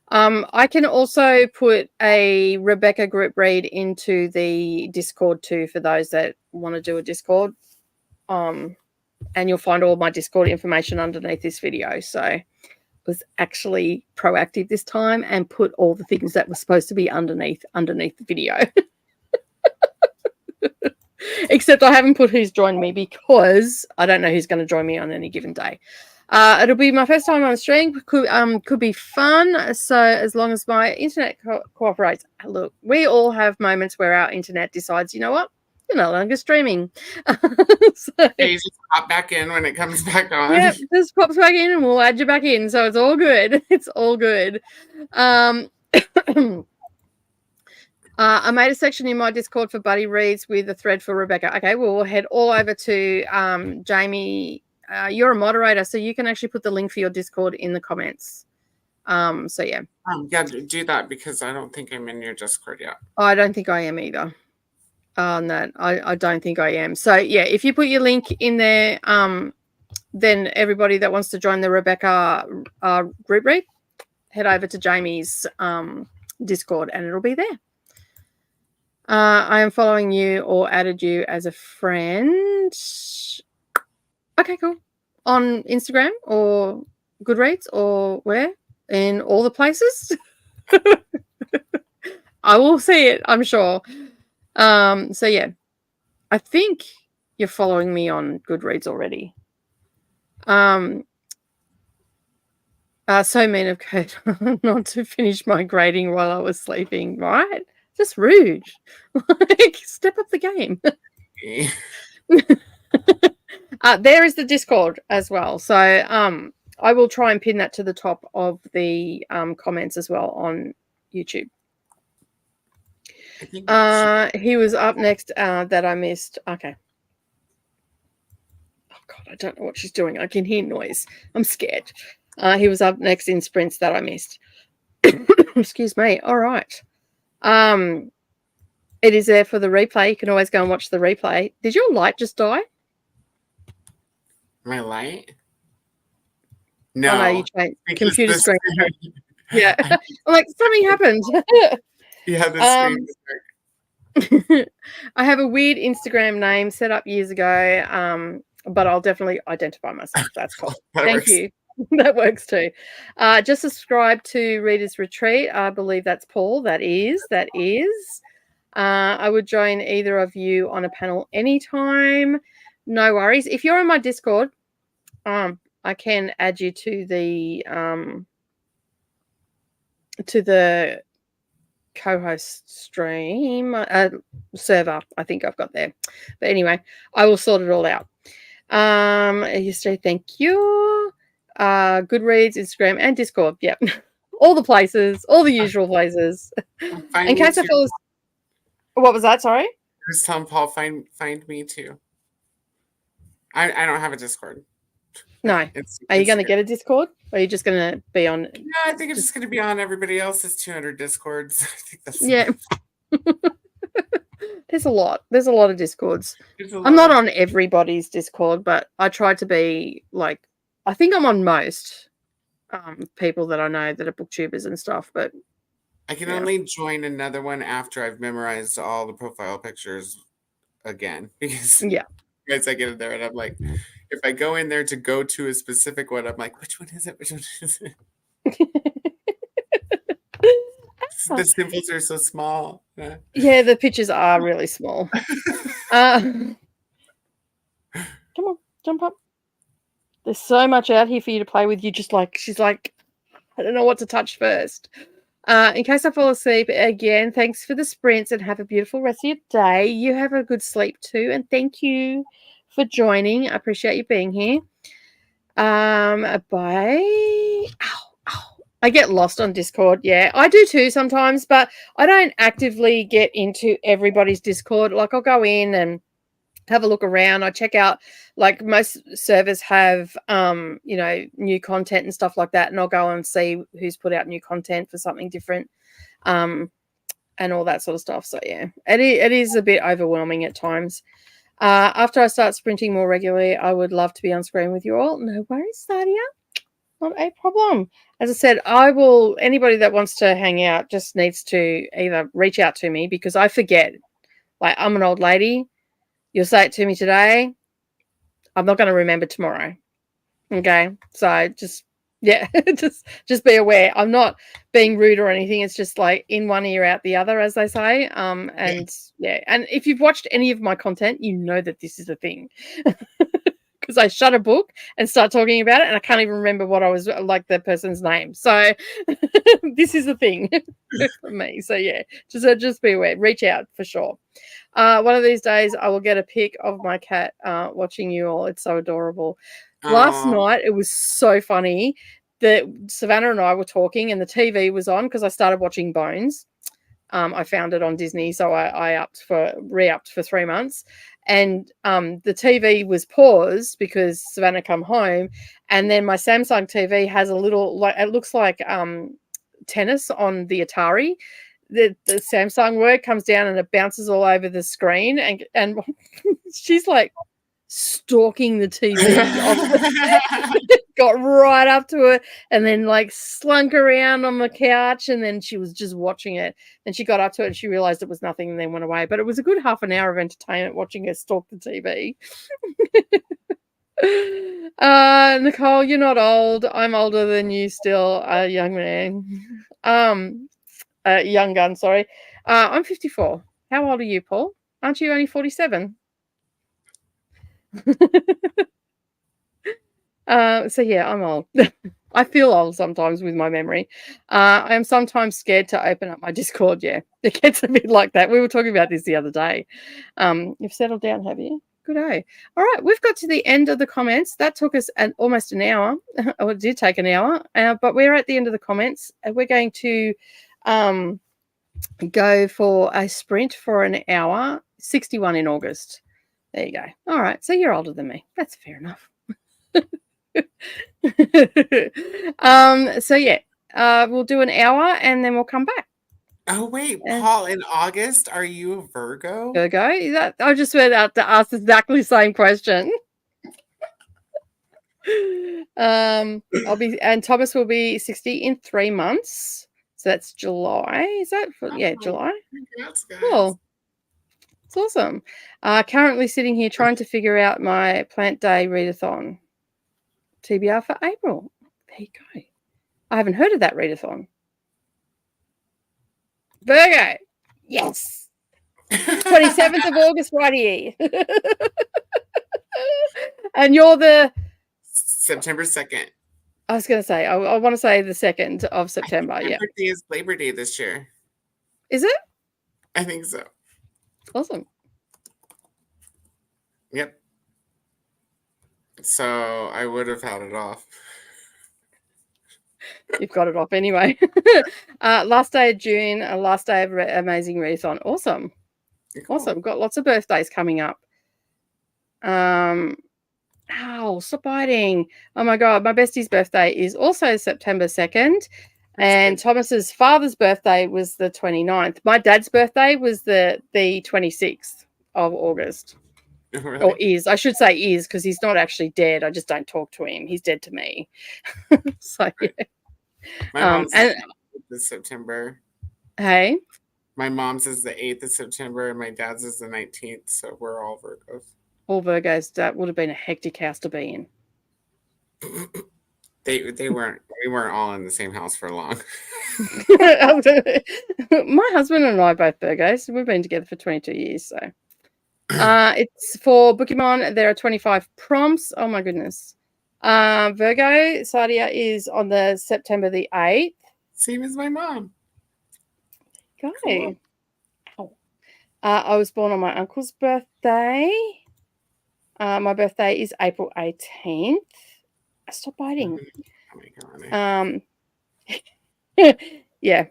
I can also put a Rebecca group read into the Discord too for those that want to do a Discord. And you'll find all my Discord information underneath this video. So I was actually proactive this time and put all the things that were supposed to be underneath the video. Except I haven't put who's joined me because I don't know who's going to join me on any given day. It'll be my first time on stream. Could be fun. So as long as my internet cooperates. Look, we all have moments where our internet decides, you know what? You're no longer streaming. So, you just pop back in when it comes back on. Yep, just pops back in and we'll add you back in. So it's all good. It's all good. I made a section in my Discord for Buddy Reads with a thread for Rebecca. Okay, well, we'll head all over to Jamie. You're a moderator, so you can actually put the link for your Discord in the comments. So yeah. Yeah, do that because I don't think I'm in your Discord yet. I don't think I am either. On that, I don't think I am. So yeah, if you put your link in there, then everybody that wants to join the Rebecca group read, head over to Jamie's Discord and it'll be there. I am following you or added you as a friend. Okay, cool. On Instagram or Goodreads or where? In all the places. I will see it, I'm sure. So yeah, I think you're following me on Goodreads already. So mean of Kate not to finish my grading while I was sleeping, right? Just rude. Like, step up the game. There is the Discord as well. So I will try and pin that to the top of the comments as well on YouTube. He was up next that I missed. Okay. Oh God, I don't know what she's doing. I can hear noise. I'm scared. He was up next in sprints that I missed. Excuse me. All right. It is there for the replay. You can always go and watch the replay. Did your light just die? My light? No. Oh, no, you changed computer screen. Yeah. I'm like, something happened. Yeah, the screen. I have a weird Instagram name set up years ago, but I'll definitely identify myself. That's cool. Thank you. That works too. Just subscribe to Reader's Retreat. I believe that's Paul. That is. I would join either of you on a panel anytime. No worries. If you're on my Discord, I can add you to the co-host stream server. I think I've got there. But anyway, I will sort it all out. You say thank you. Goodreads, Instagram, and Discord. Yep. All the places, all the usual places. In case I fall. What was that? Sorry? Just tell Paul find me too. I don't have a Discord. No. Are you going to get a Discord? Or are you just going to be on? No, I think it's just going to be on everybody else's 200 Discords. I think that's yeah. There's a lot. There's a lot of Discords. I'm not on everybody's Discord, but I try to be like, I think I'm on most people that I know that are booktubers and stuff, but I can only join another one after I've memorized all the profile pictures again. Because I get in there and I'm like, if I go in there to go to a specific one, I'm like, which one is it? Which one is it? The symbols are so small. Yeah, the pictures are really small. Come on, jump up. There's so much out here for you to play with. She's like, I don't know what to touch first. In case I fall asleep, again, thanks for the sprints and have a beautiful rest of your day. You have a good sleep too. And thank you for joining. I appreciate you being here. Bye. Ow. I get lost on Discord. Yeah, I do too sometimes, but I don't actively get into everybody's Discord. Like, I'll go in and have a look around. I check out, like, most servers have, new content and stuff like that. And I'll go and see who's put out new content for something different, and all that sort of stuff. So yeah, it is a bit overwhelming at times. After I start sprinting more regularly, I would love to be on screen with you all. No worries, Sadia. Not a problem. As I said, anybody that wants to hang out just needs to either reach out to me, because I forget. Like, I'm an old lady. You'll say it to me today. I'm not going to remember tomorrow. Okay. So just be aware. I'm not being rude or anything. It's just like in one ear out the other, as they say. And if you've watched any of my content, you know that this is a thing. Because I shut a book and start talking about it, and I can't even remember what I was like, the person's name. So this is the thing for me. So yeah, just be aware. Reach out for sure. One of these days, I will get a pic of my cat watching you all. It's so adorable. Last night, it was so funny that Savannah and I were talking, and the TV was on because I started watching Bones. I found it on Disney, so I re-upped for 3 months. and the TV was paused because Savannah come home, and then my Samsung TV has a little, like, it looks like tennis on the Atari. The Samsung word comes down and it bounces all over the screen, and she's like stalking the TV off the got right up to it, and then like slunk around on the couch, and then she was just watching it, and she got up to it and she realized it was nothing and then went away. But it was a good half an hour of entertainment watching her stalk the TV. Nicole, you're not old. I'm older than you still, young man. Young gun, sorry. I'm 54. How old are you, Paul? Aren't you only 47? So yeah, I'm old. I feel old sometimes with my memory. I am sometimes scared to open up my Discord. Yeah, it gets a bit like that. We were talking about this the other day. You've settled down, have you? Good day. All right, we've got to the end of the comments. That took us almost an hour. Or it did take an hour, but we're at the end of the comments. We're going to go for a sprint for an hour. 61 in August. There you go. All right, so you're older than me. That's fair enough. So yeah, we'll do an hour and then we'll come back. Oh wait, Paul, in August, are you a Virgo? Virgo? I just went out to ask exactly the same question. I'll be, and Thomas will be 60 in 3 months. So that's July. Is that July? Congrats, guys. Cool. It's awesome. Currently sitting here trying to figure out my Plant Day readathon. TBR for April. There you go. I haven't heard of that readathon. Virgo. Yes. 27th of August, right here. And you're the September 2nd. I was going to say, I want to say the 2nd of September. Yeah. Birthday is Labor Day this year. Is it? I think so. Awesome. Yep. So I would have had it off. You've got it off anyway. Last day of June, last day of Amazing Readathon. Awesome. Cool. Awesome. Got lots of birthdays coming up. Ow, stop biting. Oh my God. My bestie's birthday is also September 2nd. And Thomas's father's birthday was the 29th. My dad's birthday was the 26th of August. Really? Or is. I should say is, because he's not actually dead. I just don't talk to him. He's dead to me. So, yeah. My mom's this September. Hey? My mom's is the 8th of September and my dad's is the 19th. So we're all Virgos. All Virgos. That would have been a hectic house to be in. We weren't all in the same house for long. My husband and I are both Virgos. We've been together for 22 years. So it's for Pokemon. There are 25 prompts. Oh my goodness. Virgo, Sadia is on the September the 8th. Same as my mom. Okay. Cool. I was born on my uncle's birthday. My birthday is April 18th. Stop biting. Oh my God. Yeah.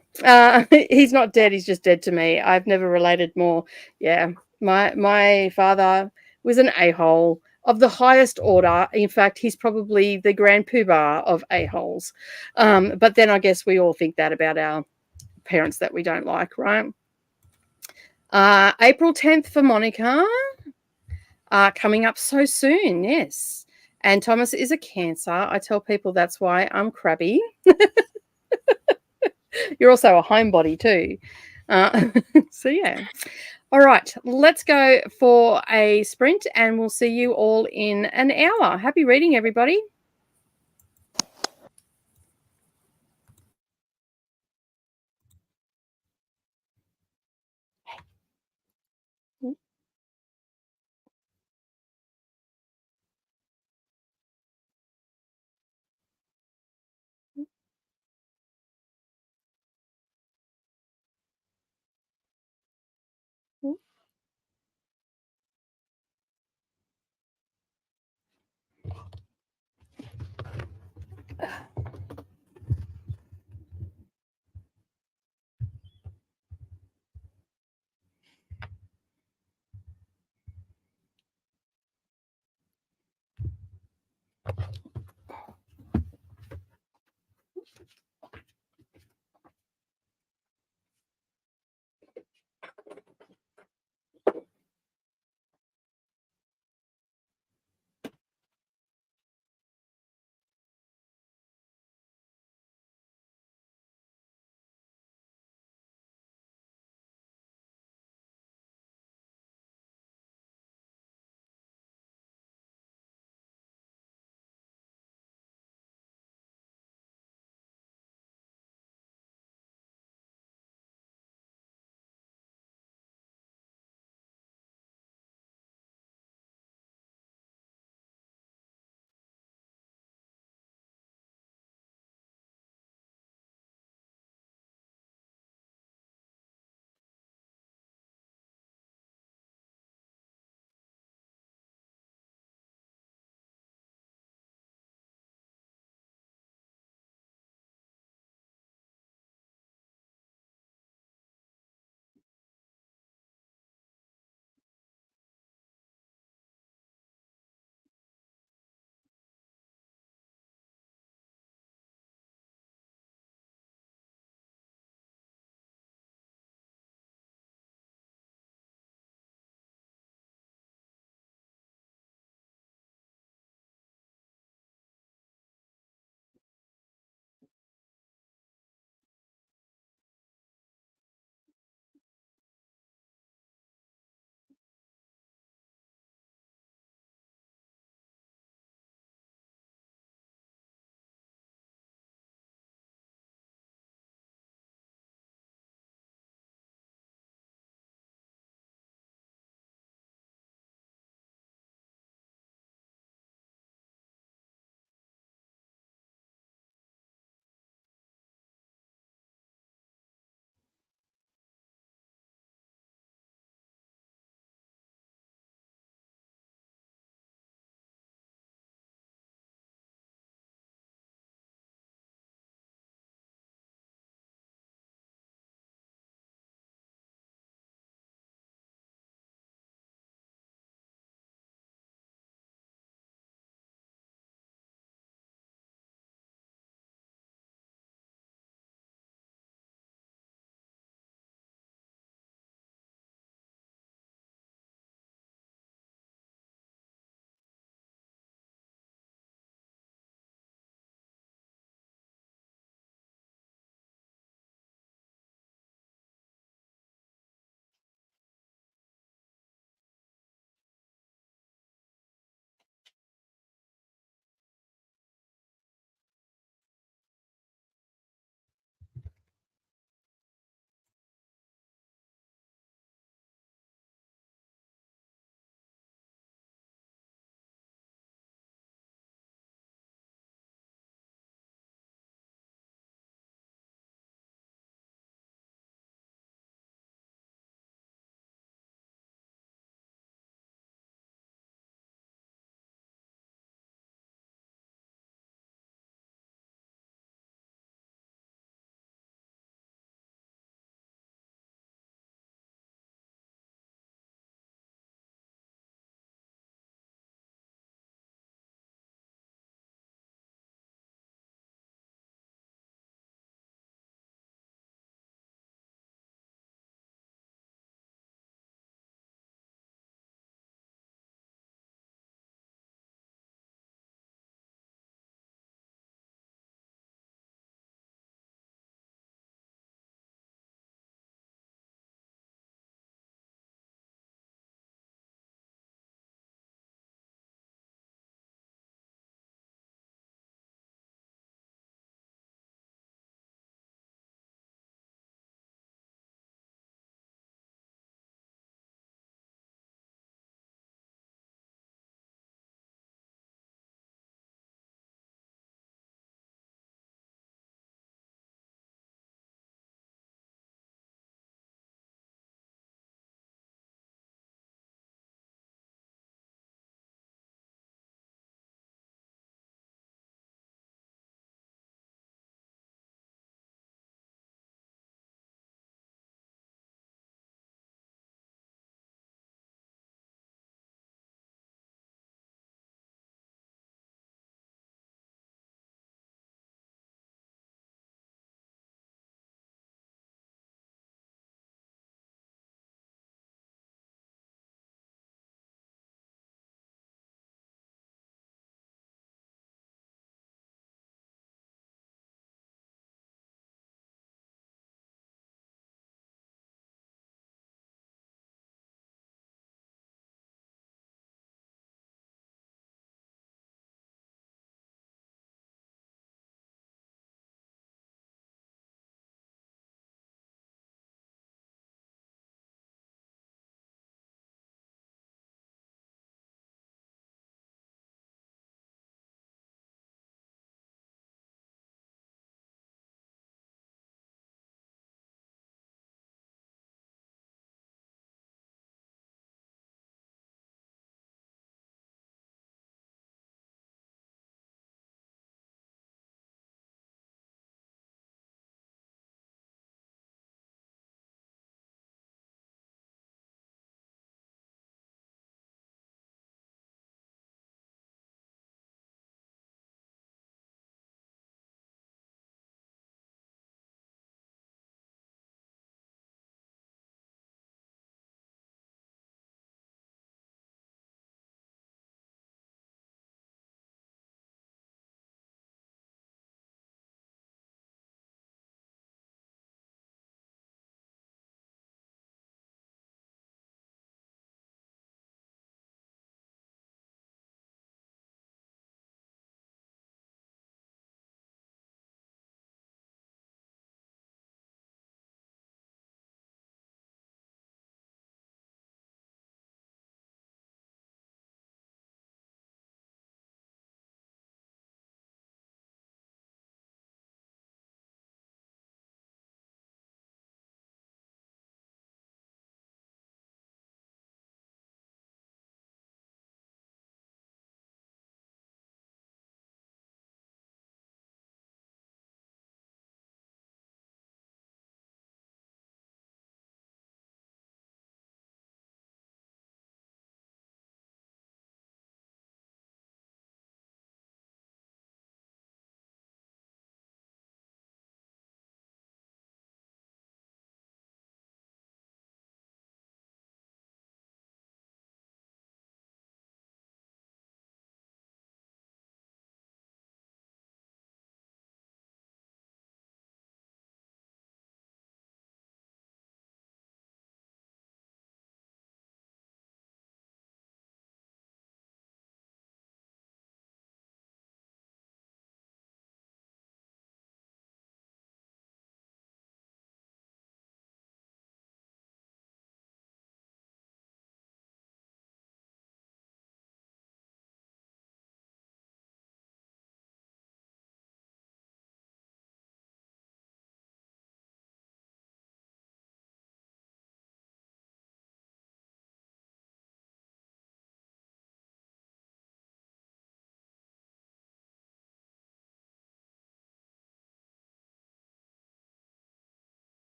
He's not dead. He's just dead to me. I've never related more. Yeah. My father was an a-hole of the highest order. In fact, he's probably the grand poobah of a-holes. But then I guess we all think that about our parents that we don't like, right? April 10th for Monica. Coming up so soon, yes. And Thomas is a Cancer. I tell people that's why I'm crabby. You're also a homebody too. So yeah. All right, let's go for a sprint and we'll see you all in an hour. Happy reading, everybody.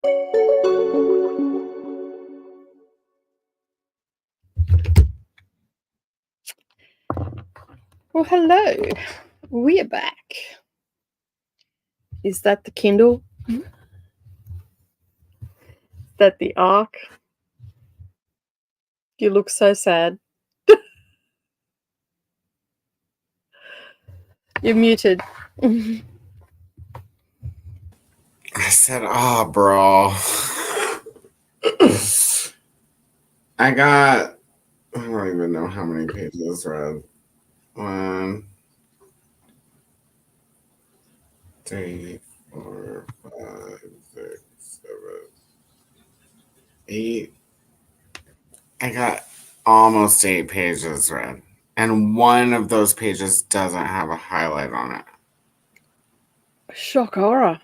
Well, hello. We're back. Is that the Kindle? Is that the Ark? You look so sad. You're muted. I said, oh, bro. I don't even know how many pages read. 1, 3, 4, 5, 6, 7, 8. I got almost 8 pages read. And one of those pages doesn't have a highlight on it. Shock horror.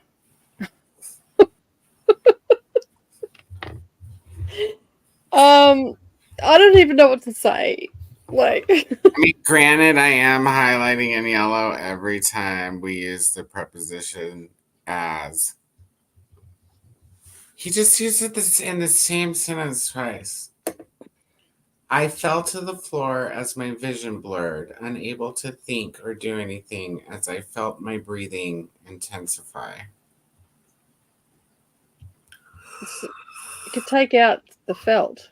I don't even know what to say. Like, I mean, granted, I am highlighting in yellow every time we use the preposition as. He just used it in the same sentence twice. I fell to the floor as my vision blurred, unable to think or do anything as I felt my breathing intensify. you could take out the felt.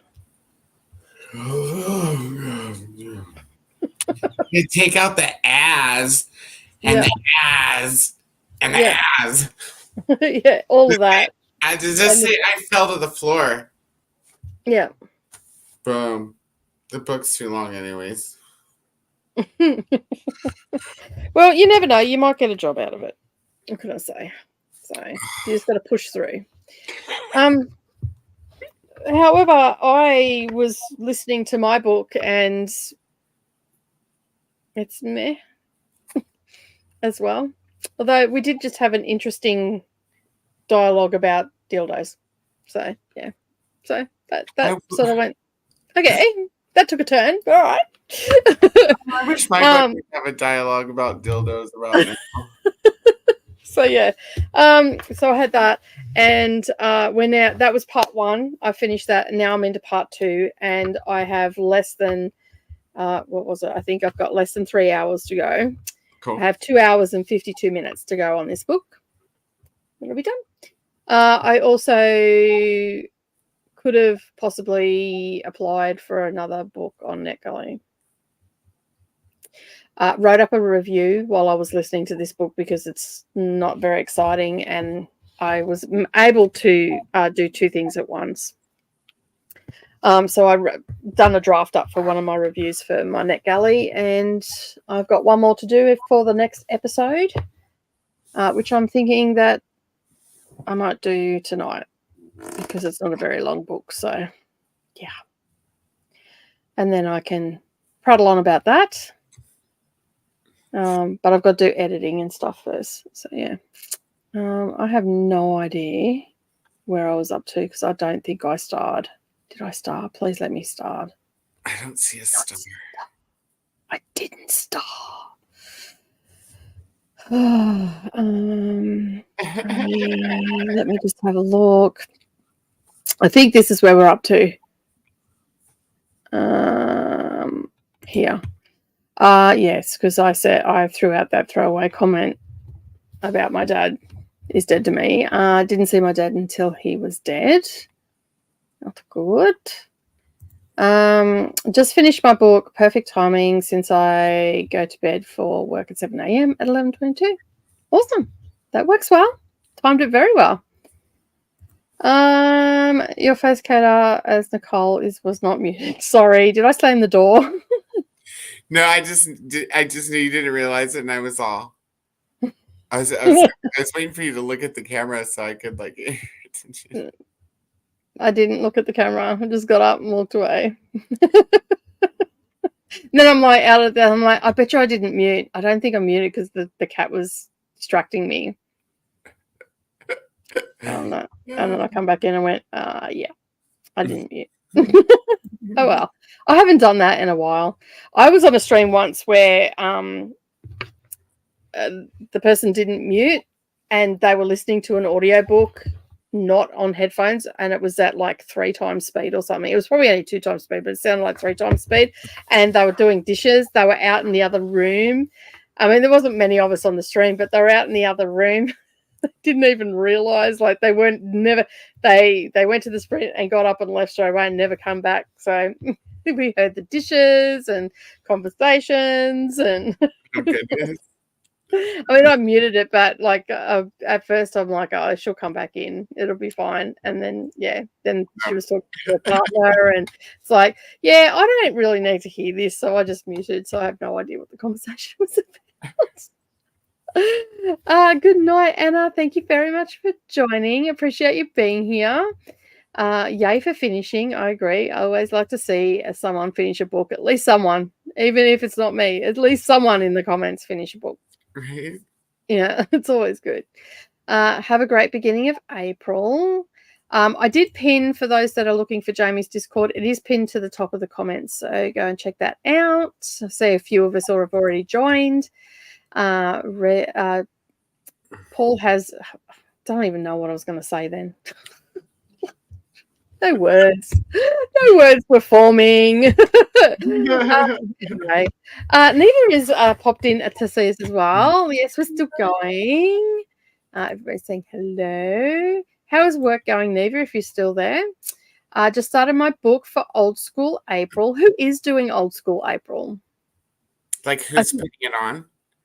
You take out the as and the as and the as. Yeah, all of that. I just say I fell to the floor. Yeah. Boom. The book's too long anyways. Well, you never know. You might get a job out of it. What can I say? So you just got to push through. However, I was listening to my book and it's meh as well. Although we did just have an interesting dialogue about dildos. So, yeah. So that sort of went, okay, that took a turn. All right. I wish my book would have a dialogue about dildos about now. So yeah, so I had that, and we're now, that was part 1. I finished that, and now I'm into part 2, and I have less than what was it? I think I've got less than 3 hours to go. Cool. I have 2 hours and 52 minutes to go on this book. It'll be done. I also could have possibly applied for another book on NetGalley. Wrote up a review while I was listening to this book because it's not very exciting, and I was able to do 2 things at once. So I've done a draft up for one of my reviews for my NetGalley, and I've got one more to do for the next episode, which I'm thinking that I might do tonight because it's not a very long book. So, yeah. And then I can prattle on about that. But I've got to do editing and stuff first. So, yeah. I have no idea where I was up to because I don't think I starred. Did I star? Please let me star. I don't see a star. I didn't star. Let me just have a look. I think this is where we're up to. Here. Yes, because I threw out that throwaway comment about my dad is dead to me. Didn't see my dad until he was dead. Not good. Just finished my book, Perfect Timing, since I go to bed for work at 7 a.m. at 11:22. Awesome. That works well. Timed it very well. Your face cater as Nicole was not muted. Sorry, did I slam the door? No, I just knew you didn't realize it, and I was all. I was waiting for you to look at the camera so I could like get your attention. I didn't look at the camera. I just got up and walked away. Then I'm like out of there. I'm like, I bet you I didn't mute. I don't think I muted because the cat was distracting me. I don't know. And then I come back in and went, yeah, I didn't mute. Oh well. I haven't done that in a while. I was on a stream once where the person didn't mute and they were listening to an audiobook not on headphones, and it was at like 3 times speed or something. It was probably only 2 times speed, but it sounded like 3 times speed. And they were doing dishes. They were out in the other room. I mean, there wasn't many of us on the stream, but they were out in the other room. Didn't even realize, like, they went to the sprint and got up and left straight away and never come back. So we heard the dishes and conversations and I mean, I muted it, but like at first I'm like, oh, she'll come back in, it'll be fine. And then then she was talking to her partner and it's like, yeah, I don't really need to hear this, so I just muted, so I have no idea what the conversation was about. Good night, Anna. Thank you very much for joining. Appreciate you being here. Yay for finishing. I agree. I always like to see someone finish a book, at least someone, even if it's not me, at least someone in the comments finish a book. Right. Yeah, it's always good. Have a great beginning of April. I did pin, for those that are looking for Jamie's Discord, it is pinned to the top of the comments, so go and check that out. I see a few of us have already joined. Paul has, don't even know what I was going to say then. No words were forming. Anyway, Neva is popped in to see us as well. Yes, we're still going. Everybody's saying hello. How is work going, Neva, if you're still there? Just started my book for Old School April. Who is doing Old School April? Like, who's putting it on?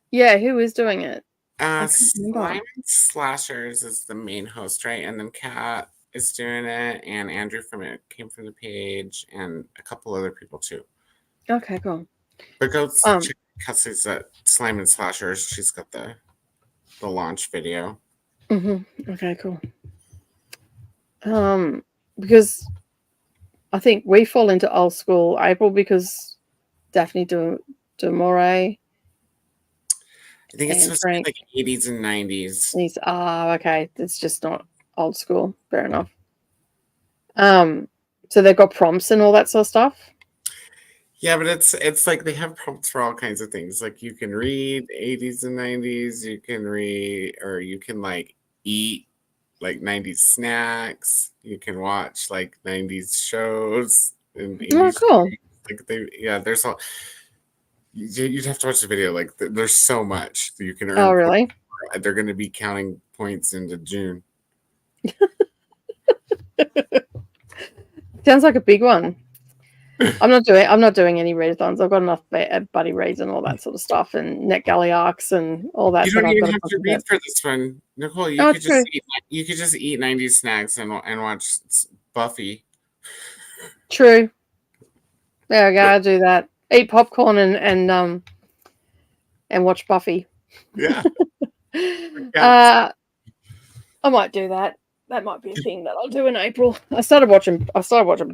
Yeah, who is doing it? Slime and Slashers is the main host, right? And then Kat is doing it, and Andrew from It Came From the Page, and a couple other people too. Okay, cool. But go check Kelsey's at Slime and Slashers. She's got the launch video. Okay, cool. Because I think we fall into Old School April because Daphne du Maurier. I think it's supposed to be like 80s and 90s. Okay. It's just not old school. Fair enough. So they've got prompts and all that sort of stuff. Yeah, but it's like they have prompts for all kinds of things. Like you can read 80s and 90s, you can read, or you can like eat like 90s snacks. You can watch like 90s shows. And 80s cool. Like there's all. You'd have to watch the video. Like there's so much that you can earn. Oh, really? They're going to be counting points into June. Sounds like a big one. I'm not doing any readathons. I've got enough buddy reads and all that sort of stuff, and NetGalley arcs and all that. You don't even have to read for this one, Nicole. You could just eat 90s snacks and watch Buffy. True. There we go. I'll do that. Eat popcorn and watch Buffy. Yeah. I might do that. That might be a thing that I'll do in April. I started watching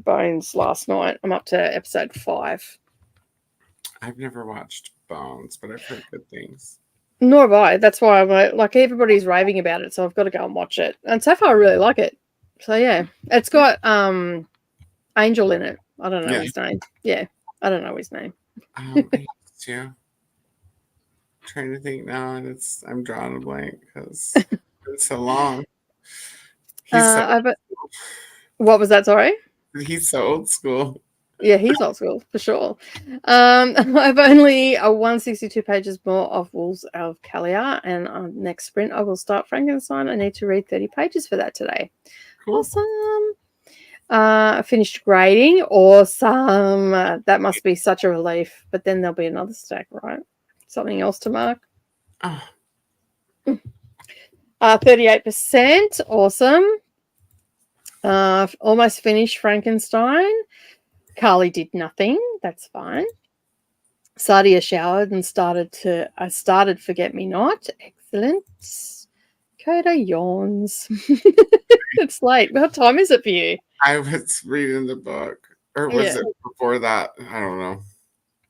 Bones last night. I'm up to episode 5. I've never watched Bones, but I've heard good things. Nor have I. That's why I'm like everybody's raving about it, so I've got to go and watch it. And so far, I really like it. So yeah, it's got Angel in it. I don't know his name. Yeah, I don't know his name. I used to. Trying to think now, and I'm drawing a blank because it's so long. What was that? Sorry. He's so old school. Yeah, he's old school for sure. I've only 162 pages more of Wolves of Kalia, and on next sprint I will start Frankenstein. I need to read 30 pages for that today. Cool. Awesome. I finished grading. Awesome. That must be such a relief. But then there'll be another stack, right? Something else to mark. 38%. Awesome. Almost finished Frankenstein. Carly did nothing. That's fine. Sadia showered and started Forget Me Not. Excellent. Coda yawns. It's late. What time is it for you? I was reading the book. Or was it before that? I don't know.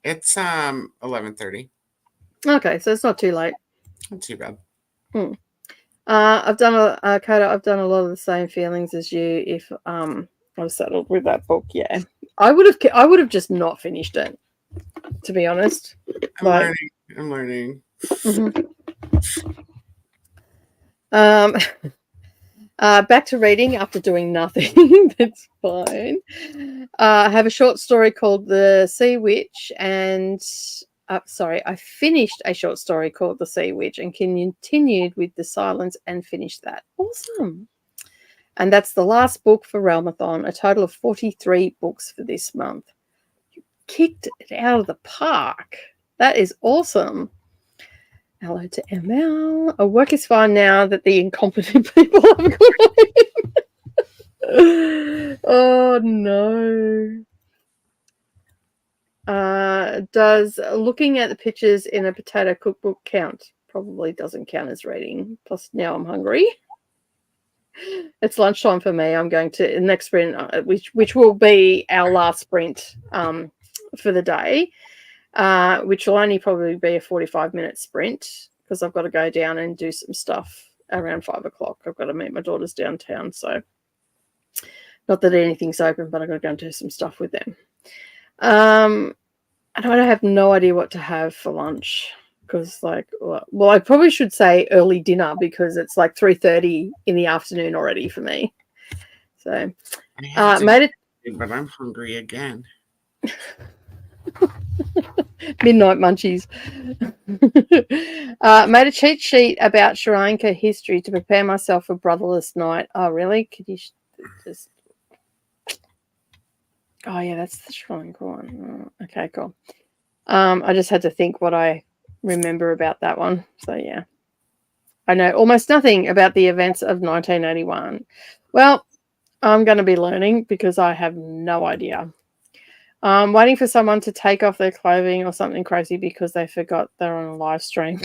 It's 11:30. Okay, so it's not too late. Not too bad. I've done I've done a lot of the same feelings as you. If I was settled with that book, yeah, I would have just not finished it. To be honest, I'm learning. Mm-hmm. Back to reading after doing nothing. That's fine. I have a short story called The Sea Witch, and I finished a short story called The Sea Witch and continued with The Silence and finished that. Awesome. And that's the last book for Realmathon, a total of 43 books for this month. You kicked it out of the park. That is awesome. Hello to ML. Our work is fine now that the incompetent people have gone. Oh, no. Does looking at the pictures in a potato cookbook count? Probably doesn't count as reading. Plus, now I'm hungry. It's lunchtime for me. I'm going to next sprint, which will be our last sprint for the day, which will only probably be a 45-minute sprint because I've got to go down and do some stuff around 5 o'clock. I've got to meet my daughters downtown. So not that anything's open, but I've got to go and do some stuff with them. And I have no idea what to have for lunch. Because, well, I probably should say early dinner because it's like 3:30 in the afternoon already for me. So, made it. But I'm hungry again. Midnight munchies. Made a cheat sheet about Sri Lanka history to prepare myself for Brotherless Night. Oh, really? Could you just? Oh, yeah, that's the Sri Lanka one. Oh, okay, cool. I just had to think what I remember about that one. So yeah, I know almost nothing about the events of 1981. Well, I'm going to be learning because I have no idea. I'm waiting for someone to take off their clothing or something crazy because they forgot they're on a live stream.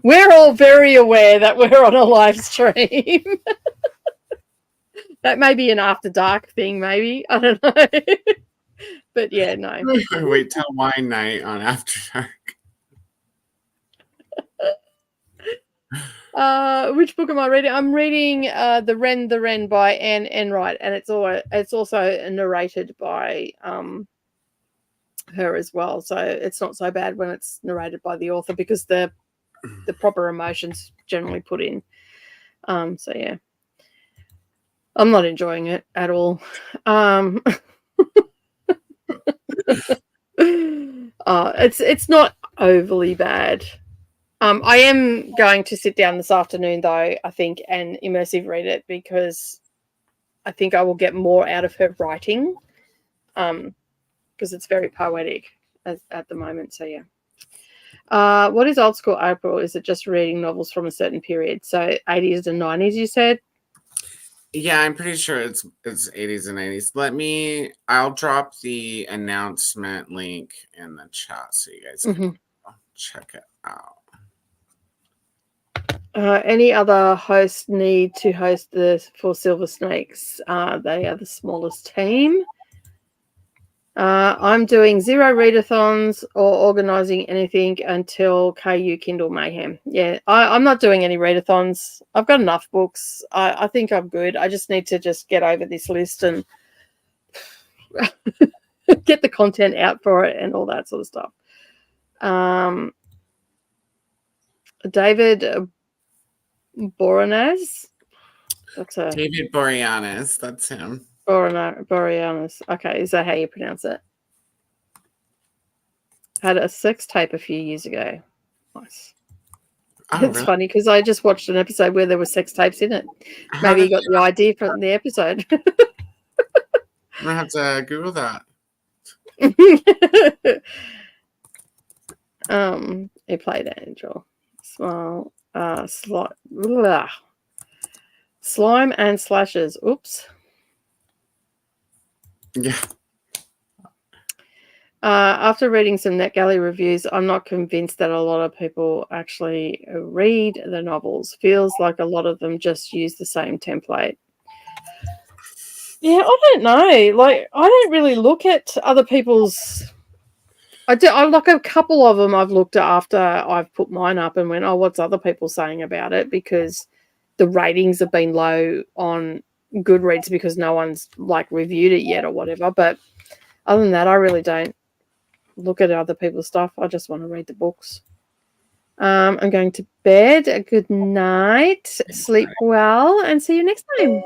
We're all very aware that we're on a live stream. That may be an after dark thing, maybe. I don't know. But yeah, no. Wait till wine night on After Dark. Which book am I reading? I'm reading The Wren by Anne Enright, and it's also narrated by her as well. So it's not so bad when it's narrated by the author because the proper emotions generally put in. So yeah, I'm not enjoying it at all. It's not overly bad. I am going to sit down this afternoon, though, I think, and immersive read it because I think I will get more out of her writing because it's very poetic at the moment. So, yeah. What is old school April? Is it just reading novels from a certain period? So 80s and 90s, you said? Yeah, I'm pretty sure it's 80s and 90s. I'll drop the announcement link in the chat so you guys can check it out. Any other hosts need to host for Silver Snakes? They are the smallest team. I'm doing 0 readathons or organizing anything until KU Kindle Mayhem. Yeah, I'm not doing any readathons. I've got enough books. I think I'm good. I just need to just get over this list and get the content out for it and all that sort of stuff. David Boreanaz. David Boreanaz. That's him. Boreanaz. Okay, is that how you pronounce it? Had a sex tape a few years ago. Nice. Oh, it's really funny because I just watched an episode where there were sex tapes in it. Maybe you got the idea from the episode. I'm gonna have to Google that. He played Angel. Slime and slashes. Oops. Yeah. After reading some NetGalley reviews, I'm not convinced that a lot of people actually read the novels. Feels like a lot of them just use the same template. Yeah, I don't know. Like, I don't really look at other people's. I like a couple of them I've looked at after I've put mine up and went, oh, what's other people saying about it? Because the ratings have been low on Goodreads because no one's like reviewed it yet or whatever. But other than that, I really don't look at other people's stuff. I just want to read the books. I'm going to bed. A good night. Sleep well, and see you next time.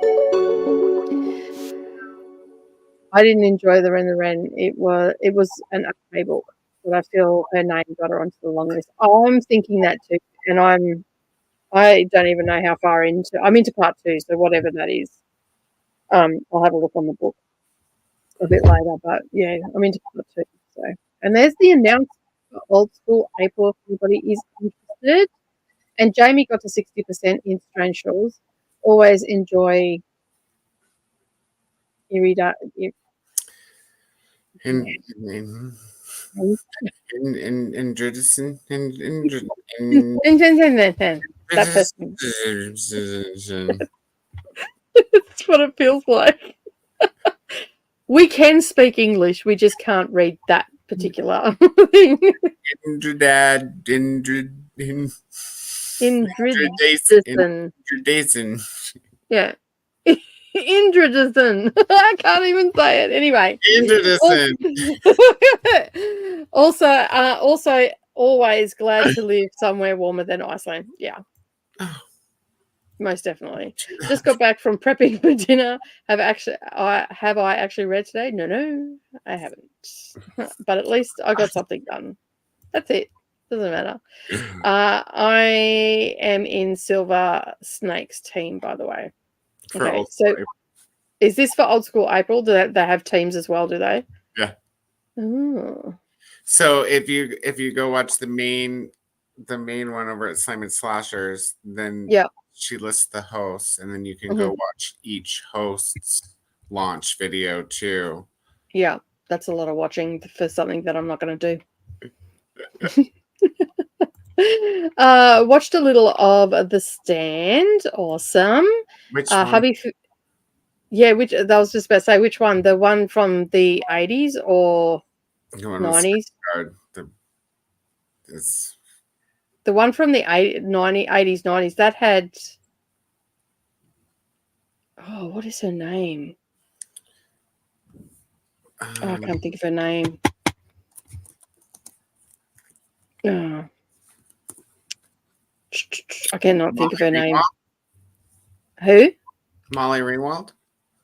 I didn't enjoy the Ren the Wren. It was an okay book, but I feel her name got her onto the long list. I'm thinking that too, and I don't even know how far into. I'm into part 2, so whatever that is, I'll have a look on the book a bit later. But yeah, I'm into part 2. So, and there's the announcement for Old School April if anybody is interested. And Jamie got to 60% in Strange Shores. Always enjoy Irida. That person. That's what it feels like. We can speak English, we just can't read that particular thing. Indridison. Yeah. Indridison. I can't even say it. Anyway. Indridison. Also, always glad to live somewhere warmer than Iceland. Yeah. Oh. Most definitely. Just got back from prepping for dinner. Have I actually read today? No, I haven't. But at least I got something done. That's it. Doesn't matter. I am in Silver Snake's team, by the way. Okay, so is this for Old School April? Do they have teams as well? Do they? Yeah. Ooh. So if you go watch the main one over at Simon Slashers, then she lists the hosts, and then you can go watch each host's launch video too. Yeah, that's a lot of watching for something that I'm not going to do. Watched a little of The Stand. Awesome. Which one? Hubby. Yeah, which I was just about to say, which one? The one from the 80s or 90s? The one from the 80s, 90s, that had... Oh, what is her name? I can't think of her name. Oh. I cannot think of her name. Who? Molly Ringwald?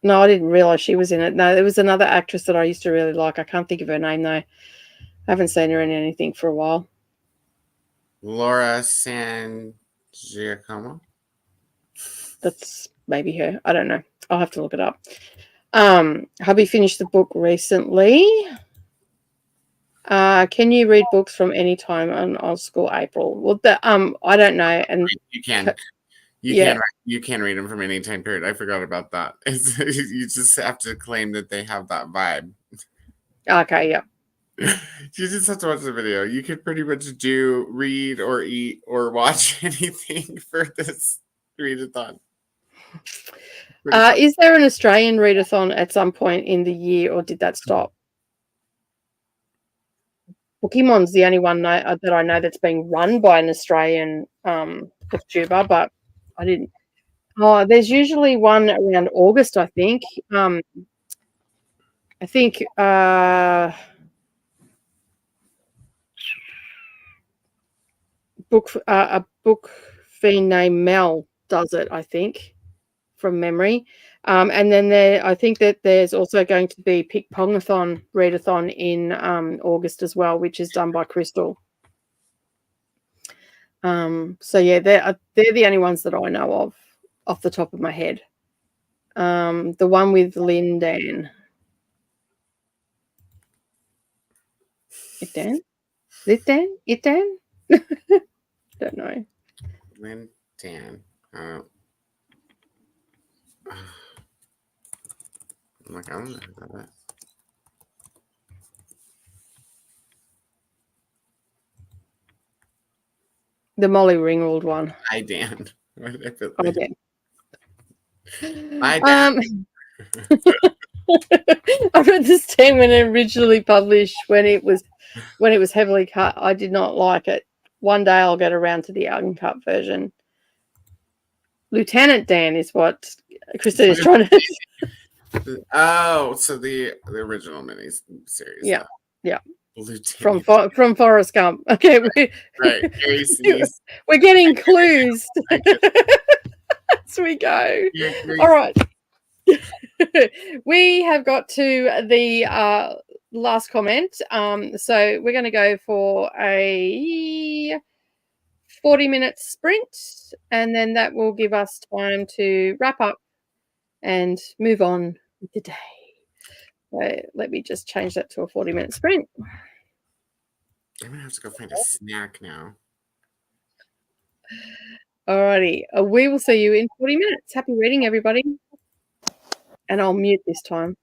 No, I didn't realize she was in it. No, there was another actress that I used to really like. I can't think of her name, though. I haven't seen her in anything for a while. Laura San Giacomo? That's maybe her. I don't know. I'll have to look it up. Hubby finished the book recently. Can you read books from any time on Old School April? Well, I don't know. And you can. You can read them from any time period. I forgot about that. You just have to claim that they have that vibe. Okay, yeah. You just have to watch the video. You could pretty much read or eat or watch anything for this readathon. Is there an Australian readathon at some point in the year, or did that stop? Pokemon's the only one that I know that's being run by an Australian booktuber, but I didn't. Oh, there's usually one around August, I think. I think a book fiend named Mel does it, I think, from memory. And then I think that there's also going to be Pick Pongathon readathon in August as well, which is done by Crystal. So yeah, they're the only ones that I know of off the top of my head. The one with Lynn Dan. It Dan? Don't know. Lynn Dan. I'm like, I don't know that. The Molly Ringwald one. Hi, Dan. Why did I put Dan? Hi, Dan. I read this thing when it originally published, when it was heavily cut. I did not like it. One day I'll get around to the uncut version. Lieutenant Dan is what Christine is trying to Oh, so the original mini series. Yeah. Yeah. from Forrest Gump. Okay, right. Gary Sinise. we're getting clues as we go. All right. We have got to the last comment. So we're going to go for a 40-minute sprint, and then that will give us time to wrap up and move on with the day. So let me just change that to a 40-minute sprint. I'm going to have to go find a snack now. Alrighty. We will see you in 40 minutes. Happy reading, everybody. And I'll mute this time.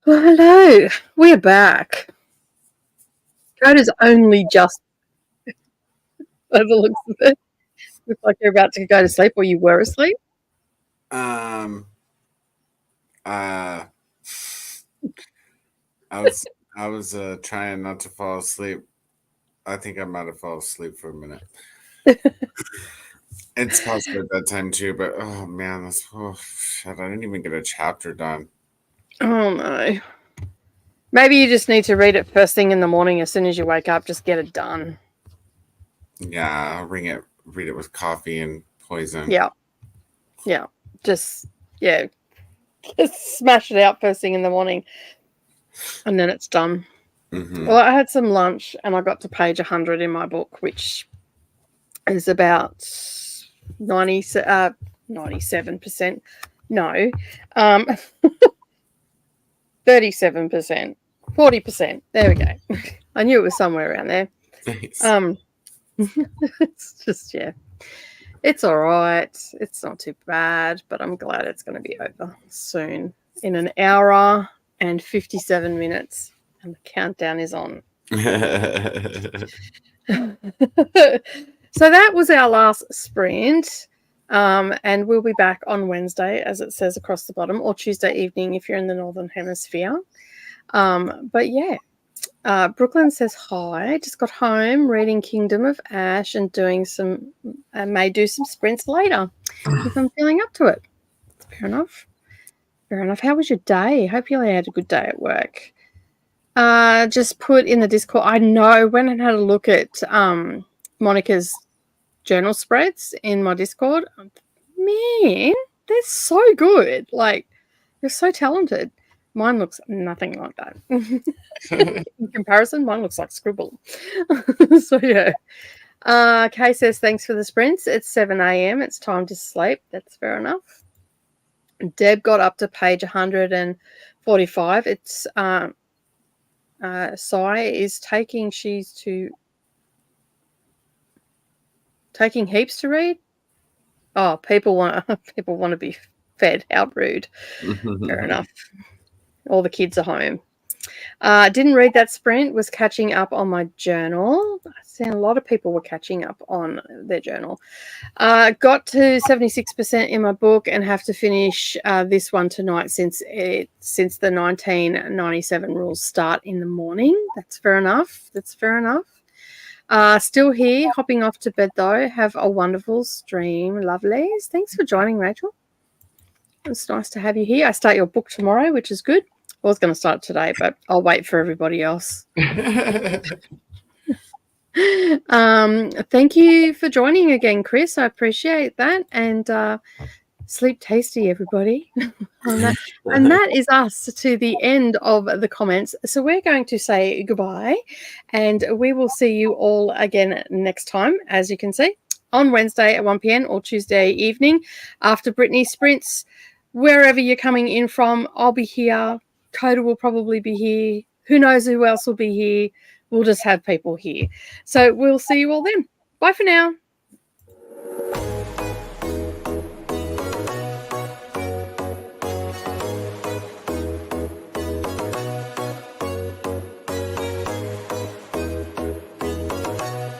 Well, hello. We're back. Coda's only just by the looks of it. Looks like you're about to go to sleep, or you were asleep. I was trying not to fall asleep. I think I might have fallen asleep for a minute. It's past my bedtime too, but oh man, shit, I didn't even get a chapter done. Oh no. Maybe you just need to read it first thing in the morning as soon as you wake up. Just get it done. Yeah, I'll read it with coffee and poison. Yeah. Just smash it out first thing in the morning, and then it's done. Mm-hmm. Well, I had some lunch and I got to page 100 in my book, which is about 97%. No, 37%, 40%. There we go. I knew it was somewhere around there. Thanks. It's just, it's all right. It's not too bad, but I'm glad it's going to be over soon. In an hour and 57 minutes, and the countdown is on. So that was our last sprint. And we'll be back on Wednesday, as it says across the bottom, or Tuesday evening if you're in the Northern Hemisphere. But yeah, Brooklyn says hi. Just got home reading Kingdom of Ash and may do some sprints later if I'm feeling up to it. Fair enough. How was your day? Hope you had a good day at work. Just put in the Discord. I know, went and had a look at Monica's journal spreads in my Discord. Man, they're so good. Like, you're so talented. Mine looks nothing like that. In comparison, mine looks like scribble. So yeah. Kay says thanks for the sprints. It's 7 a.m. It's time to sleep. That's fair enough. Deb got up to page 145. It's Sai is taking heaps to read. Oh, people want to be fed. How rude. Fair enough. All the kids are home. Didn't read that sprint. Was catching up on my journal. I see a lot of people were catching up on their journal. Got to 76% in my book and have to finish this one tonight since the 1997 rules start in the morning. That's fair enough. Still here, hopping off to bed though. Have a wonderful stream, lovelies. Thanks for joining, Rachel. It's nice to have you here. I start your book tomorrow, which is good. I was going to start today, but I'll wait for everybody else. Thank you for joining again, Chris. I appreciate that. And sleep tasty, everybody. And that is us to the end of the comments. So we're going to say goodbye, and we will see you all again next time, as you can see, on Wednesday at 1 p.m. or Tuesday evening after Brittany sprints. Wherever you're coming in from, I'll be here. Coda will probably be here. Who knows who else will be here? We'll just have people here. So we'll see you all then. Bye for now.